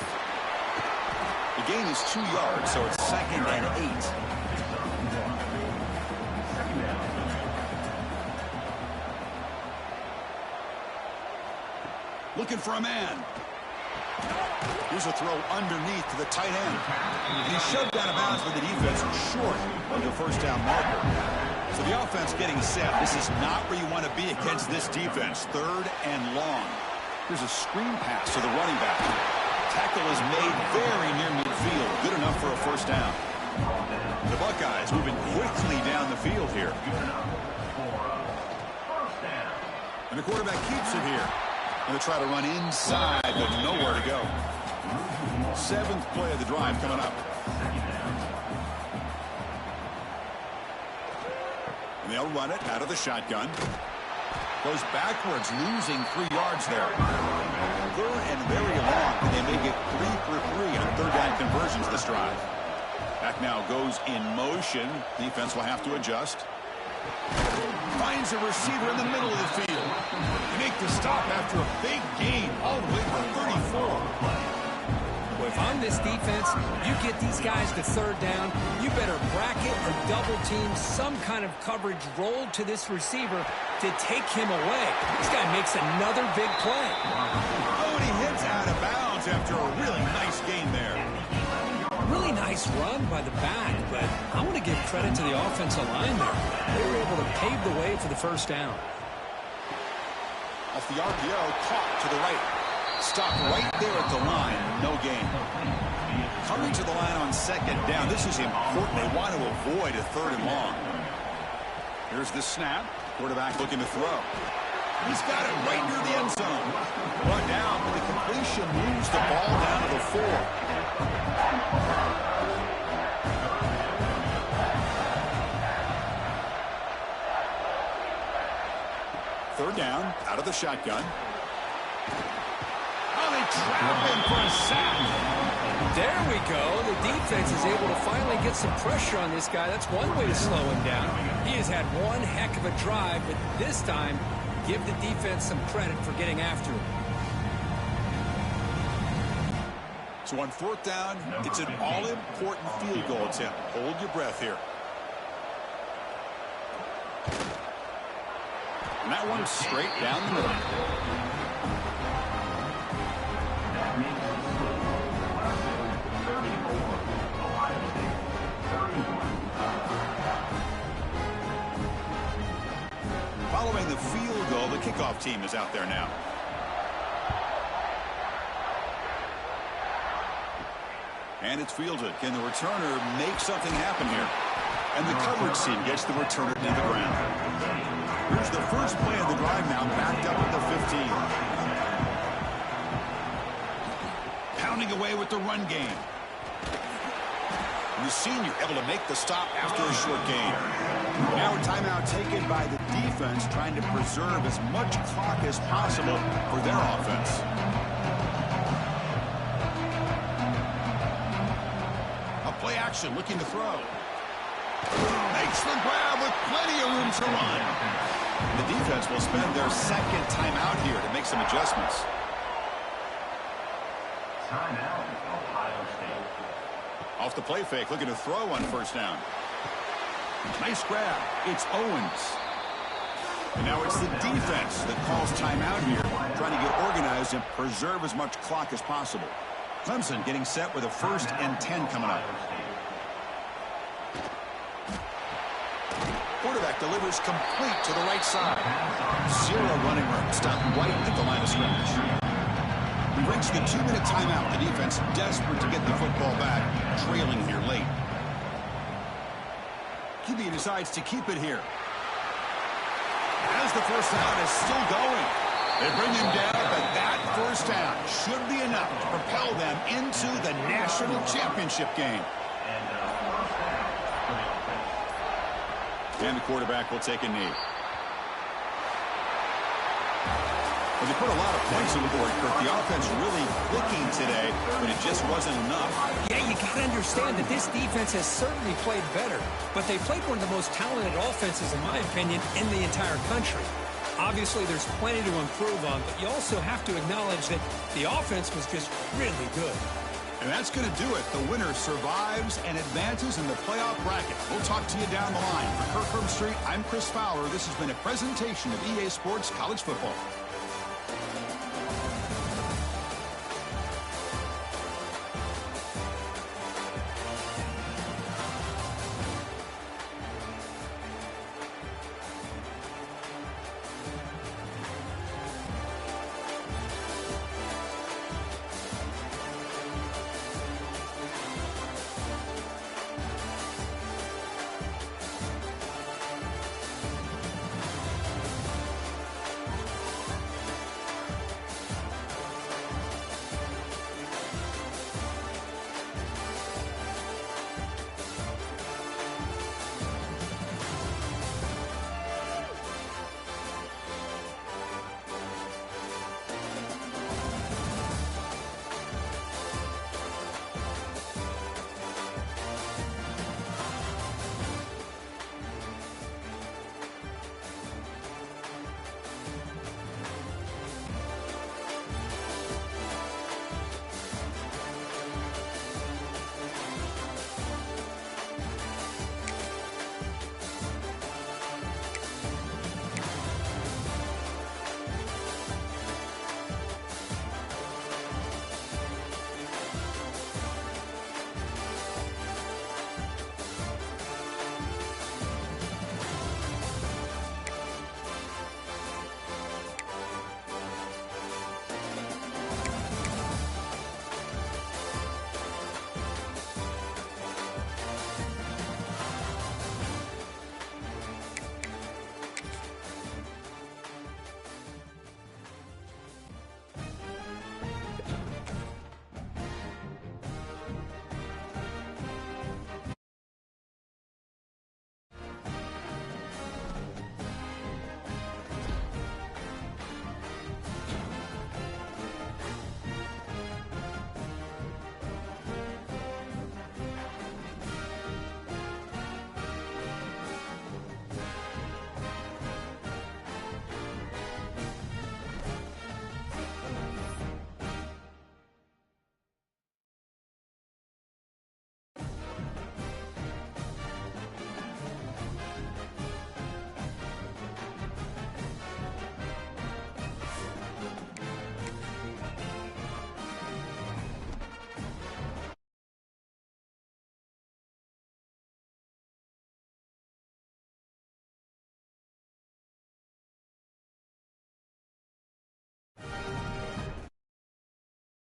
The gain is 2 yards, so it's 2nd and 8. Looking for a man. Here's a throw underneath to the tight end. And he's shoved out of bounds with the defense short of the first down marker. So the offense getting set. This is not where you want to be against this defense. 3rd and long. Here's a screen pass to the running back. Tackle is made very near midfield. Good enough for a first down. The Buckeyes moving quickly down the field here. And the quarterback keeps it here. Going to try to run inside, but nowhere to go. 7th play of the drive coming up. And they'll run it out of the shotgun. Goes backwards, losing 3 yards there. 3rd and very long, and they may get 3 for 3 on 3rd down conversions this drive. Back now goes in motion. Defense will have to adjust. Finds a receiver in the middle of the field. They make the stop after a big gain all the way to 34. Well, if I'm this defense, you get these guys to 3rd down, you better bracket or double team some kind of coverage rolled to this receiver to take him away. This guy makes another big play. Oh, and he hits out of bounds after a really nice gain there. Really nice run by the back, but I want to give credit to the offensive line there. They were able to pave the way for the first down. Off the RPO, caught to the right. Stopped right there at the line. No gain. Coming to the line on 2nd down. This is important. They want to avoid a 3rd and long. Here's the snap. Quarterback looking to throw. He's got it right near the end zone. Brought down, but the completion moves the ball down to the 4. 3rd down, out of the shotgun. Oh, they trap him for a sack. There we go. The defense is able to finally get some pressure on this guy. That's one way to slow him down. He has had one heck of a drive, but this time, give the defense some credit for getting after him. So on 4th down, it's an all-important field goal attempt. Hold your breath here. And that one's straight down the middle. Following the field goal, the kickoff team is out there now. And it's fielded. Can the returner make something happen here? And the coverage team gets the returner to the ground. Here's the first play of the drive now, backed up at the 15. Pounding away with the run game. And the senior able to make the stop after a short gain. Now a timeout taken by the defense, trying to preserve as much clock as possible for their offense. A play action, looking to throw. Makes the grab with plenty of room to run. The defense will spend their 2nd timeout here to make some adjustments. Timeout, Ohio State. Off the play fake, looking to throw on 1st down. Nice grab. It's Owens. And now it's the defense that calls timeout here, trying to get organized and preserve as much clock as possible. Clemson getting set with a 1st and 10 coming up. Quarterback delivers complete to the right side. 0 running room. Stopped right at the line of scrimmage. We reach the 2-minute timeout. The defense desperate to get the football back, trailing here late. QB decides to keep it here. As the first down is still going. They bring him down, but that first down should be enough to propel them into the national championship game. And the quarterback will take a knee. Well, they put a lot of points on the board, Kirk. The offense really clicking today, but it just wasn't enough. Yeah, you got to understand that this defense has certainly played better, but they played one of the most talented offenses, in my opinion, in the entire country. Obviously, there's plenty to improve on, but you also have to acknowledge that the offense was just really good. And that's going to do it. The winner survives and advances in the playoff bracket. We'll talk to you down the line. For Kirkland Street, I'm Chris Fowler. This has been a presentation of EA Sports College Football.